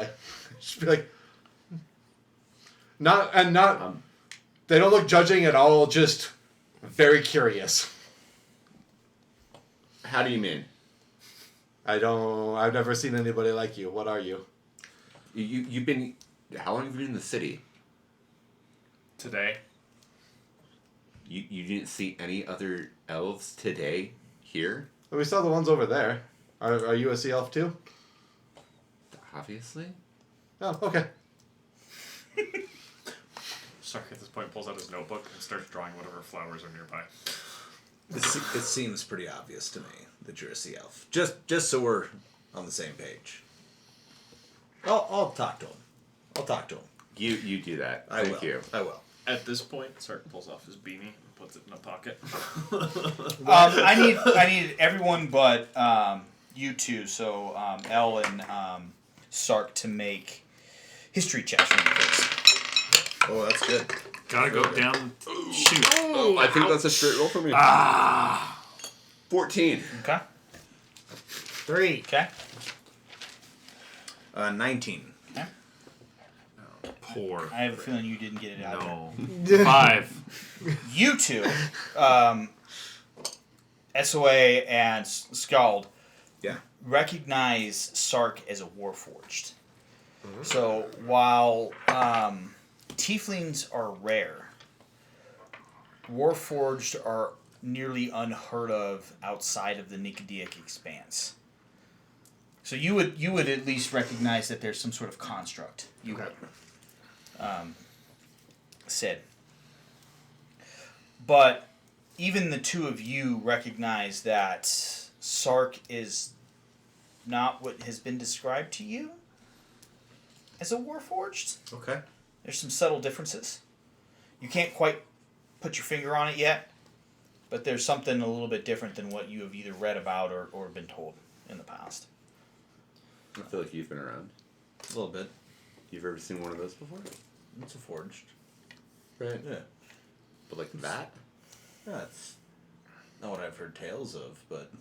Just be like, Not. They don't look judging at all. Just very curious. How do you mean? I've never seen anybody like you. What are you? You've been. How long have you been in the city? Today. You didn't see any other elves today here? We saw the ones over there. Are you a sea elf too? Obviously. Oh, okay. Sark at this point pulls out his notebook and starts drawing whatever flowers are nearby. It seems pretty obvious to me that you're a sea elf. Just so we're on the same page. I'll talk to him. I'll talk to him. You do that. I Thank will. you. I will. At this point, Sark pulls off his beanie and puts it in a pocket. I need everyone but you two, so Elle and Sark, to make history checks for me, please. Oh, that's good. Gotta go down. Shoot. Oh, I think that's a straight roll for me. 14. Okay. 3. Okay. 19. Okay. Poor. I have a feeling you didn't get it out. No. 5. You two, SOA and Scald, Yeah. recognize Sark as a Warforged. So while Tieflings are rare, Warforged are nearly unheard of outside of the Nicodaic Expanse. So you would at least recognize that there's some sort of construct. You would. Sid. But even the two of you recognize that Sark is not what has been described to you as a Warforged. Okay. There's some subtle differences. You can't quite put your finger on it yet, but there's something a little bit different than what you have either read about or been told in the past. I feel like you've been around. A little bit. You've ever seen one of those before? It's a forged. Right. Yeah. But like that? That's not what I've heard tales of, but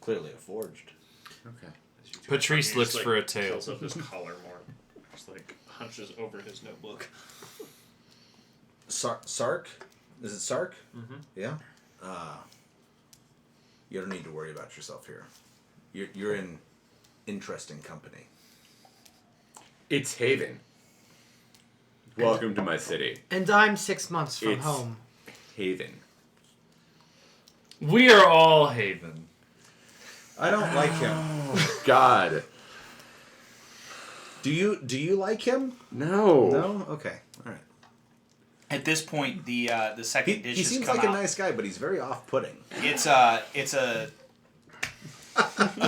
clearly a forged. Okay. Patrice He looks just, for a tail. Pulls up his collar more. Just like hunches over his notebook. Sark? Is it Sark? Mm-hmm. Yeah. You don't need to worry about yourself here. You're in interesting company. It's Haven. Welcome to my city. And I'm 6 months from It's- home. Haven. We are all Haven. I don't like him. God. Do you like him? No. No? Okay. All right. At this point, the second dish He has seems come like out. a nice guy, but he's very off-putting. It's a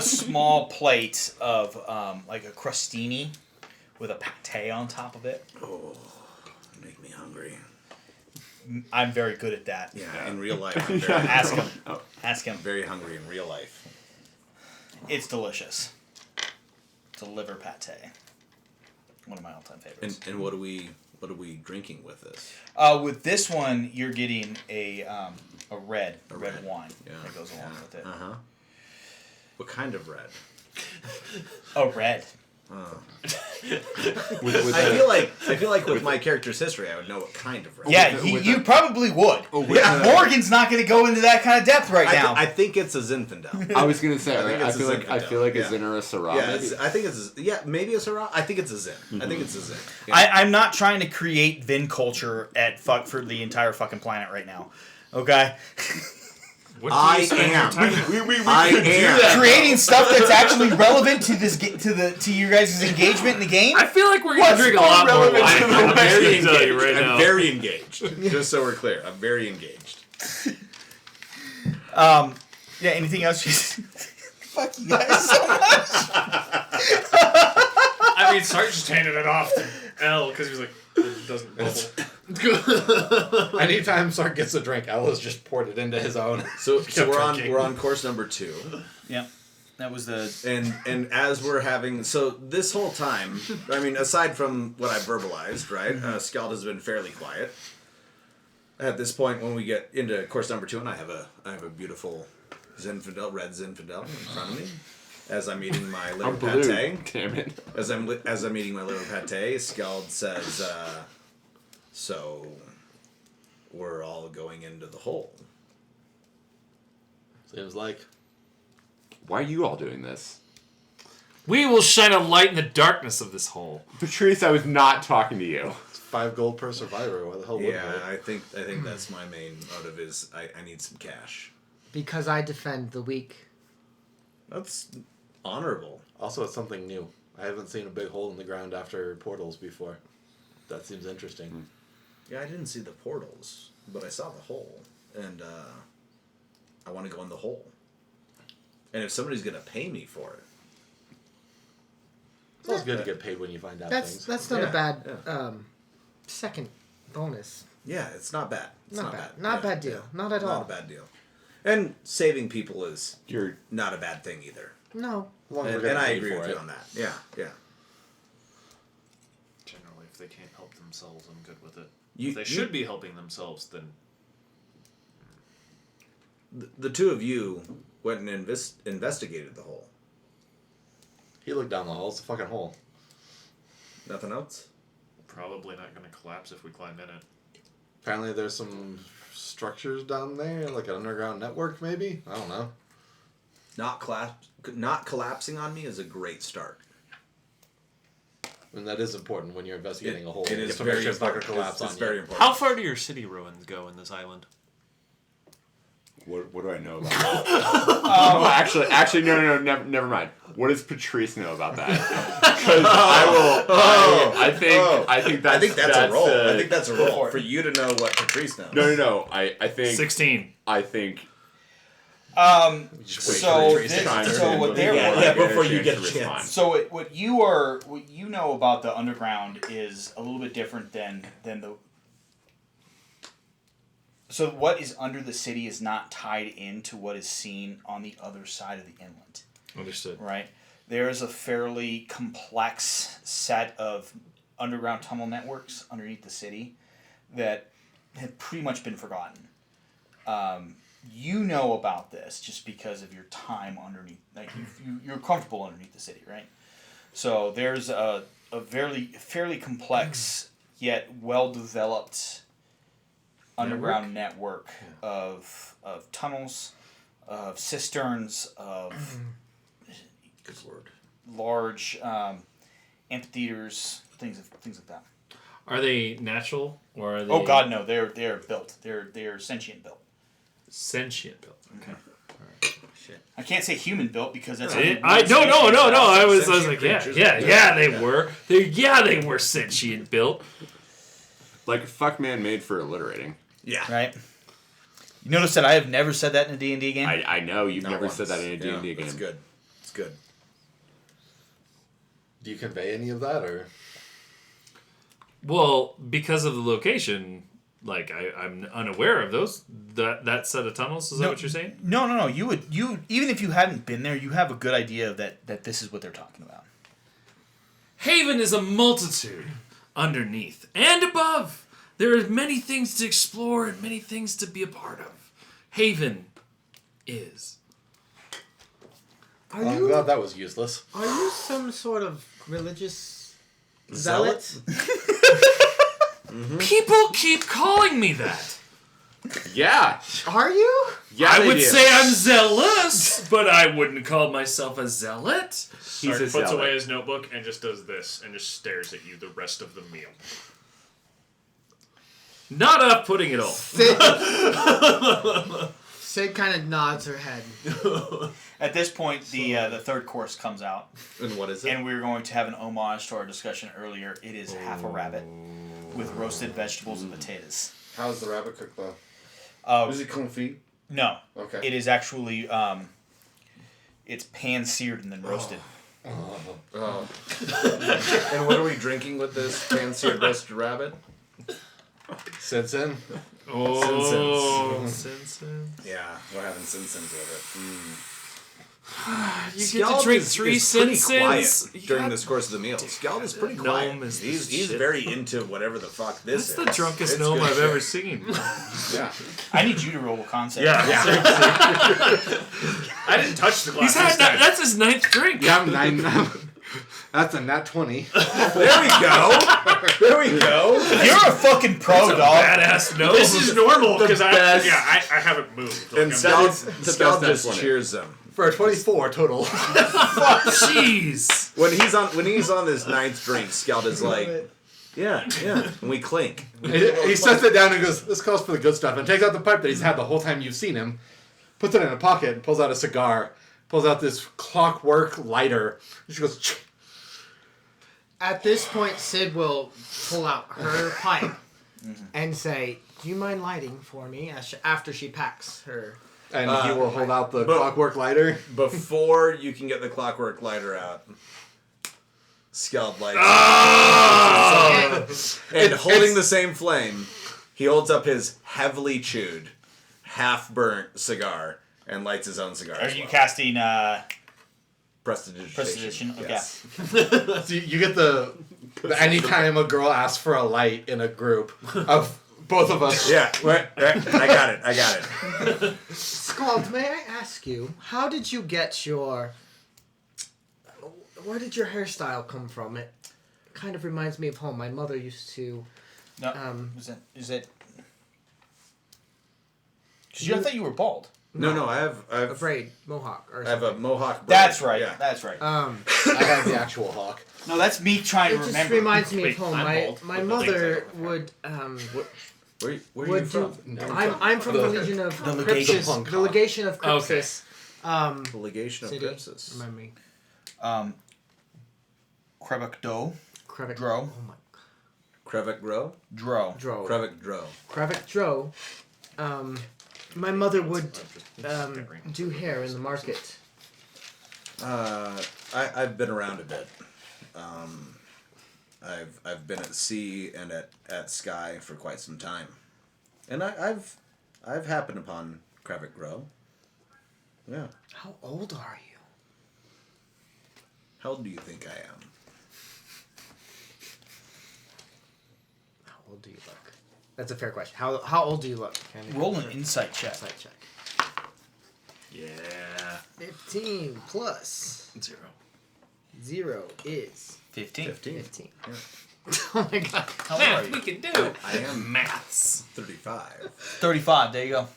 small plate of like a crostini with a pate on top of it. Oh, make me hungry. I'm very good at that. Yeah, in real life, I'm very, Ask him. Ask him. very hungry in real life. It's delicious. It's a liver pate. One of my all-time favorites. And what are we drinking with this? With this one, you're getting a red red. wine Yeah. that goes along with it. Uh-huh. What kind of red? A red. I feel like with my character's history, I would know what kind of red. Yeah, you probably would. yeah. Morgan's not going to go into that kind of depth right now. I think it's a Zinfandel. I was gonna say. I think I it's a feel like Zinfandel. a Zin or a Syrah. Yeah, maybe. I think it's maybe a Syrah. I think it's a Zin. I think it's a Zin. Yeah. I'm not trying to create Vin culture for the entire fucking planet right now. Okay? What do I you spend your am. time- I am. Creating stuff that's actually relevant to this to your guys' engagement in the game. I feel like we're gonna drink a lot more wine. I'm very I can tell you engaged. right now. I'm very engaged. Just so we're clear, I'm very engaged. Yeah. Anything else? Fuck you guys so much. I mean, Sark just handed it off to L because he was like, it doesn't bubble. Anytime Sark gets a drink, Ella's just poured it into his own. So Kept drinking. we're on course number 2. Yeah. That was the. And as we're having this whole time, I mean, aside from what I verbalized, right? Skald has been fairly quiet. At this point, when we get into course number 2, and I have a beautiful Zinfandel, red Zinfandel in front of me, as I'm eating my liver I'm blue. pate. Damn it. As I'm eating my liver pate, Skald says, So we're all going into the hole. Seems like. Why are you all doing this? We will shine a light in the darkness of this hole. Patrice, I was not talking to you. It's 5 gold per survivor. Why the hell wouldn't Yeah, I? I think that's my main motive is I need some cash. Because I defend the weak. That's honorable. Also, it's something new. I haven't seen a big hole in the ground after portals before. That seems interesting. Yeah, I didn't see the portals, but I saw the hole, and I want to go in the hole. And if somebody's gonna pay me for it, It's always good to get paid when you find out things. That's not Yeah, a bad second bonus. yeah, it's not bad. It's Not bad. bad. Not a Yeah, bad deal. yeah. Not at all. Not a bad deal. And saving people is You're not a bad thing either. No. As long as we're And getting I paid agree for with it. you on that. Yeah, yeah. Generally, if they can't help themselves, I'm good with it. You- If they you- should be helping themselves, then The two of you went and investigated the hole. He looked down the hole. It's a fucking hole. Nothing else? probably not going to collapse if we climb in it. Apparently there's some structures down there, like an underground network maybe? I don't know. Not collapsing on me is a great start. And that is important when you're investigating a hole. It is Just to make very sure it's not going important. to collapse It's on very you. important. How far do your city ruins go in this island? What do I know about that? Oh, actually, no, never mind. What does Patrice know about that? Because I think that's a roll. I think that's that's a roll for you to know what Patrice knows. No. I think 16. I think Just wait So for it to this- time so to- what they're- before I yeah, get before a you chance get to a respond. So what you know about the underground is a little bit different than the. So what is under the city is not tied into what is seen on the other side of the inlet, Understood. right? There is a fairly complex set of underground tunnel networks underneath the city that have pretty much been forgotten. You know about this just because of your time underneath, like you're comfortable underneath the city, right? So there's a fairly complex yet well developed underground network of tunnels, of cisterns, of Good word. large amphitheaters, things like that. Are they natural or are they? Oh God, no! They're built. They're sentient built. Sentient built. Okay. I can't say human built because that's. No. only I one no. species. I was Sentient like, creatures. yeah. They were. They were sentient built. like fuck man made for alliterating. Yeah. Right. You notice that I have never said that in a D&D game. I know you've Not never once. said that in a D&D Yeah, game. It's good. It's good. Do you convey any of that, or Well, because of the location, like I'm unaware of those that set of tunnels. Is that what you're saying? No. You even if you hadn't been there, you have a good idea that this is what they're talking about. Haven is a multitude underneath and above. There are many things to explore and many things to be a part of. Haven is. Are I'm you glad that was useless. are you some sort of religious Zealot? zealot? People keep calling me that. Yeah. Are you? Yeah. I they would do. say I'm zealous, but I wouldn't call myself a zealot. He's Sark a puts zealot. away his notebook and just does this and just stares at you the rest of the meal. Not off-putting at all. Sid kind of nods her head. At this point, the third course comes out, And what is it? and we're going to have an homage to our discussion earlier. It is half a rabbit with roasted vegetables and potatoes. How's the rabbit cooked though? Is it confit? No, Okay. it is actually it's pan seared and then roasted. Oh. And what are we drinking with this pan-seared roasted rabbit? Sinsen? Oh, Yeah, we're having Simpsons with it. you get to drink three pretty quiet Simpsons during this course of the meal. Scald is pretty quiet. Gnome is the He's shit. very into whatever the fuck this That's is. the drunkest It's gnome good I've shit. ever seen. Yeah. I need you to roll a concept. I didn't touch the glass. He's had that's his ninth drink. Yeah, I'm That's a nat 20. There we go. There we go. You're a fucking pro, dog. Badass nose. This is normal because I best. haven't moved. Like, And I'm Scout the best just one. cheers them. For a 24 total. Jeez. When he's on his ninth drink, Scout is like, yeah, and we clink. He sets it down and goes, this calls for the good stuff, and takes out the pipe that he's had the whole time you've seen him, puts it in a pocket, and pulls out a cigar, pulls out this clockwork lighter. And she goes, At this point, Sid will pull out her pipe and say, "Do you mind lighting for me?" After she packs her. and he will hold out the but- clockwork lighter. Before you can get the clockwork lighter out, Skeld lights and holding the same flame, he holds up his heavily chewed, half-burnt cigar and lights his own cigar. Are as you well. casting Prestidigitation? prestidigitation? Okay. Yes. So you get the anytime a girl asks for a light in a group of both of us. Yeah. I got it. Scald, may I ask you, how did you get your... Where did your hairstyle come from? It kind of reminds me of home. My mother used to... No. Is it? Because I thought you were bald. No, I have a braid, mohawk, or I have a something. mohawk braid. That's right. Yeah. That's right. I have the actual hawk. No, that's me trying It to just remember. reminds me Wait, of home. I'm My bald. my With the things mother I would Where are you would from? do. I'm from the Legion of The Legation. Crypsis. The Legation of Okay. Crypsis. The Legation of City. Crypsis. Remind me. Krevik Do. Krevik Dro. Oh my. Krevik Grow? Dro. Dro. Krevik Dro. Krevik Dro. My mother would do hair in the market. I've been around a bit. I've been at sea and at Sky for quite some time, and I've happened upon Krevik Grow. Yeah. How old are you? How old do you think I am? How old do you look? That's a fair question. How old do you look? Roll an insight check. Insight check. Yeah. 15 plus 0 is 15. 15. Oh my god. How old are Math we you? can do. I am Maths. 35. 35. There you go.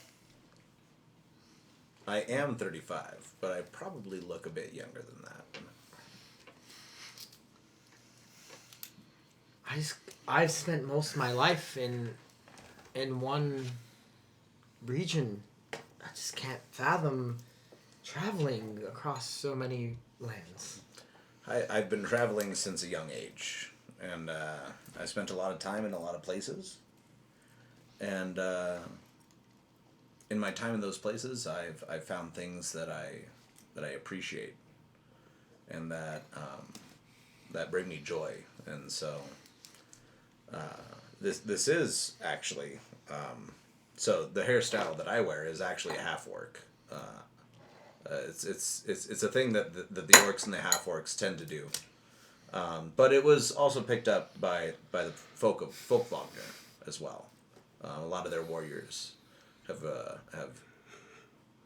I am 35, but I probably look a bit younger than that. I've spent most of my life in one region. I just can't fathom traveling across so many lands. I've been traveling since a young age, and I spent a lot of time in a lot of places. And in my time in those places, I've found things that I appreciate, and that bring me joy. And so this is actually so the hairstyle that I wear is actually a half orc. It's a thing that the orcs and the half orcs tend to do. But it was also picked up by the folk Wagner as well. A lot of their warriors have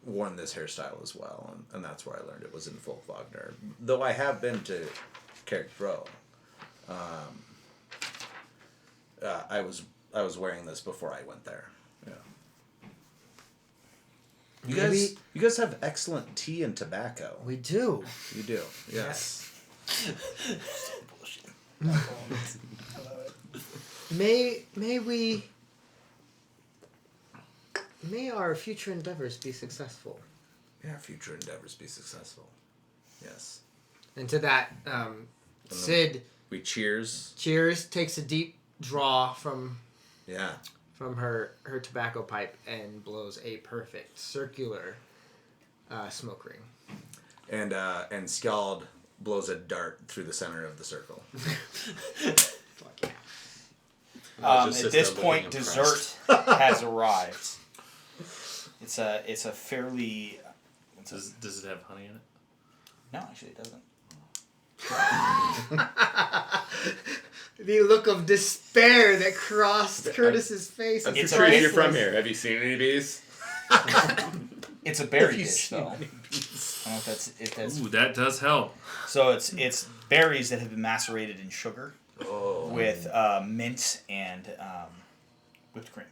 worn this hairstyle as well, and that's where I learned it was in folk Wagner. Though I have been to Carrickbro, I was wearing this before I went there. Yeah. You guys have excellent tea and tobacco. We do. You do, yes. May our future endeavors be successful. Yeah, future endeavors be successful. Yes. And to that, Sid We cheers. cheers, takes a deep draw from Yeah. her tobacco pipe and blows a perfect circular smoke ring. And Skald blows a dart through the center of the circle. Fuck yeah. just At sits this there point, looking dessert has arrived. It's a fairly. Does it have honey in it? No, actually, it doesn't. The look of despair that crossed Curtis's face. I'm It's surprised a you're from here. Have you seen any bees? It's a berry dish, though. know if that's Ooh, that does help. so it's berries that have been macerated in sugar with mint and whipped cream.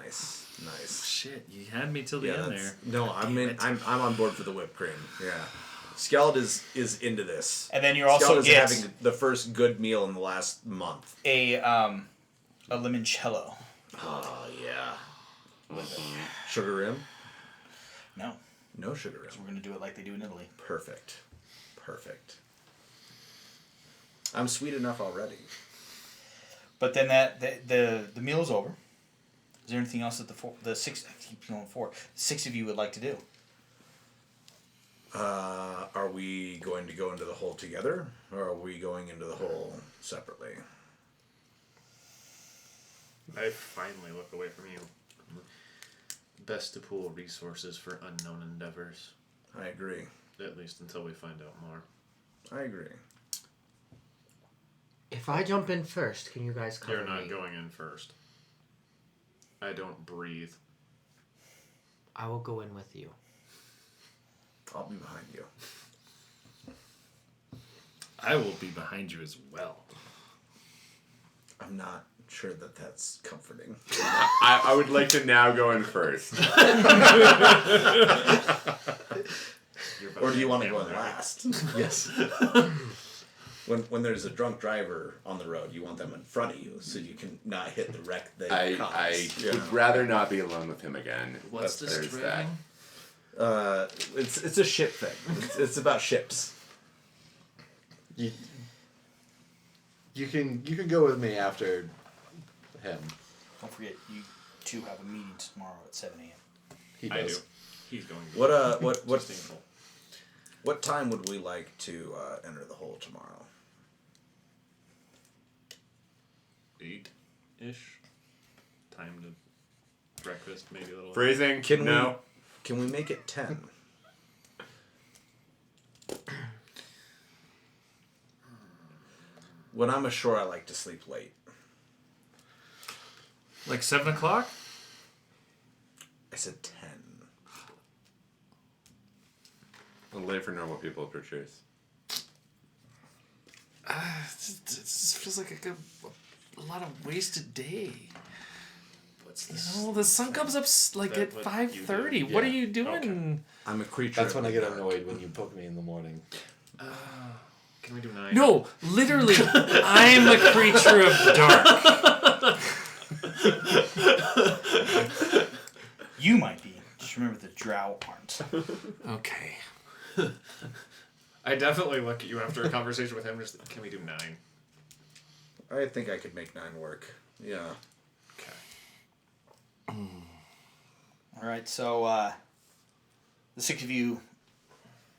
Nice, nice. Shit, you had me till the Yeah, end that's- there. no, I'm on board for the whipped cream. Yeah, Skeld is into this. And then you're also Skeld is get having the first good meal in the last month. a limoncello. Oh yeah. Sugar rim? No, No sugar rim. so we're gonna do it like they do in Italy. Perfect. Perfect. I'm sweet enough already. But then the meal is over. Is there anything else that the six I keep going 4 6 of you would like to do? Are we going to go into the hole together, or are we going into the hole separately? I finally look away from you. Best to pool resources for unknown endeavors, I agree. at least until we find out more. I agree. If I jump in first, can you guys cover You're not me? going in first. I don't breathe. I will go in with you. I'll be behind you. I will be behind you as well. I'm not sure that that's comforting. I would like to now go in first. Or do you want to go in last? Yes. When there's a drunk driver on the road, you want them in front of you so you can not hit the wreck they I caused. would rather not be alone with him again. What's this There's that. driving? It's a ship thing. It's about ships. You can go with me after him. Don't forget, you two have a meeting tomorrow at 7 a.m. He I do. does. He's going. What time would we like to enter the hole tomorrow? 8-ish. Time to breakfast, maybe a little. Phrasing? Can no. Can we make it 10? When I'm ashore, I like to sleep late. Like 7 o'clock? I said 10. Late for normal people for choice. It just feels like a lot of wasted day. What's You this? know, the sun comes up like That at what 5:30. you do? What are Yeah. you doing? I'm a creature. That's when of I the get dark. annoyed when you poke me in the morning. Can we do 9? No, literally, I'm a creature of dark. You might be. Just remember the drow aren't. Okay. I definitely look at you after a conversation with him. Just can we do 9? I think I could make 9 work. Yeah. Okay. All right, so the 6 of you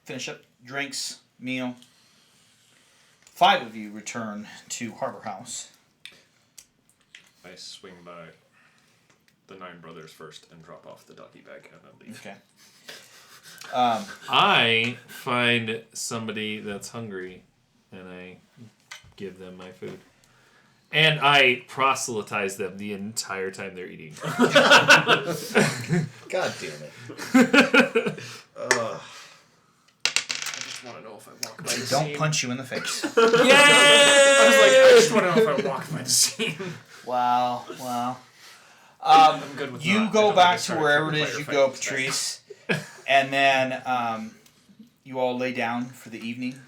finish up drinks, meal. 5 of you return to Harbor House. I swing by the 9 brothers first and drop off the doggy bag and then leave. Okay. I find somebody that's hungry, and I give them my food. And I proselytize them the entire time they're eating. God damn it. I just want to know if I walk by the Don't scene. punch you in the face. I was like, I just want to know if I walk by the scene. Wow, wow. I'm good with You that. I go don't back like to starting wherever it player is you fight go, instead. Patrice, and then you all lay down for the evening.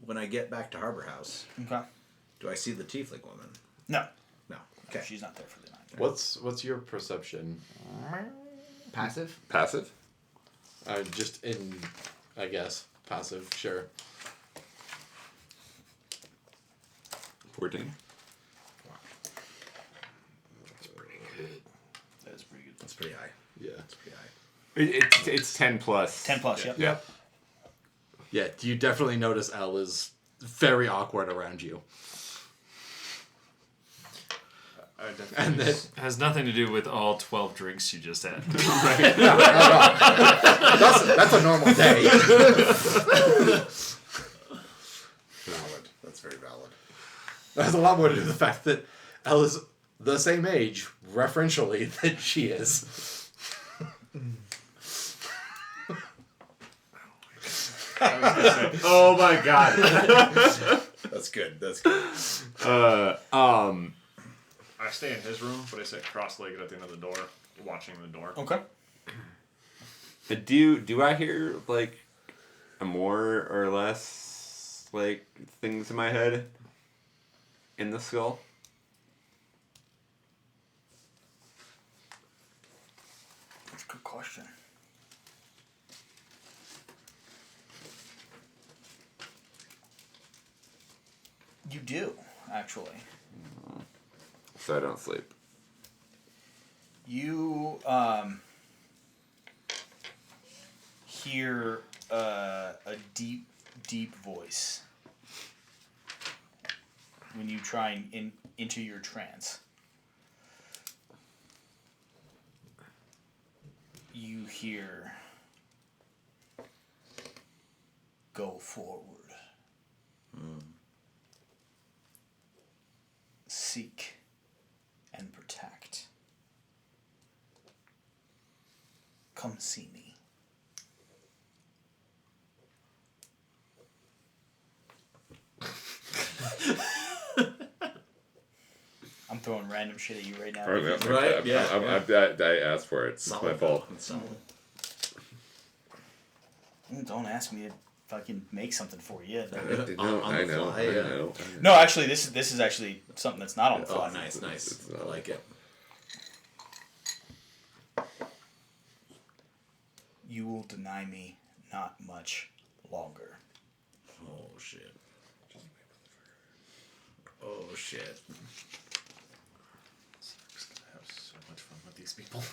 When I get back to Harbor House, Okay. do I see the tiefling woman? No. No. Okay. She's not there for the night. What's your perception? Passive? Passive? Just in, I guess, passive, sure. 14. That is pretty good. That's pretty high. Yeah. That's pretty high. It's 10 plus. 10 plus, yep. Yeah. Yeah, you definitely notice Elle is very awkward around you. I definitely And then, It has nothing to do with all 12 drinks you just had. that's a normal day. Valid. That's very valid. That has a lot more to do with the fact that Elle is the same age, referentially, that she is. Oh my god. That's good. That's good. I stay in his room, but I sit cross-legged at the end of the door, watching the door. Okay. Do I hear like a more or less like things in my head in the skull? That's a good question. You do, actually. So I don't sleep. You hear a deep, deep voice when you try and into your trance. You hear, "Go forward. Seek and protect. Come see me." I'm throwing random shit at you right now. Right, yeah. I asked for it. It's my fault. Don't ask me to fucking make something for you. I know. No, actually, this is actually something that's not on the fly. Oh, nice. I like it. You will deny me not much longer. Oh shit. Oh shit. I'm just gonna have so much fun with these people.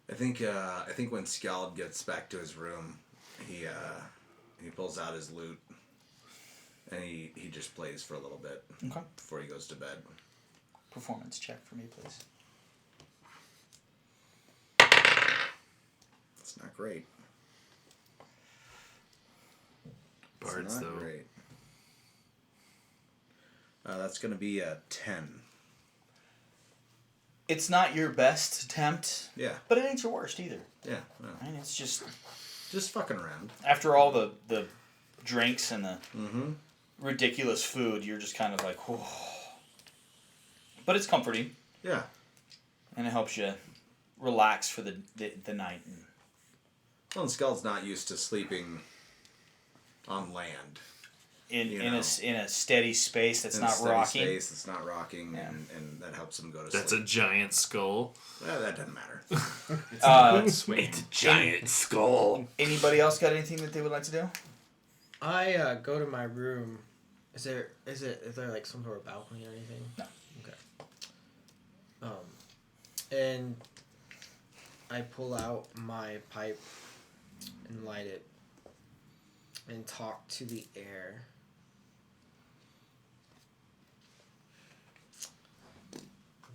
I think when Skald gets back to his room, he pulls out his lute and he just plays for a little bit Okay. before he goes to bed. Performance check for me, please. It's not great. Bards, it's not though. Great. That's gonna be a 10. It's not your best attempt, Yeah. but it ain't your worst either. Yeah. Well, I mean, it's just fucking around. after all the drinks and the Mm-hmm. ridiculous food, you're just kind of like, whoa. But it's comforting, Yeah. and it helps you relax for the night. Well, and Skald's not used to sleeping on land. In You in know. a steady space that's In not a steady rocking. space, it's not rocking, Yeah. and that helps him go to That's a sleep. giant skull. That doesn't matter. It's a giant skull. Anybody else got anything that they would like to do? I go to my room. Is there like some sort of balcony or anything? No. Okay. And I pull out my pipe and light it and talk to the air.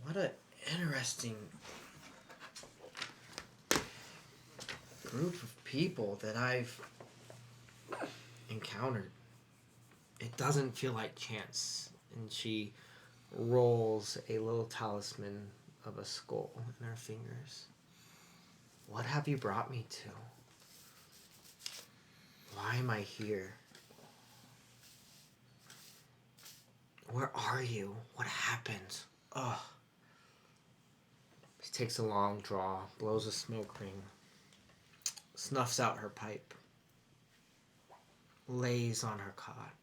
What an interesting group of people that I've encountered. It doesn't feel like chance. And she rolls a little talisman of a skull in her fingers. What have you brought me to? Why am I here? Where are you? What happened? Ugh. She takes a long draw, blows a smoke ring, snuffs out her pipe, lays on her cot,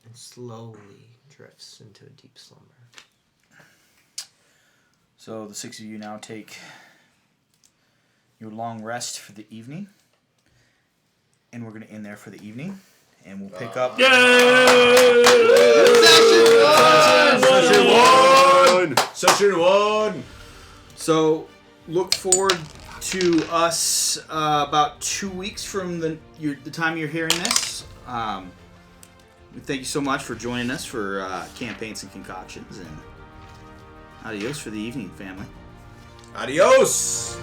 and slowly drifts into a deep slumber. So the six of you now take your long rest for the evening. And we're going to end there for the evening. And we'll pick up... Session one! So look forward to us about 2 weeks from the time you're hearing this. We thank you so much for joining us for Campaigns and Concoctions, and adios for the evening, family. Adios!